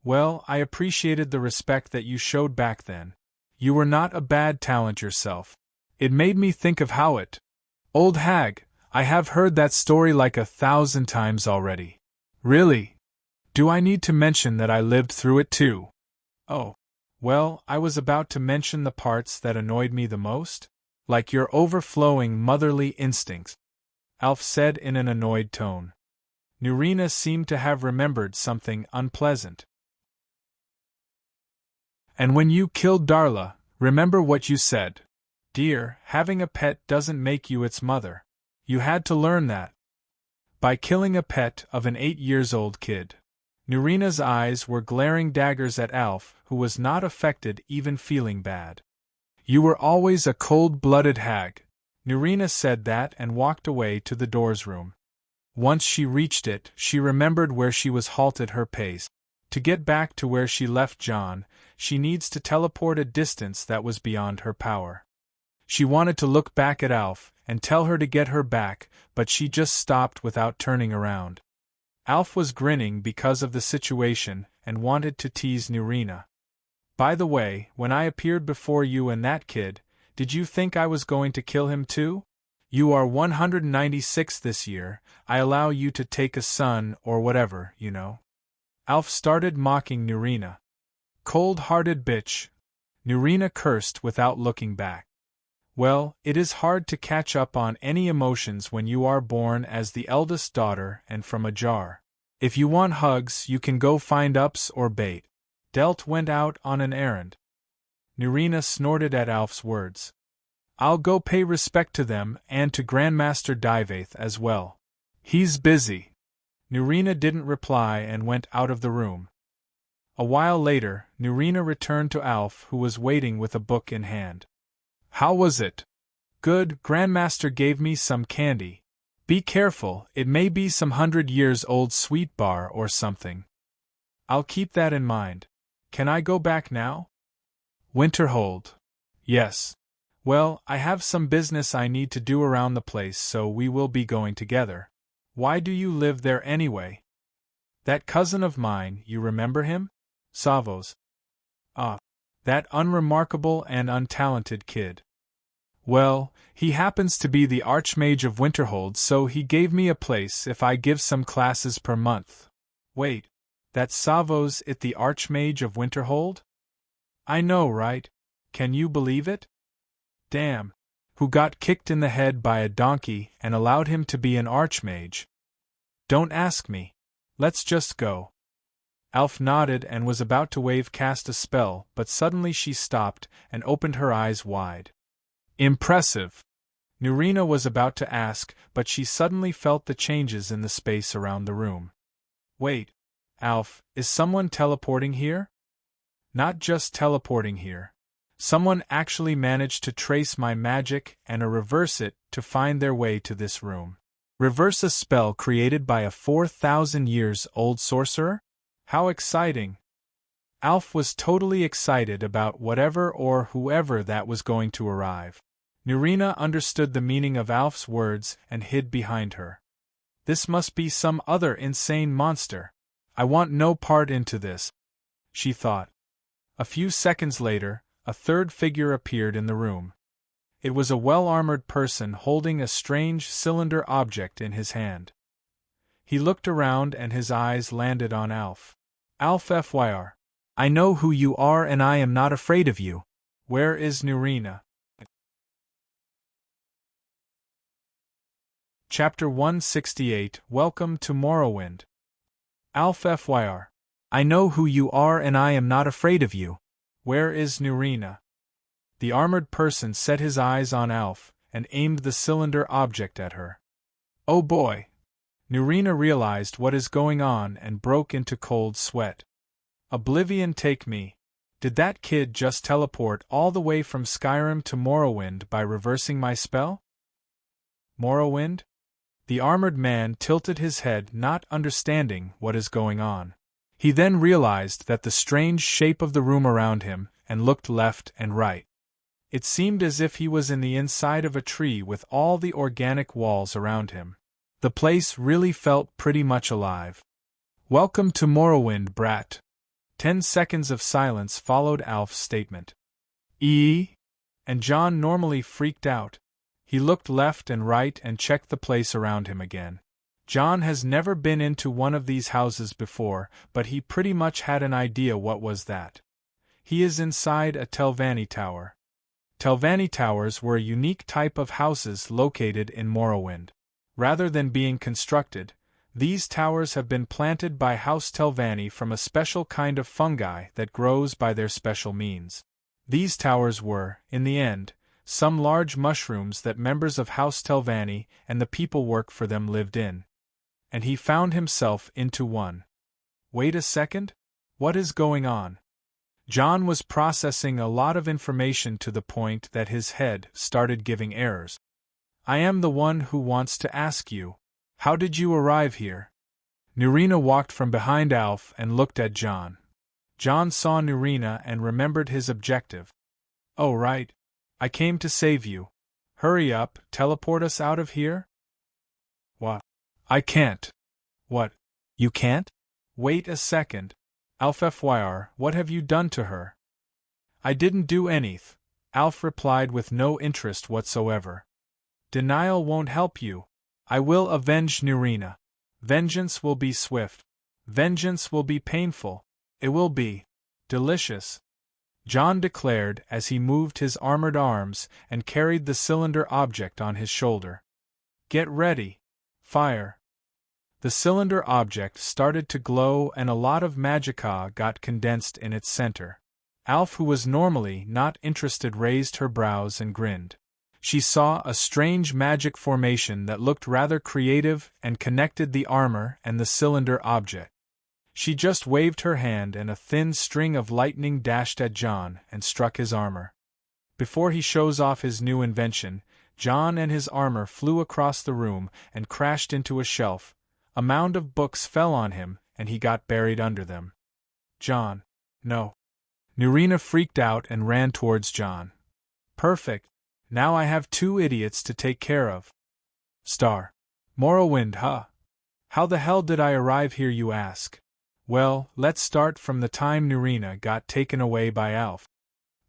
Well, I appreciated the respect that you showed back then. You were not a bad talent yourself. It made me think of how it. Old hag, I have heard that story like 1,000 times already. Really? Do I need to mention that I lived through it too? Oh. Well, I was about to mention the parts that annoyed me the most. Like your overflowing motherly instincts, Alf said in an annoyed tone. Nurina seemed to have remembered something unpleasant. And when you killed Darla, remember what you said. Dear, having a pet doesn't make you its mother. You had to learn that. By killing a pet of an 8-year-old kid. Nurina's eyes were glaring daggers at Alf, who was not affected, even feeling bad. You were always a cold-blooded hag. Nurina said that and walked away to the doors room. Once she reached it, she remembered where she was halted her pace. To get back to where she left John, she needs to teleport a distance that was beyond her power. She wanted to look back at Alf and tell her to get her back, but she just stopped without turning around. Alf was grinning because of the situation and wanted to tease Nurina. By the way, when I appeared before you and that kid, did you think I was going to kill him too? You are 196 this year, I allow you to take a son or whatever, you know. Alf started mocking Nurina. Cold-hearted bitch. Nurina cursed without looking back. Well, it is hard to catch up on any emotions when you are born as the eldest daughter and from a jar. If you want hugs, you can go find Ups or Bait. Delt went out on an errand. Nurina snorted at Alf's words. I'll go pay respect to them and to Grandmaster Divaith as well. He's busy. Nurina didn't reply and went out of the room. A while later, Nurina returned to Alf, who was waiting with a book in hand. How was it? Good, Grandmaster gave me some candy. Be careful, it may be some 100-years-old sweet bar or something. I'll keep that in mind. Can I go back now? Winterhold. Yes. Well, I have some business I need to do around the place, so we will be going together. Why do you live there anyway? That cousin of mine, you remember him? Savos. Ah, that unremarkable and untalented kid. Well, he happens to be the Archmage of Winterhold, so he gave me a place if I give some classes per month. Wait, that Savos it the Archmage of Winterhold? I know, right? Can you believe it? Damn. Who got kicked in the head by a donkey and allowed him to be an Archmage? Don't ask me. Let's just go. Alf nodded and was about to cast a spell, but suddenly she stopped and opened her eyes wide. Impressive. Nurina was about to ask, but she suddenly felt the changes in the space around the room. Wait, Alf, is someone teleporting here? Not just teleporting here. Someone actually managed to trace my magic and reverse it to find their way to this room. Reverse a spell created by a 4,000-years-old sorcerer? How exciting! Alf was totally excited about whatever or whoever that was going to arrive. Nurina understood the meaning of Alf's words and hid behind her. This must be some other insane monster. I want no part into this. she thought. A few seconds later, a third figure appeared in the room. It was a well-armored person holding a strange cylinder object in his hand. He looked around and his eyes landed on Alf. Alf Fyr. I know who you are and I am not afraid of you. Where is Nurina? Chapter 168. Welcome to Morrowind. Alf Fyr. I know who you are and I am not afraid of you. Where is Nurina? The armored person set his eyes on Alf and aimed the cylinder object at her. Oh boy! Nurina realized what is going on and broke into cold sweat. Oblivion take me. Did that kid just teleport all the way from Skyrim to Morrowind by reversing my spell? Morrowind? The armored man tilted his head, not understanding what is going on. He then realized that the strange shape of the room around him and looked left and right. It seemed as if he was in the inside of a tree with all the organic walls around him. The place really felt pretty much alive. Welcome to Morrowind, brat. 10 seconds of silence followed Alf's statement. And John normally freaked out. He looked left and right and checked the place around him again. John has never been into one of these houses before, but he pretty much had an idea what was that. He is inside a Telvanni tower. Telvanni towers were a unique type of houses located in Morrowind. Rather than being constructed, these towers have been planted by House Telvanni from a special kind of fungi that grows by their special means. These towers were, in the end, some large mushrooms that members of House Telvanni and the people work for them lived in. And he found himself into one. Wait a second? What is going on? John was processing a lot of information to the point that his head started giving errors. I am the one who wants to ask you, how did you arrive here? Nurina walked from behind Alf and looked at John. John saw Nurina and remembered his objective. Oh right. I came to save you. Hurry up, teleport us out of here? What? I can't. What? You can't? Wait a second. Alf Fyr, what have you done to her? I didn't do anything, Alf replied with no interest whatsoever. Denial won't help you. I will avenge Nurina. Vengeance will be swift. Vengeance will be painful. It will be delicious, John declared as he moved his armored arms and carried the cylinder object on his shoulder. Get ready. Fire. The cylinder object started to glow and a lot of magicka got condensed in its center. Alf, who was normally not interested, raised her brows and grinned. She saw a strange magic formation that looked rather creative and connected the armor and the cylinder object. She just waved her hand and a thin string of lightning dashed at John and struck his armor. Before he shows off his new invention, John and his armor flew across the room and crashed into a shelf. A mound of books fell on him and he got buried under them. John. No. Nurina freaked out and ran towards John. Perfect. Now I have 2 idiots to take care of. Morrowind, huh? How the hell did I arrive here, you ask? Well, let's start from the time Nurina got taken away by Alf.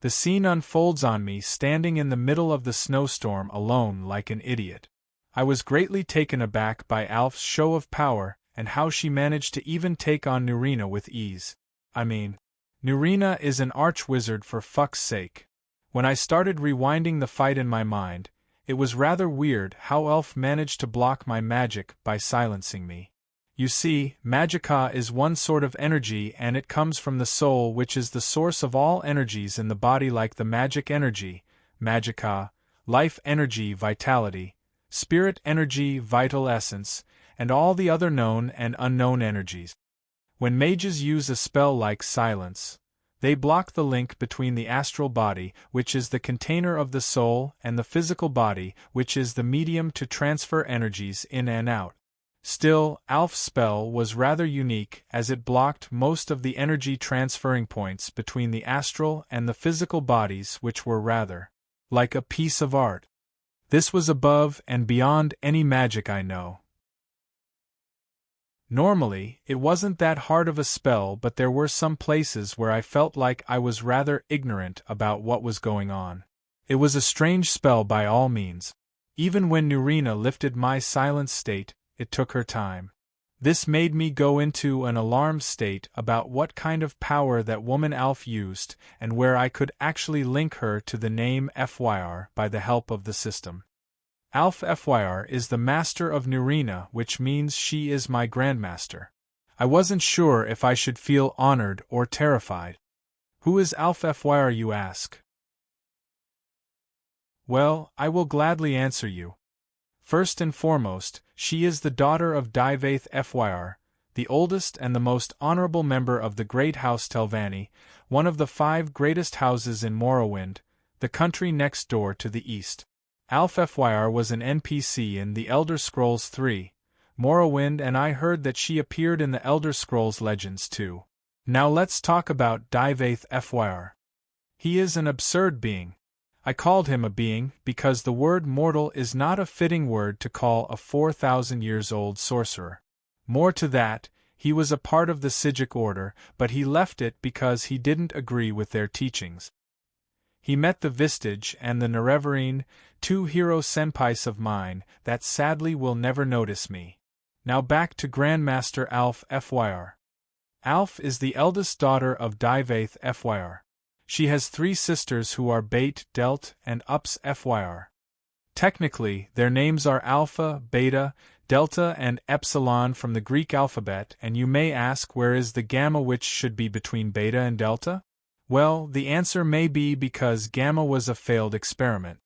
The scene unfolds on me standing in the middle of the snowstorm alone like an idiot. I was greatly taken aback by Alf's show of power and how she managed to even take on Nurina with ease. I mean, Nurina is an archwizard for fuck's sake. When I started rewinding the fight in my mind, it was rather weird how Alf managed to block my magic by silencing me. You see, magicka is one sort of energy and it comes from the soul, which is the source of all energies in the body, like the magic energy, magicka, life energy, vitality, spirit energy, vital essence, and all the other known and unknown energies. When mages use a spell like silence, they block the link between the astral body, which is the container of the soul, and the physical body, which is the medium to transfer energies in and out. Still, Alf's spell was rather unique as it blocked most of the energy transferring points between the astral and the physical bodies, which were rather like a piece of art. This was above and beyond any magic I know. Normally, it wasn't that hard of a spell, but there were some places where I felt like I was rather ignorant about what was going on. It was a strange spell by all means. Even when Nurina lifted my silent state, it took her time. This made me go into an alarmed state about what kind of power that woman Alf used and where I could actually link her to the name Fyr by the help of the system. Alf Fyr is the master of Nurina, which means she is my grandmaster. I wasn't sure if I should feel honored or terrified. Who is Alf Fyr, you ask? Well, I will gladly answer you. First and foremost, she is the daughter of Dyvaith Fyr, the oldest and the most honorable member of the Great House Telvanni, one of the 5 greatest houses in Morrowind, the country next door to the east. Alf Fyr was an NPC in The Elder Scrolls 3, Morrowind, and I heard that she appeared in the Elder Scrolls Legends too. Now let's talk about Dyvaith Fyr. He is an absurd being. I called him a being because the word mortal is not a fitting word to call a 4,000 years old sorcerer. More to that, he was a part of the Psijic order, but he left it because he didn't agree with their teachings. He met the Vistage and the Nerevarine, 2 hero senpais of mine that sadly will never notice me. Now back to Grandmaster Alf Fyr. Alf is the eldest daughter of Dyvaith Fyr. She has 3 sisters who are Bait, Delt, and Ups Fyr. Technically, their names are Alpha, Beta, Delta, and Epsilon from the Greek alphabet, and you may ask, where is the Gamma, which should be between Beta and Delta? Well, the answer may be because Gamma was a failed experiment.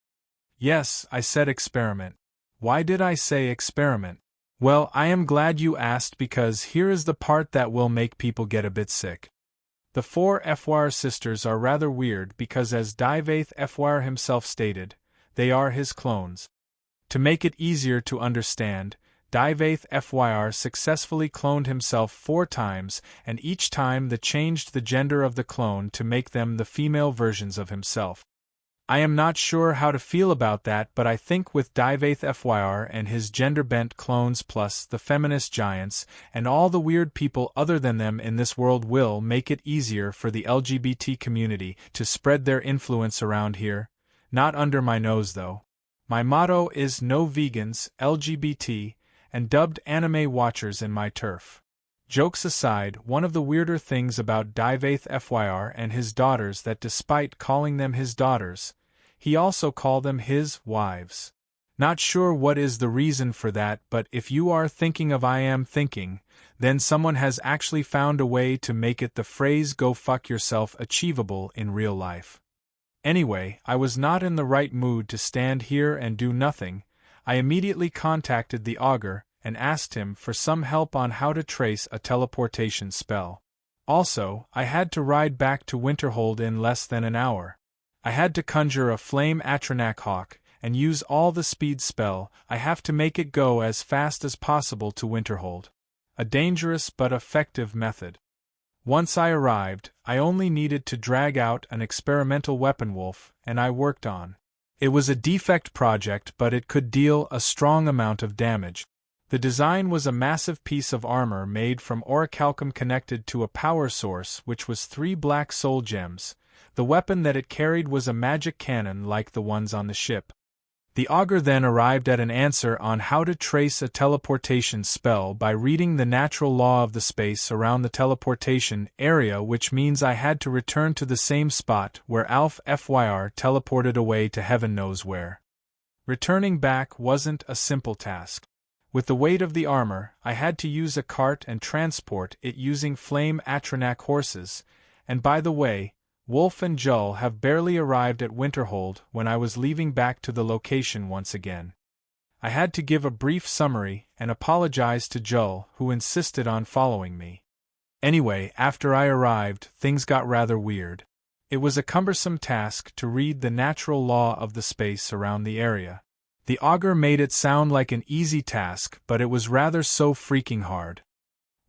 Yes, I said experiment. Why did I say experiment? Well, I am glad you asked, because here is the part that will make people get a bit sick. The 4 Fyr sisters are rather weird because, as Dyvaith Fyr himself stated, they are his clones. To make it easier to understand, Dyvaith Fyr successfully cloned himself 4 times, and each time changed the gender of the clone to make them the female versions of himself. I am not sure how to feel about that, but I think with Dyvaith Fyr and his gender-bent clones plus the feminist giants and all the weird people other than them in this world will make it easier for the LGBT community to spread their influence around here. Not under my nose though. My motto is no vegans, LGBT, and dubbed anime watchers in my turf. Jokes aside, one of the weirder things about Dyvaith Fyr and his daughters that despite calling them his daughters, he also called them his wives. Not sure what is the reason for that, but if you are thinking of I am thinking, then someone has actually found a way to make it the phrase go fuck yourself achievable in real life. Anyway, I was not in the right mood to stand here and do nothing. I immediately contacted the augur and asked him for some help on how to trace a teleportation spell. Also, I had to ride back to Winterhold in less than an hour. I had to conjure a flame Atronach hawk and use all the speed spell. I have to make it go as fast as possible to Winterhold. A dangerous but effective method. Once I arrived, I only needed to drag out an experimental weapon wolf, and I worked on. It was a defect project, but it could deal a strong amount of damage. The design was a massive piece of armor made from orichalcum connected to a power source which was 3 black soul gems. The weapon that it carried was a magic cannon like the ones on the ship. The augur then arrived at an answer on how to trace a teleportation spell by reading the natural law of the space around the teleportation area, which means I had to return to the same spot where Alf Fyr teleported away to heaven knows where. Returning back wasn't a simple task. With the weight of the armor, I had to use a cart and transport it using flame Atronach horses, and by the way, Wolf and Jull have barely arrived at Winterhold when I was leaving back to the location once again. I had to give a brief summary and apologize to Jull, who insisted on following me. Anyway, after I arrived, things got rather weird. It was a cumbersome task to read the natural law of the space around the area. The augur made it sound like an easy task, but it was rather so freaking hard.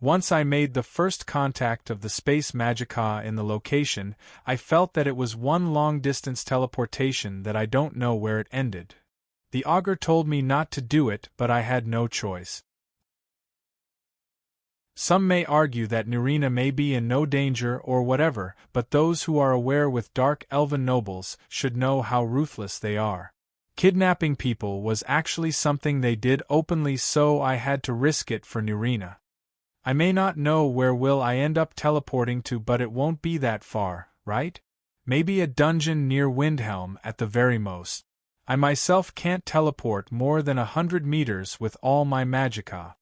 Once I made the first contact of the space magica in the location, I felt that it was one long-distance teleportation that I don't know where it ended. The augur told me not to do it, but I had no choice. Some may argue that Nurina may be in no danger or whatever, but those who are aware with dark elven nobles should know how ruthless they are. Kidnapping people was actually something they did openly, so I had to risk it for Nurina. I may not know where will I end up teleporting to, but it won't be that far, right? Maybe a dungeon near Windhelm at the very most. I myself can't teleport more than 100 meters with all my magicka.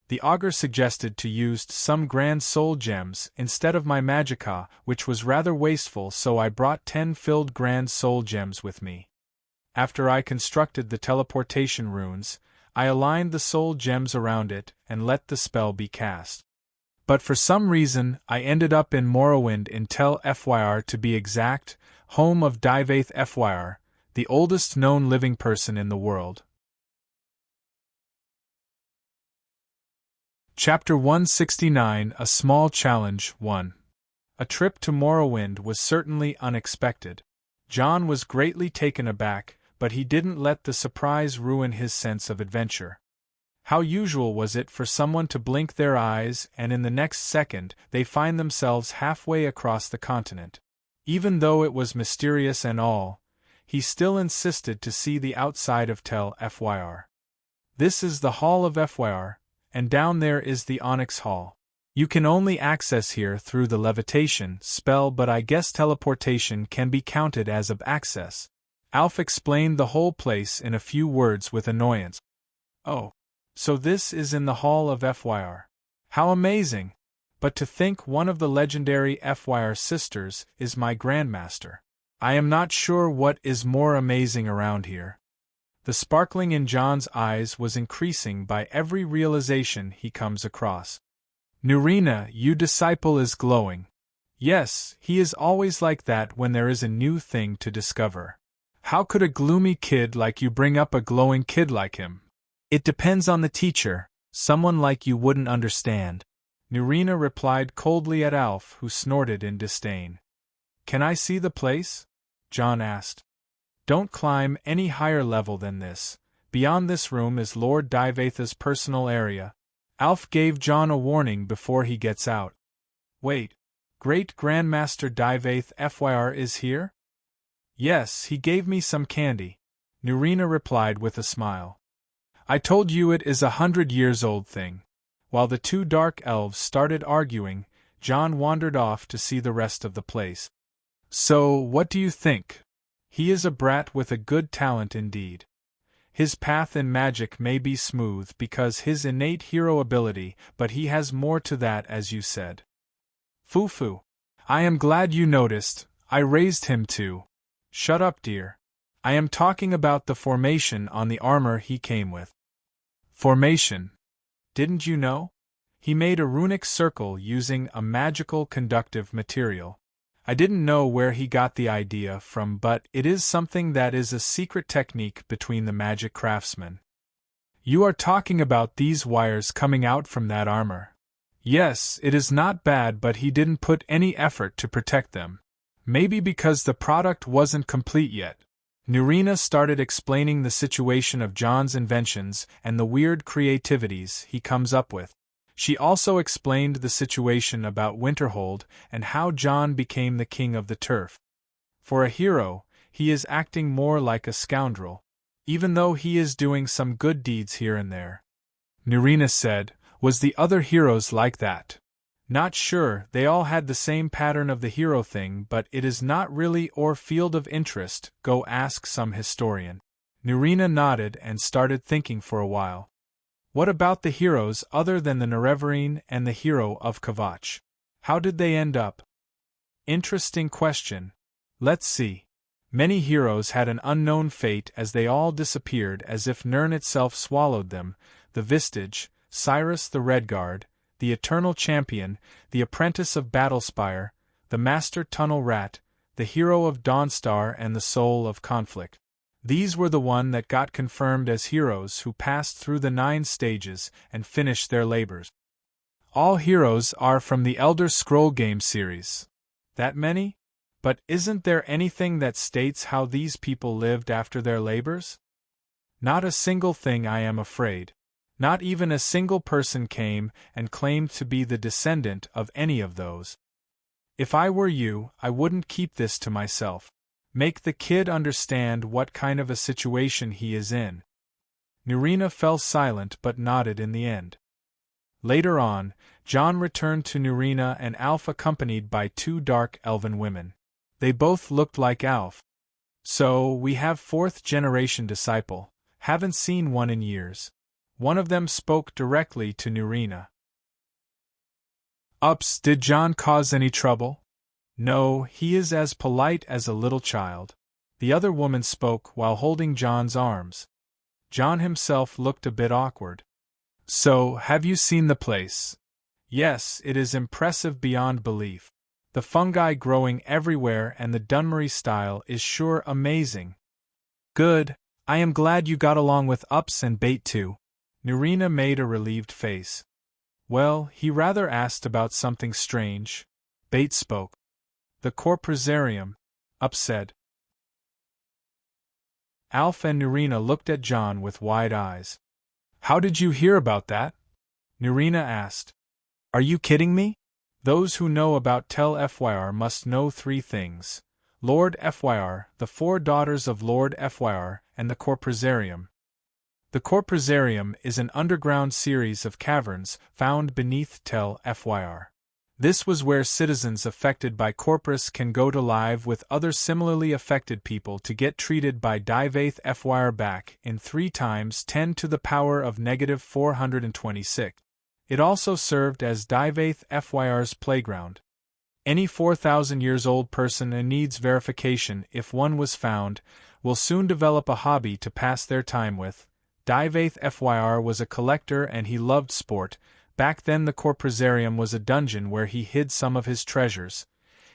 The augur suggested to use some grand soul gems instead of my magicka, which was rather wasteful, so I brought 10 filled grand soul gems with me. After I constructed the teleportation runes, I aligned the soul gems around it and let the spell be cast. But for some reason, I ended up in Morrowind in Tel Fyr, to be exact, home of Divaith Fyr, the oldest known living person in the world. Chapter 169, A Small Challenge 1. A trip to Morrowind was certainly unexpected. John was greatly taken aback, but he didn't let the surprise ruin his sense of adventure. How usual was it for someone to blink their eyes and in the next second they find themselves halfway across the continent? Even though it was mysterious and all, he still insisted to see the outside of Tel Fyr. This is the Hall of Fyr, and down there is the Onyx Hall. You can only access here through the levitation spell, but I guess teleportation can be counted as of access. Alf explained the whole place in a few words with annoyance. Oh, so this is in the Hall of Fyr. How amazing! But to think one of the legendary Fyr sisters is my Grandmaster. I am not sure what is more amazing around here. The sparkling in John's eyes was increasing by every realization he comes across. Nurina, you disciple, is glowing. Yes, he is always like that when there is a new thing to discover. How could a gloomy kid like you bring up a glowing kid like him? It depends on the teacher. Someone like you wouldn't understand. Nurina replied coldly at Alf, who snorted in disdain. Can I see the place? John asked. Don't climb any higher level than this. Beyond this room is Lord Divaith's personal area. Alf gave John a warning before he gets out. Wait, Great Grandmaster Divaith Fyr is here? Yes, he gave me some candy, Nurina replied with a smile. I told you it is 100 years old thing. While the two dark elves started arguing, John wandered off to see the rest of the place. So, what do you think? He is a brat with a good talent indeed. His path in magic may be smooth because his innate hero ability, but he has more to that, as you said. Foo-foo. I am glad you noticed. I raised him too. Shut up, dear. I am talking about the formation on the armor he came with. Formation. Didn't you know? He made a runic circle using a magical conductive material. I didn't know where he got the idea from, but it is something that is a secret technique between the magic craftsmen. You are talking about these wires coming out from that armor. Yes, it is not bad, but he didn't put any effort to protect them. Maybe because the product wasn't complete yet. Nurina started explaining the situation of John's inventions and the weird creativities he comes up with. She also explained the situation about Winterhold and how John became the king of the turf. For a hero, he is acting more like a scoundrel, even though he is doing some good deeds here and there. Nurina said, was the other heroes like that? Not sure, they all had the same pattern of the hero thing, but it is not really our field of interest, go ask some historian. Nurina nodded and started thinking for a while. What about the heroes other than the Nerevarine and the hero of Kvatch? How did they end up? Interesting question. Let's see. Many heroes had an unknown fate as they all disappeared as if Nirn itself swallowed them, the Vistage, Cyrus the Redguard, the Eternal Champion, the Apprentice of Battlespire, the Master Tunnel Rat, the Hero of Dawnstar and the Soul of Conflict. These were the one that got confirmed as heroes who passed through the 9 stages and finished their labors. All heroes are from the Elder Scroll game series. That many? But isn't there anything that states how these people lived after their labors? Not a single thing, I am afraid. Not even a single person came and claimed to be the descendant of any of those. If I were you, I wouldn't keep this to myself. Make the kid understand what kind of a situation he is in. Nurina fell silent but nodded in the end. Later on, John returned to Nurina and Alf accompanied by two dark elven women. They both looked like Alf. So, we have fourth-generation disciple. Haven't seen one in years. One of them spoke directly to Nurina. Ups, did John cause any trouble? No, he is as polite as a little child. The other woman spoke while holding John's arms. John himself looked a bit awkward. So, have you seen the place? Yes, it is impressive beyond belief. The fungi growing everywhere and the Dunmurry style is sure amazing. Good, I am glad you got along with Ups and Bait too. Nurina made a relieved face. Well, he rather asked about something strange. Bait spoke. The corpusarium, Ups said. Alf and Nurina looked at John with wide eyes. How did you hear about that? Nurina asked. Are you kidding me? Those who know about Tel Fyr must know three things. Lord Fyr, the four daughters of Lord Fyr, and the corpusarium. The corpusarium is an underground series of caverns found beneath Tel Fyr. This was where citizens affected by Corpus can go to live with other similarly affected people to get treated by Divaith Fyr back in 3 times 10 to the power of negative 426. It also served as Divaith Fyr's playground. Any 4,000 years old person who needs verification if one was found will soon develop a hobby to pass their time with. Divaith Fyr was a collector and he loved sport. Back then the corpusarium was a dungeon where he hid some of his treasures.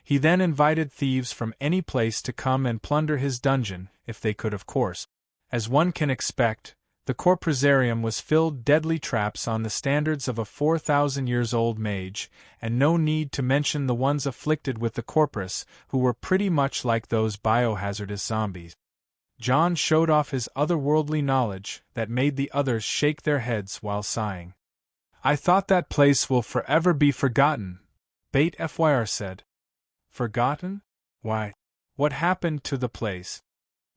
He then invited thieves from any place to come and plunder his dungeon, if they could of course. As one can expect, the corpusarium was filled deadly traps on the standards of a 4,000 years old mage, and no need to mention the ones afflicted with the corpus, who were pretty much like those biohazardous zombies. John showed off his otherworldly knowledge that made the others shake their heads while sighing. I thought that place will forever be forgotten, Bait Fyr said. Forgotten? Why, what happened to the place?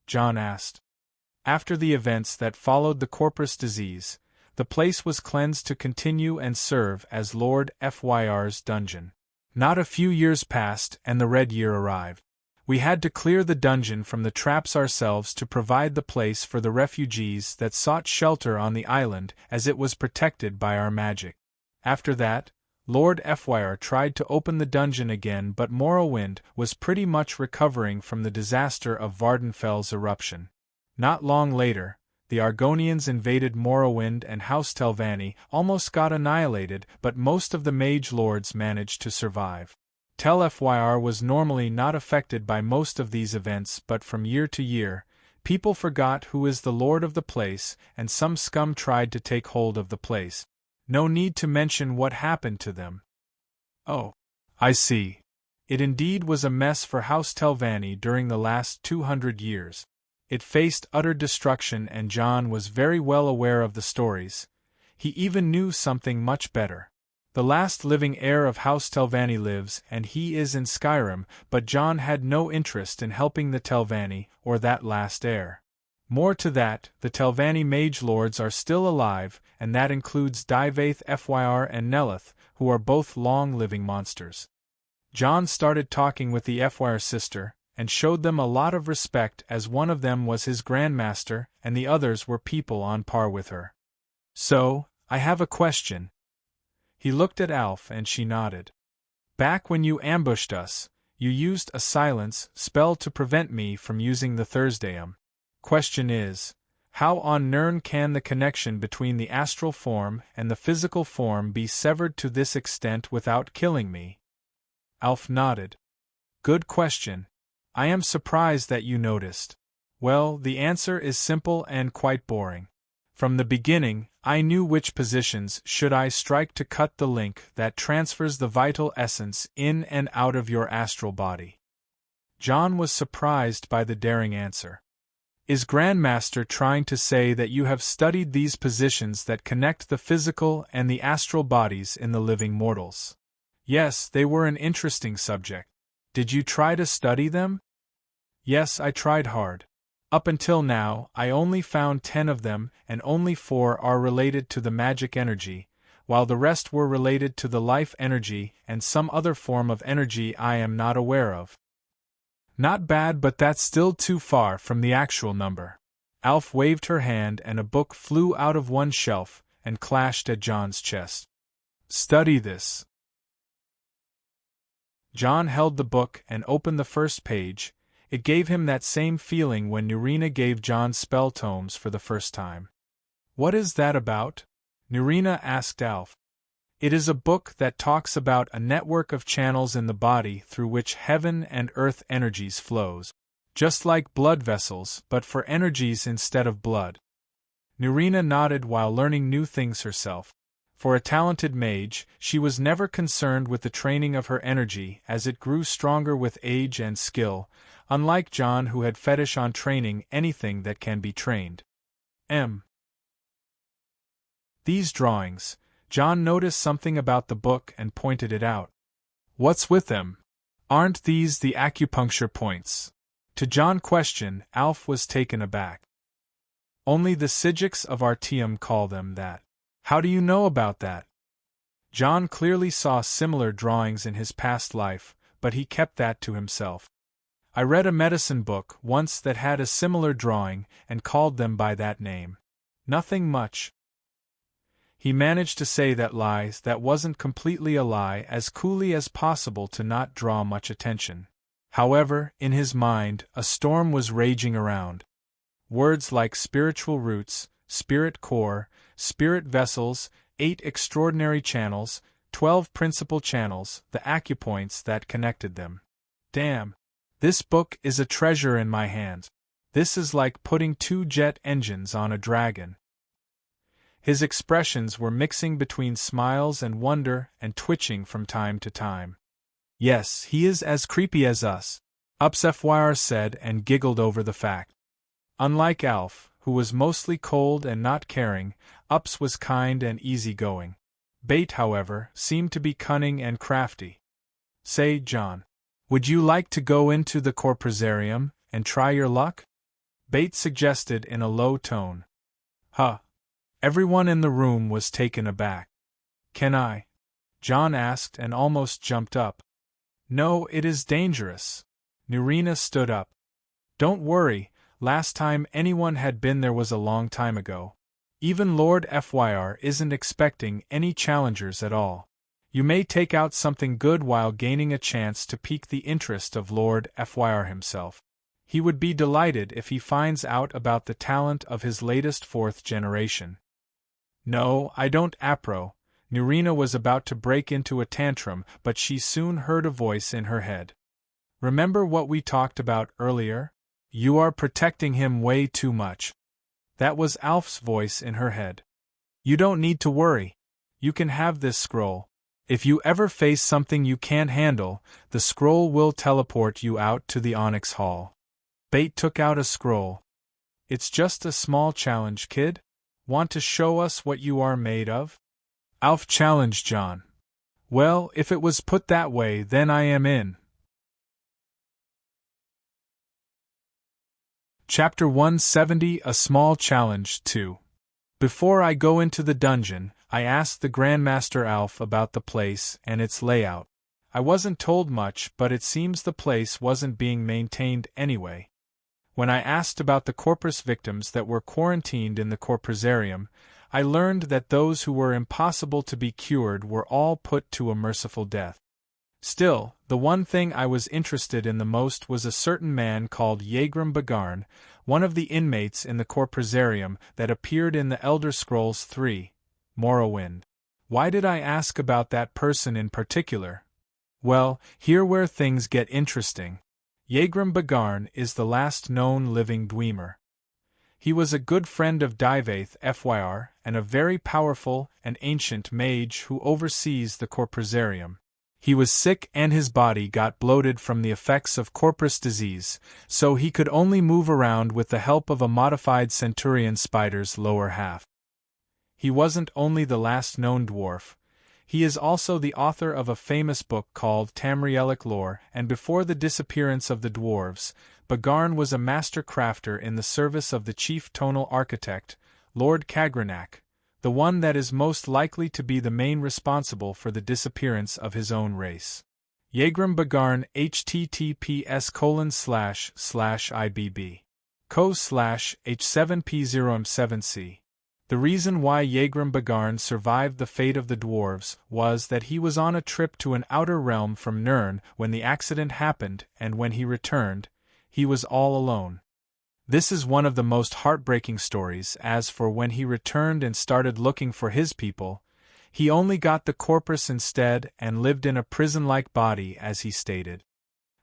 John asked. After the events that followed the Corpus disease, the place was cleansed to continue and serve as Lord Fyr's dungeon. Not a few years passed and the Red Year arrived. We had to clear the dungeon from the traps ourselves to provide the place for the refugees that sought shelter on the island as it was protected by our magic. After that, Lord Fyr tried to open the dungeon again but Morrowind was pretty much recovering from the disaster of Vardenfell's eruption. Not long later, the Argonians invaded Morrowind and House Telvanni almost got annihilated but most of the mage lords managed to survive. Tel Fyr was normally not affected by most of these events but from year to year, people forgot who is the lord of the place and some scum tried to take hold of the place. No need to mention what happened to them. Oh, I see. It indeed was a mess for House Telvanni during the last 200 years. It faced utter destruction and John was very well aware of the stories. He even knew something much better. The last living heir of House Telvanni lives and he is in Skyrim, but John had no interest in helping the Telvanni or that last heir. More to that, the Telvanni mage lords are still alive, and that includes Divaith Fyr and Nelith, who are both long-living monsters. John started talking with the Fyr sister, and showed them a lot of respect as one of them was his grandmaster and the others were people on par with her. So, I have a question. He looked at Alf and she nodded. Back when you ambushed us, you used a silence spell to prevent me from using the Thursdayum. Question is, how on Nurn can the connection between the astral form and the physical form be severed to this extent without killing me? Alf nodded. Good question. I am surprised that you noticed. Well, the answer is simple and quite boring. From the beginning, I knew which positions should I strike to cut the link that transfers the vital essence in and out of your astral body. John was surprised by the daring answer. Is Grandmaster trying to say that you have studied these positions that connect the physical and the astral bodies in the living mortals? Yes, they were an interesting subject. Did you try to study them? Yes, I tried hard. Up until now, I only found 10 of them, and only 4 are related to the magic energy, while the rest were related to the life energy and some other form of energy I am not aware of. Not bad, but that's still too far from the actual number. Alf waved her hand and a book flew out of one shelf and clashed at John's chest. Study this. John held the book and opened the first page. It gave him that same feeling when Nurina gave John spell tomes for the first time. What is that about? Nurina asked Alf. It is a book that talks about a network of channels in the body through which heaven and earth energies flows, just like blood vessels, but for energies instead of blood. Nurina nodded while learning new things herself. For a talented mage, she was never concerned with the training of her energy as it grew stronger with age and skill, unlike John who had fetish on training anything that can be trained. These drawings. John noticed something about the book and pointed it out. What's with them? Aren't these the acupuncture points? To John's question, Alf was taken aback. Only the Sijiks of Artium call them that. How do you know about that? John clearly saw similar drawings in his past life, but he kept that to himself. I read a medicine book once that had a similar drawing and called them by that name. Nothing much. He managed to say that wasn't completely a lie as coolly as possible to not draw much attention. However, in his mind, a storm was raging around. Words like spiritual roots, spirit core, spirit vessels, 8 extraordinary channels, 12 principal channels, the acupoints that connected them. Damn! This book is a treasure in my hands. This is like putting 2 jet engines on a dragon. His expressions were mixing between smiles and wonder and twitching from time to time. Yes, he is as creepy as us, Fyr said and giggled over the fact. Unlike Alf, who was mostly cold and not caring, Ups was kind and easygoing. Bait, however, seemed to be cunning and crafty. Say, John, would you like to go into the Corpusarium and try your luck? Bait suggested in a low tone. Huh. Everyone in the room was taken aback. Can I? John asked and almost jumped up. No, it is dangerous. Nurina stood up. Don't worry, last time anyone had been there was a long time ago. Even Lord Fyr isn't expecting any challengers at all. You may take out something good while gaining a chance to pique the interest of Lord Fyr himself. He would be delighted if he finds out about the talent of his latest 4th generation. No, I don't appro. Nurina was about to break into a tantrum, but she soon heard a voice in her head. Remember what we talked about earlier? You are protecting him way too much. That was Alf's voice in her head. You don't need to worry. You can have this scroll. If you ever face something you can't handle, the scroll will teleport you out to the Onyx Hall. Bait took out a scroll. It's just a small challenge, kid. Want to show us what you are made of? Alf challenged John. Well, if it was put that way, then I am in. Chapter 170 A Small Challenge 2. Before I go into the dungeon, I asked the Grandmaster Alf about the place and its layout. I wasn't told much, but it seems the place wasn't being maintained anyway. When I asked about the Corpus victims that were quarantined in the Corpusarium, I learned that those who were impossible to be cured were all put to a merciful death. Still, the one thing I was interested in the most was a certain man called Yegrim Bagarn, one of the inmates in the Corpusarium that appeared in the Elder Scrolls 3, Morrowind. Why did I ask about that person in particular? Well, here where things get interesting. Yegrim Bagarn is the last known living Dwemer. He was a good friend of Divaith Fyr and a very powerful and ancient mage who oversees the Corpusarium. He was sick and his body got bloated from the effects of corpus disease, so he could only move around with the help of a modified centurion spider's lower half. He wasn't only the last known dwarf. He is also the author of a famous book called Tamrielic Lore, and before the disappearance of the dwarves, Bagarn was a master crafter in the service of the chief tonal architect, Lord Cagranac, the one that is most likely to be the main responsible for the disappearance of his own race. Yegrim Bagarn https://ibb co/h7p0m7c. The reason why Yegrim Bagarn survived the fate of the dwarves was that he was on a trip to an outer realm from Nurn when the accident happened, and when he returned, he was all alone. This is one of the most heartbreaking stories, as for when he returned and started looking for his people, he only got the corpus instead and lived in a prison-like body, as he stated.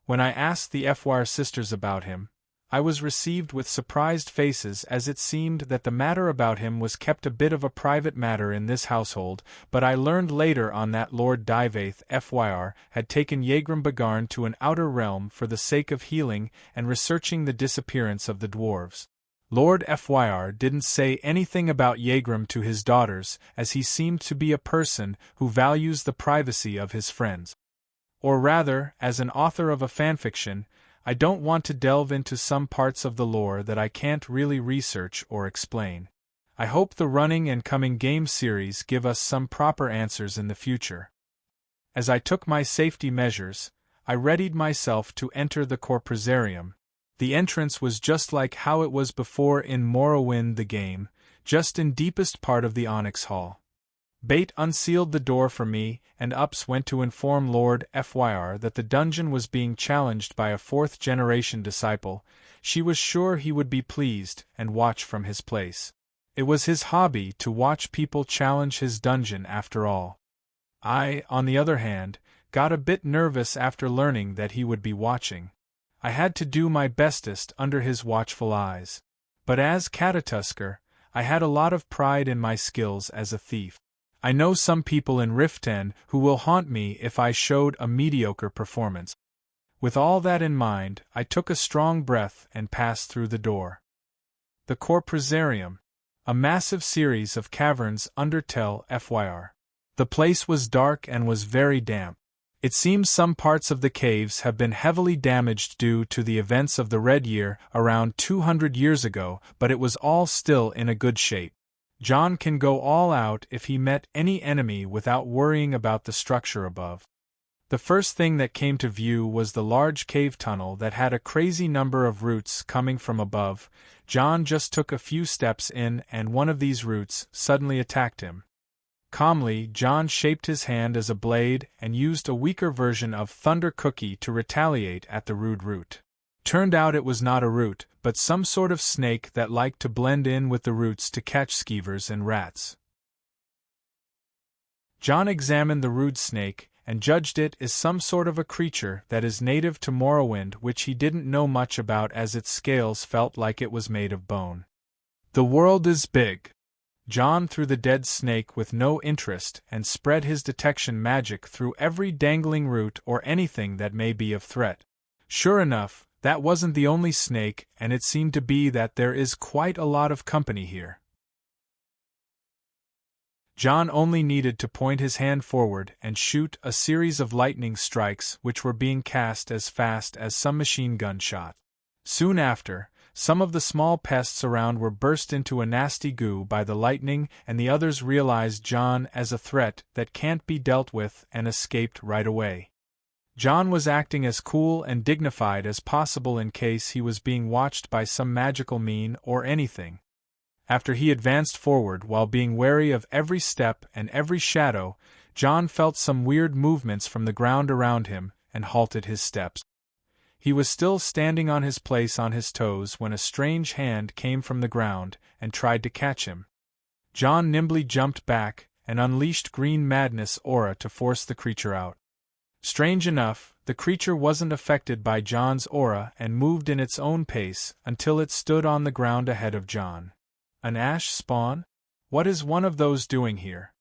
When I asked the Fyr sisters about him, I was received with surprised faces, as it seemed that the matter about him was kept a bit of a private matter in this household, but I learned later on that Lord Dyvaith Fyr had taken Yegrim Bagarn to an outer realm for the sake of healing and researching the disappearance of the dwarves. Lord Fyr didn't say anything about Yegrim to his daughters, as he seemed to be a person who values the privacy of his friends. Or rather, as an author of a fanfiction, I don't want to delve into some parts of the lore that I can't really research or explain. I hope the running and coming game series give us some proper answers in the future. As I took my safety measures, I readied myself to enter the corpusarium. The entrance was just like how it was before in Morrowind the game, just in deepest part of the Onyx Hall. Bate unsealed the door for me, and Ups went to inform Lord Fyr that the dungeon was being challenged by a fourth-generation disciple. She was sure he would be pleased and watch from his place. It was his hobby to watch people challenge his dungeon after all. I, on the other hand, got a bit nervous after learning that he would be watching. I had to do my bestest under his watchful eyes. But as Catatusker, I had a lot of pride in my skills as a thief. I know some people in Riften who will haunt me if I showed a mediocre performance. With all that in mind, I took a strong breath and passed through the door. The Corpusarium, a massive series of caverns undertale Fyr. The place was dark and was very damp. It seems some parts of the caves have been heavily damaged due to the events of the Red Year around 200 years ago, but it was all still in a good shape. John can go all out if he met any enemy without worrying about the structure above. The first thing that came to view was the large cave tunnel that had a crazy number of roots coming from above. John just took a few steps in and one of these roots suddenly attacked him. Calmly, John shaped his hand as a blade and used a weaker version of Thunder Cookie to retaliate at the rude root. Turned out it was not a root, but some sort of snake that liked to blend in with the roots to catch skeevers and rats. John examined the rude snake and judged it as some sort of a creature that is native to Morrowind, which he didn't know much about as its scales felt like it was made of bone. The world is big. John threw the dead snake with no interest and spread his detection magic through every dangling root or anything that may be of threat. Sure enough, that wasn't the only snake, and it seemed to be that there is quite a lot of company here. John only needed to point his hand forward and shoot a series of lightning strikes which were being cast as fast as some machine gun shot. Soon after, some of the small pests around were burst into a nasty goo by the lightning, and the others realized John as a threat that can't be dealt with and escaped right away. John was acting as cool and dignified as possible in case he was being watched by some magical mean or anything. After he advanced forward while being wary of every step and every shadow, John felt some weird movements from the ground around him and halted his steps. He was still standing on his place on his toes when a strange hand came from the ground and tried to catch him. John nimbly jumped back and unleashed green madness aura to force the creature out. Strange enough, the creature wasn't affected by John's aura and moved in its own pace until it stood on the ground ahead of John. An ash spawn? What is one of those doing here?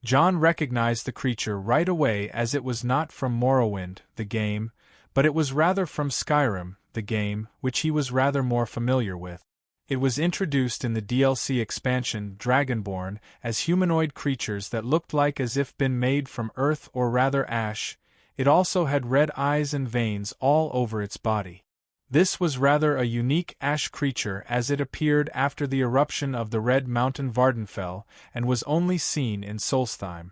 John recognized the creature right away, as it was not from Morrowind, the game, but it was rather from Skyrim, the game, which he was rather more familiar with. It was introduced in the DLC expansion Dragonborn as humanoid creatures that looked like as if been made from earth or rather ash. It also had red eyes and veins all over its body. This was rather a unique ash creature, as it appeared after the eruption of the red mountain Vardenfell and was only seen in Solstheim.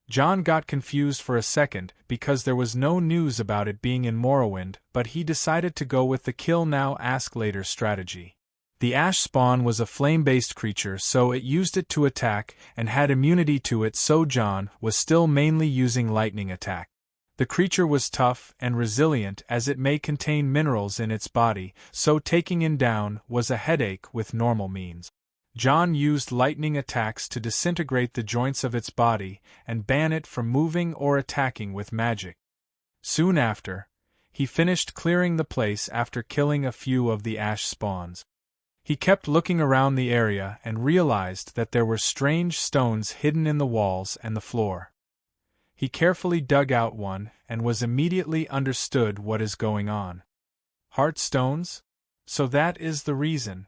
John got confused for a second because there was no news about it being in Morrowind, but he decided to go with the kill now ask later strategy. The ash spawn was a flame-based creature, so it used it to attack and had immunity to it, so John was still mainly using lightning attack. The creature was tough and resilient, as it may contain minerals in its body, so taking it down was a headache with normal means. John used lightning attacks to disintegrate the joints of its body and ban it from moving or attacking with magic. Soon after, he finished clearing the place after killing a few of the ash spawns. He kept looking around the area and realized that there were strange stones hidden in the walls and the floor. He carefully dug out one and was immediately understood what is going on. Heart stones? So that is the reason.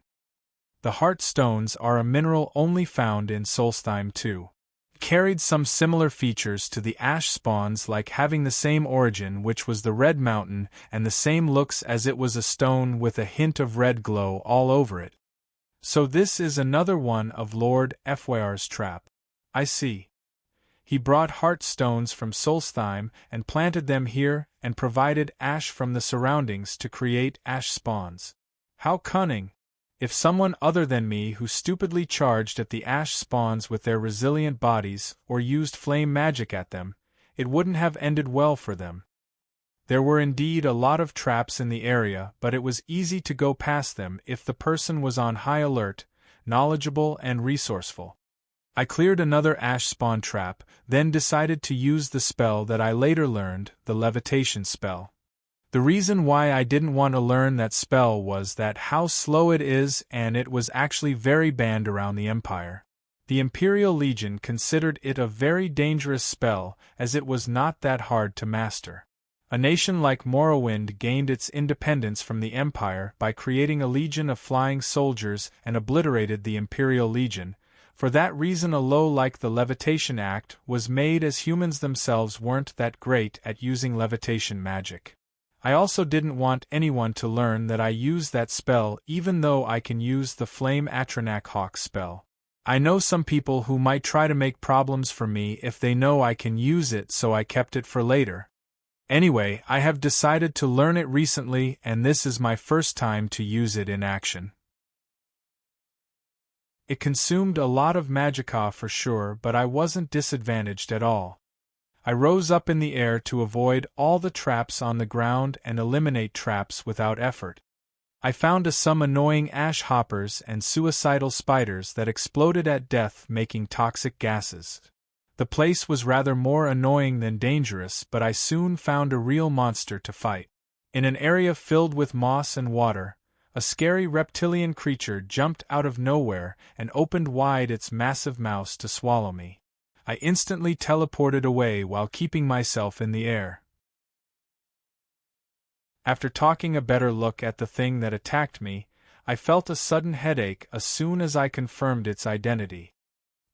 The heart stones are a mineral only found in Solstheim 2. Carried some similar features to the ash spawns, like having the same origin, which was the red mountain, and the same looks, as it was a stone with a hint of red glow all over it. So this is another one of Lord Fyr's trap. I see. He brought heart stones from Solstheim and planted them here and provided ash from the surroundings to create ash spawns. How cunning! If someone other than me who stupidly charged at the ash spawns with their resilient bodies or used flame magic at them, it wouldn't have ended well for them. There were indeed a lot of traps in the area, but it was easy to go past them if the person was on high alert, knowledgeable and resourceful. I cleared another ash spawn trap, then decided to use the spell that I later learned, the levitation spell. The reason why I didn't want to learn that spell was that how slow it is, and it was actually very banned around the Empire. The Imperial Legion considered it a very dangerous spell, as it was not that hard to master. A nation like Morrowind gained its independence from the Empire by creating a legion of flying soldiers and obliterated the Imperial Legion. For that reason a law like the Levitation Act was made, as humans themselves weren't that great at using levitation magic. I also didn't want anyone to learn that I used that spell, even though I can use the Flame Atronach Hawk spell. I know some people who might try to make problems for me if they know I can use it, so I kept it for later. Anyway, I have decided to learn it recently, and this is my first time to use it in action. It consumed a lot of magicka for sure, but I wasn't disadvantaged at all. I rose up in the air to avoid all the traps on the ground and eliminate traps without effort. I found some annoying ash hoppers and suicidal spiders that exploded at death, making toxic gases. The place was rather more annoying than dangerous, but I soon found a real monster to fight. In an area filled with moss and water, a scary reptilian creature jumped out of nowhere and opened wide its massive mouth to swallow me. I instantly teleported away while keeping myself in the air. After taking a better look at the thing that attacked me, I felt a sudden headache as soon as I confirmed its identity.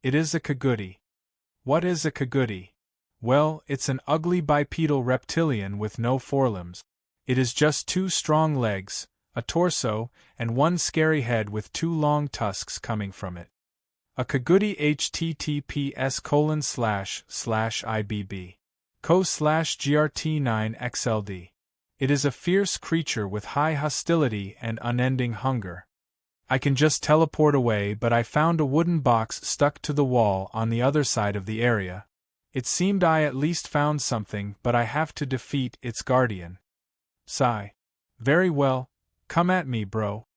It is a Kagudi. What is a Kagudi? Well, it's an ugly bipedal reptilian with no forelimbs. It is just 2 strong legs, a torso, and 1 scary head with 2 long tusks coming from it. A Kagudi https://ibb.co/GRT9XLD. It is a fierce creature with high hostility and unending hunger. I can just teleport away, but I found a wooden box stuck to the wall on the other side of the area. It seemed I at least found something, but I have to defeat its guardian. Sigh. Very well, come at me, bro.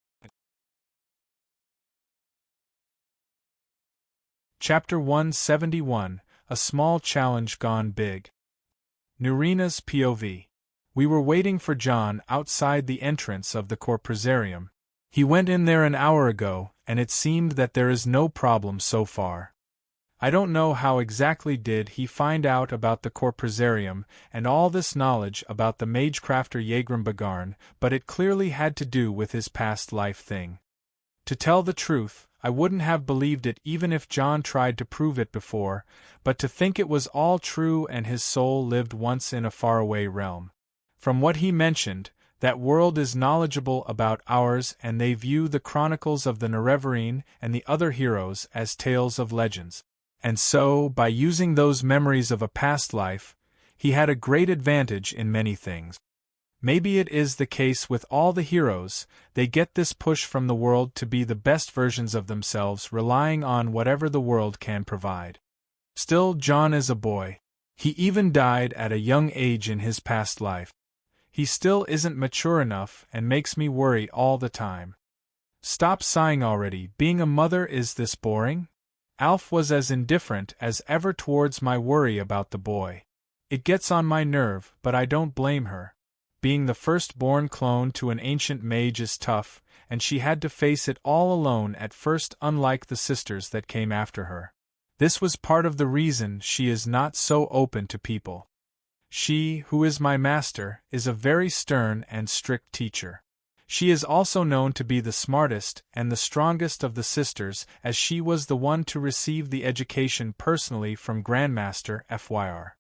Chapter 171, A Small Challenge Gone Big. Nurina's POV. We were waiting for John outside the entrance of the Corpresarium. He went in there an hour ago, and it seemed that there is no problem so far. I don't know how exactly did he find out about the Corpresarium and all this knowledge about the Magecrafter Jägrimbegarn, but it clearly had to do with his past life thing. To tell the truth, I wouldn't have believed it even if John tried to prove it before, but to think it was all true and his soul lived once in a faraway realm. From what he mentioned, that world is knowledgeable about ours and they view the chronicles of the Nerevarine and the other heroes as tales of legends. And so, by using those memories of a past life, he had a great advantage in many things. Maybe it is the case with all the heroes, they get this push from the world to be the best versions of themselves, relying on whatever the world can provide. Still, John is a boy. He even died at a young age in his past life. He still isn't mature enough and makes me worry all the time. Stop sighing already, being a mother is this boring? Alf was as indifferent as ever towards my worry about the boy. It gets on my nerve, but I don't blame her. Being the first-born clone to an ancient mage is tough, and she had to face it all alone at first, unlike the sisters that came after her. This was part of the reason she is not so open to people. She, who is my master, is a very stern and strict teacher. She is also known to be the smartest and the strongest of the sisters, as she was the one to receive the education personally from Grandmaster Fyr.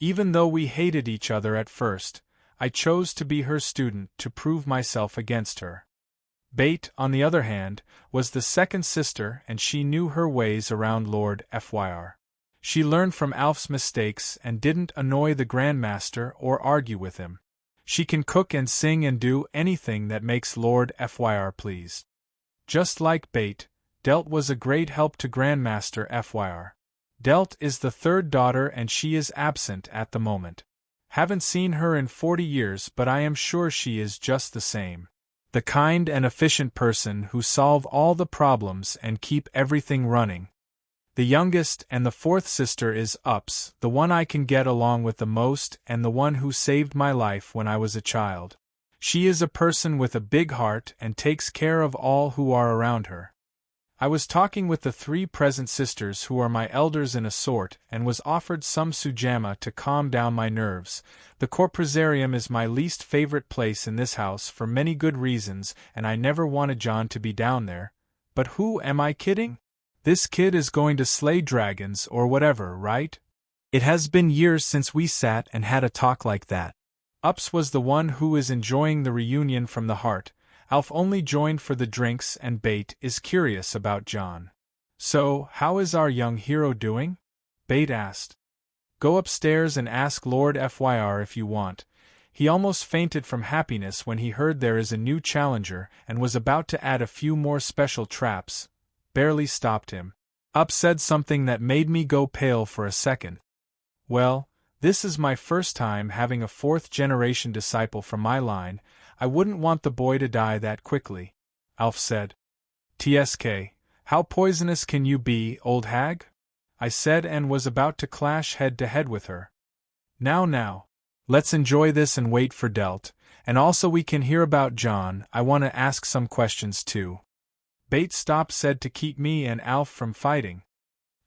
Even though we hated each other at first, I chose to be her student to prove myself against her. Bate, on the other hand, was the second sister and she knew her ways around Lord Fyr. She learned from Alf's mistakes and didn't annoy the Grandmaster or argue with him. She can cook and sing and do anything that makes Lord Fyr pleased. Just like Bate, Delt was a great help to Grandmaster Fyr. Delt is the third daughter and she is absent at the moment. Haven't seen her in 40 years, but I am sure she is just the same. The kind and efficient person who solve all the problems and keep everything running. The youngest and the fourth sister is Ups, the one I can get along with the most and the one who saved my life when I was a child. She is a person with a big heart and takes care of all who are around her. I was talking with the 3 present sisters who are my elders in a sort and was offered some sujamma to calm down my nerves. The Corpresarium is my least favorite place in this house for many good reasons and I never wanted John to be down there. But who am I kidding? This kid is going to slay dragons or whatever, right? It has been years since we sat and had a talk like that. Ups was the one who is enjoying the reunion from the heart. Alf only joined for the drinks and Bate is curious about John. So, how is our young hero doing? Bate asked. Go upstairs and ask Lord Fyr if you want. He almost fainted from happiness when he heard there is a new challenger and was about to add a few more special traps. Barely stopped him. Up said something that made me go pale for a second. Well, this is my first time having a 4th-generation disciple from my line. I wouldn't want the boy to die that quickly, Alf said. TSK, how poisonous can you be, old hag? I said and was about to clash head-to-head with her. Now, let's enjoy this and wait for Delt, and also we can hear about John. I want to ask some questions too. Bate stopped said to keep me and Alf from fighting.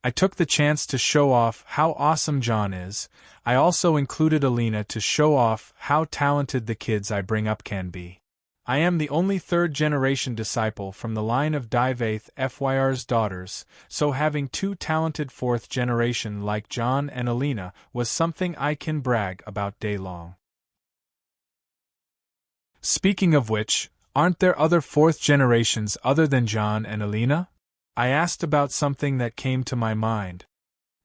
I took the chance to show off how awesome John is. I also included Alina to show off how talented the kids I bring up can be. I am the only 3rd-generation disciple from the line of Divaith Fyr's daughters, so having 2 talented 4th-generation like John and Alina was something I can brag about day long. Speaking of which, aren't there other 4th-generations other than John and Alina? I asked about something that came to my mind.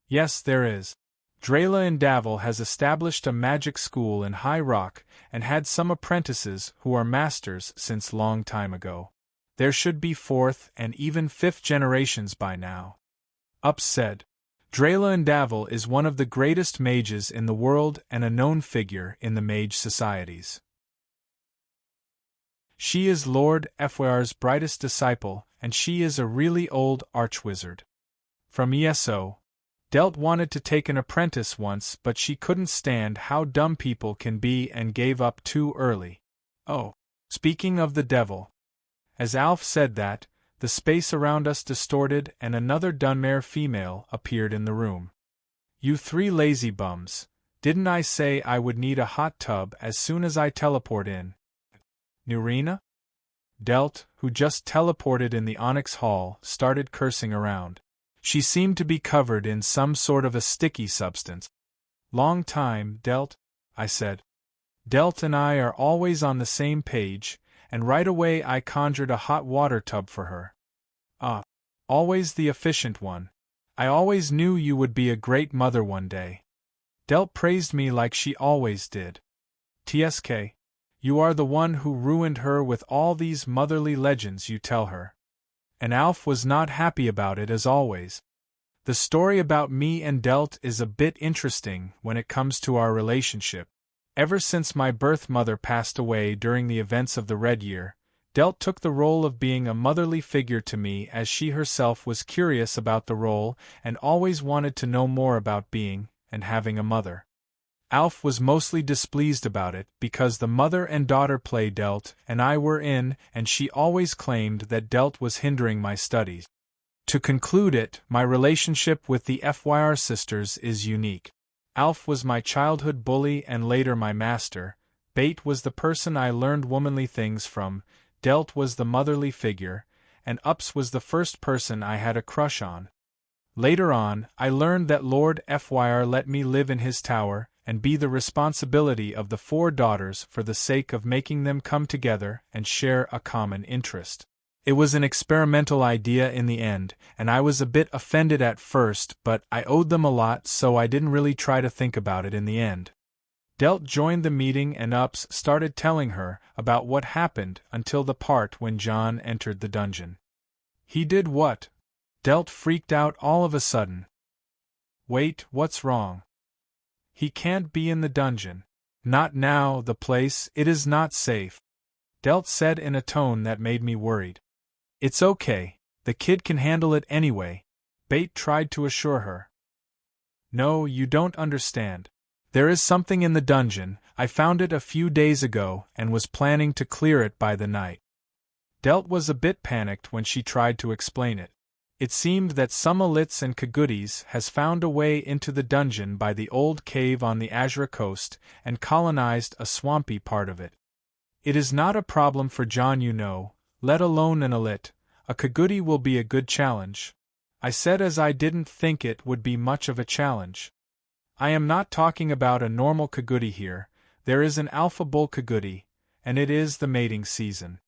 Yes, there is. Drela in Davil has established a magic school in High Rock and had some apprentices who are masters since long time ago. There should be 4th and even 5th generations by now. Up said. Drela in Davil is one of the greatest mages in the world and a known figure in the mage societies. She is Lord Fyr's brightest disciple, and she is a really old archwizard. From ESO. Delt wanted to take an apprentice once, but she couldn't stand how dumb people can be and gave up too early. Oh, speaking of the devil. As Alf said that, the space around us distorted and another Dunmare female appeared in the room. "You three lazy bums, didn't I say I would need a hot tub as soon as I teleport in?" Nurina? Delt, who just teleported in the Onyx Hall, started cursing around. She seemed to be covered in some sort of a sticky substance. "Long time, Delt," I said. Delt and I are always on the same page, and right away I conjured a hot water tub for her. "Ah, always the efficient one. I always knew you would be a great mother one day." Delt praised me like she always did. "TSK, you are the one who ruined her with all these motherly legends you tell her." And Alf was not happy about it as always. The story about me and Delt is a bit interesting when it comes to our relationship. Ever since my birth mother passed away during the events of the Red Year, Delt took the role of being a motherly figure to me, as she herself was curious about the role and always wanted to know more about being and having a mother. Alf was mostly displeased about it because the mother and daughter play Delt and I were in, and she always claimed that Delt was hindering my studies. To conclude it, my relationship with the FYR sisters is unique. Alf was my childhood bully and later my master, Bait was the person I learned womanly things from, Delt was the motherly figure, and Ups was the first person I had a crush on. Later on, I learned that Lord FYR let me live in his tower and be the responsibility of the 4 daughters for the sake of making them come together and share a common interest. It was an experimental idea in the end, and I was a bit offended at first, but I owed them a lot, so I didn't really try to think about it in the end. Delt joined the meeting and Ups started telling her about what happened until the part when John entered the dungeon. "He did what?" Delt freaked out all of a sudden. "Wait, what's wrong?" "He can't be in the dungeon. Not now, the place, it is not safe," Delt said in a tone that made me worried. "It's okay, the kid can handle it anyway," Bait tried to assure her. "No, you don't understand. There is something in the dungeon, I found it a few days ago and was planning to clear it by the night." Delt was a bit panicked when she tried to explain it. It seemed that some Alits and Kagutis has found a way into the dungeon by the old cave on the Azure coast and colonized a swampy part of it. "It is not a problem for John, you know, let alone an Alit. A Kaguti will be a good challenge," I said, as I didn't think it would be much of a challenge. "I am not talking about a normal Kaguti here, there is an Alpha Bull Kaguti, and it is the mating season."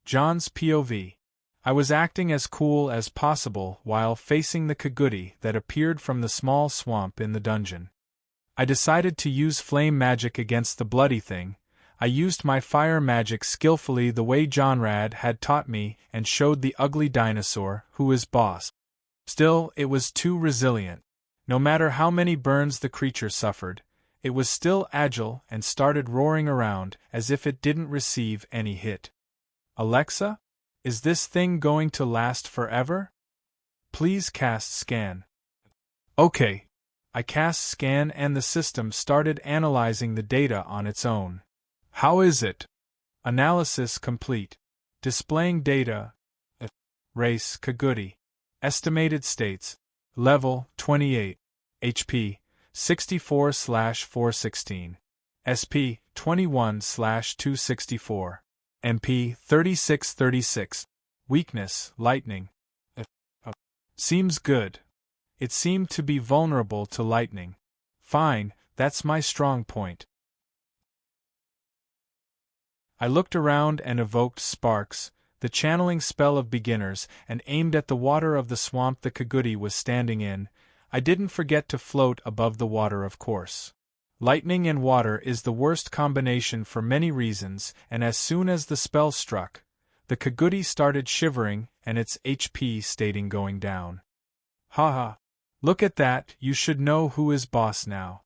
John's POV. I was acting as cool as possible while facing the Kaguti that appeared from the small swamp in the dungeon. I decided to use flame magic against the bloody thing. I used my fire magic skillfully the way Johnrad had taught me and showed the ugly dinosaur who is boss. Still, it was too resilient. No matter how many burns the creature suffered, it was still agile and started roaring around as if it didn't receive any hit. "Alexa? Is this thing going to last forever? Please cast scan." Okay. I cast scan and the system started analyzing the data on its own. "How is it?" Analysis complete. Displaying data. Race Kaguti. Estimated states. Level 28. HP 64/416. SP 21/264. MP 3636. Weakness, lightning. Seems good. It seemed to be vulnerable to lightning. Fine, that's my strong point. I looked around and evoked sparks, the channeling spell of beginners, and aimed at the water of the swamp the Kaguti was standing in. I didn't forget to float above the water, of course. Lightning and water is the worst combination for many reasons, and as soon as the spell struck, the Kaguti started shivering and its HP stating going down. Haha. Look at that, you should know who is boss now.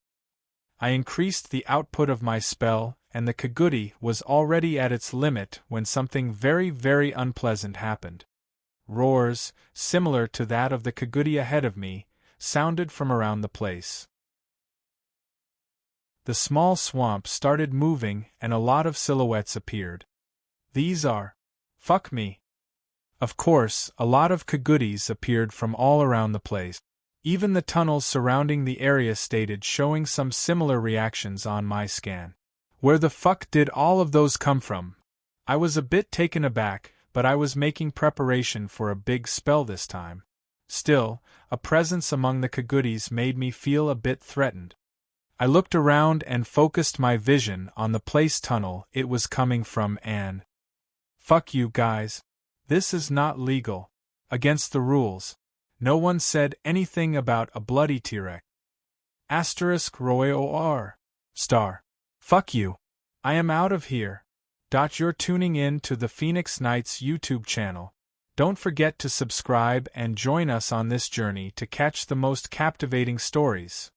I increased the output of my spell, and the Kaguti was already at its limit when something very, very unpleasant happened. Roars, similar to that of the Kaguti ahead of me, sounded from around the place. The small swamp started moving and a lot of silhouettes appeared. "These are... fuck me." Of course, a lot of cagoodies appeared from all around the place. Even the tunnels surrounding the area stated showing some similar reactions on my scan. Where the fuck did all of those come from? I was a bit taken aback, but I was making preparation for a big spell this time. Still, a presence among the cagoodies made me feel a bit threatened. I looked around and focused my vision on the place tunnel it was coming from and… Fuck you guys. This is not legal. Against the rules. No one said anything about a bloody T-Rex. *ROR****. Fuck you. I am out of here. You're tuning in to the Phoenix Knights YouTube channel. Don't forget to subscribe and join us on this journey to catch the most captivating stories.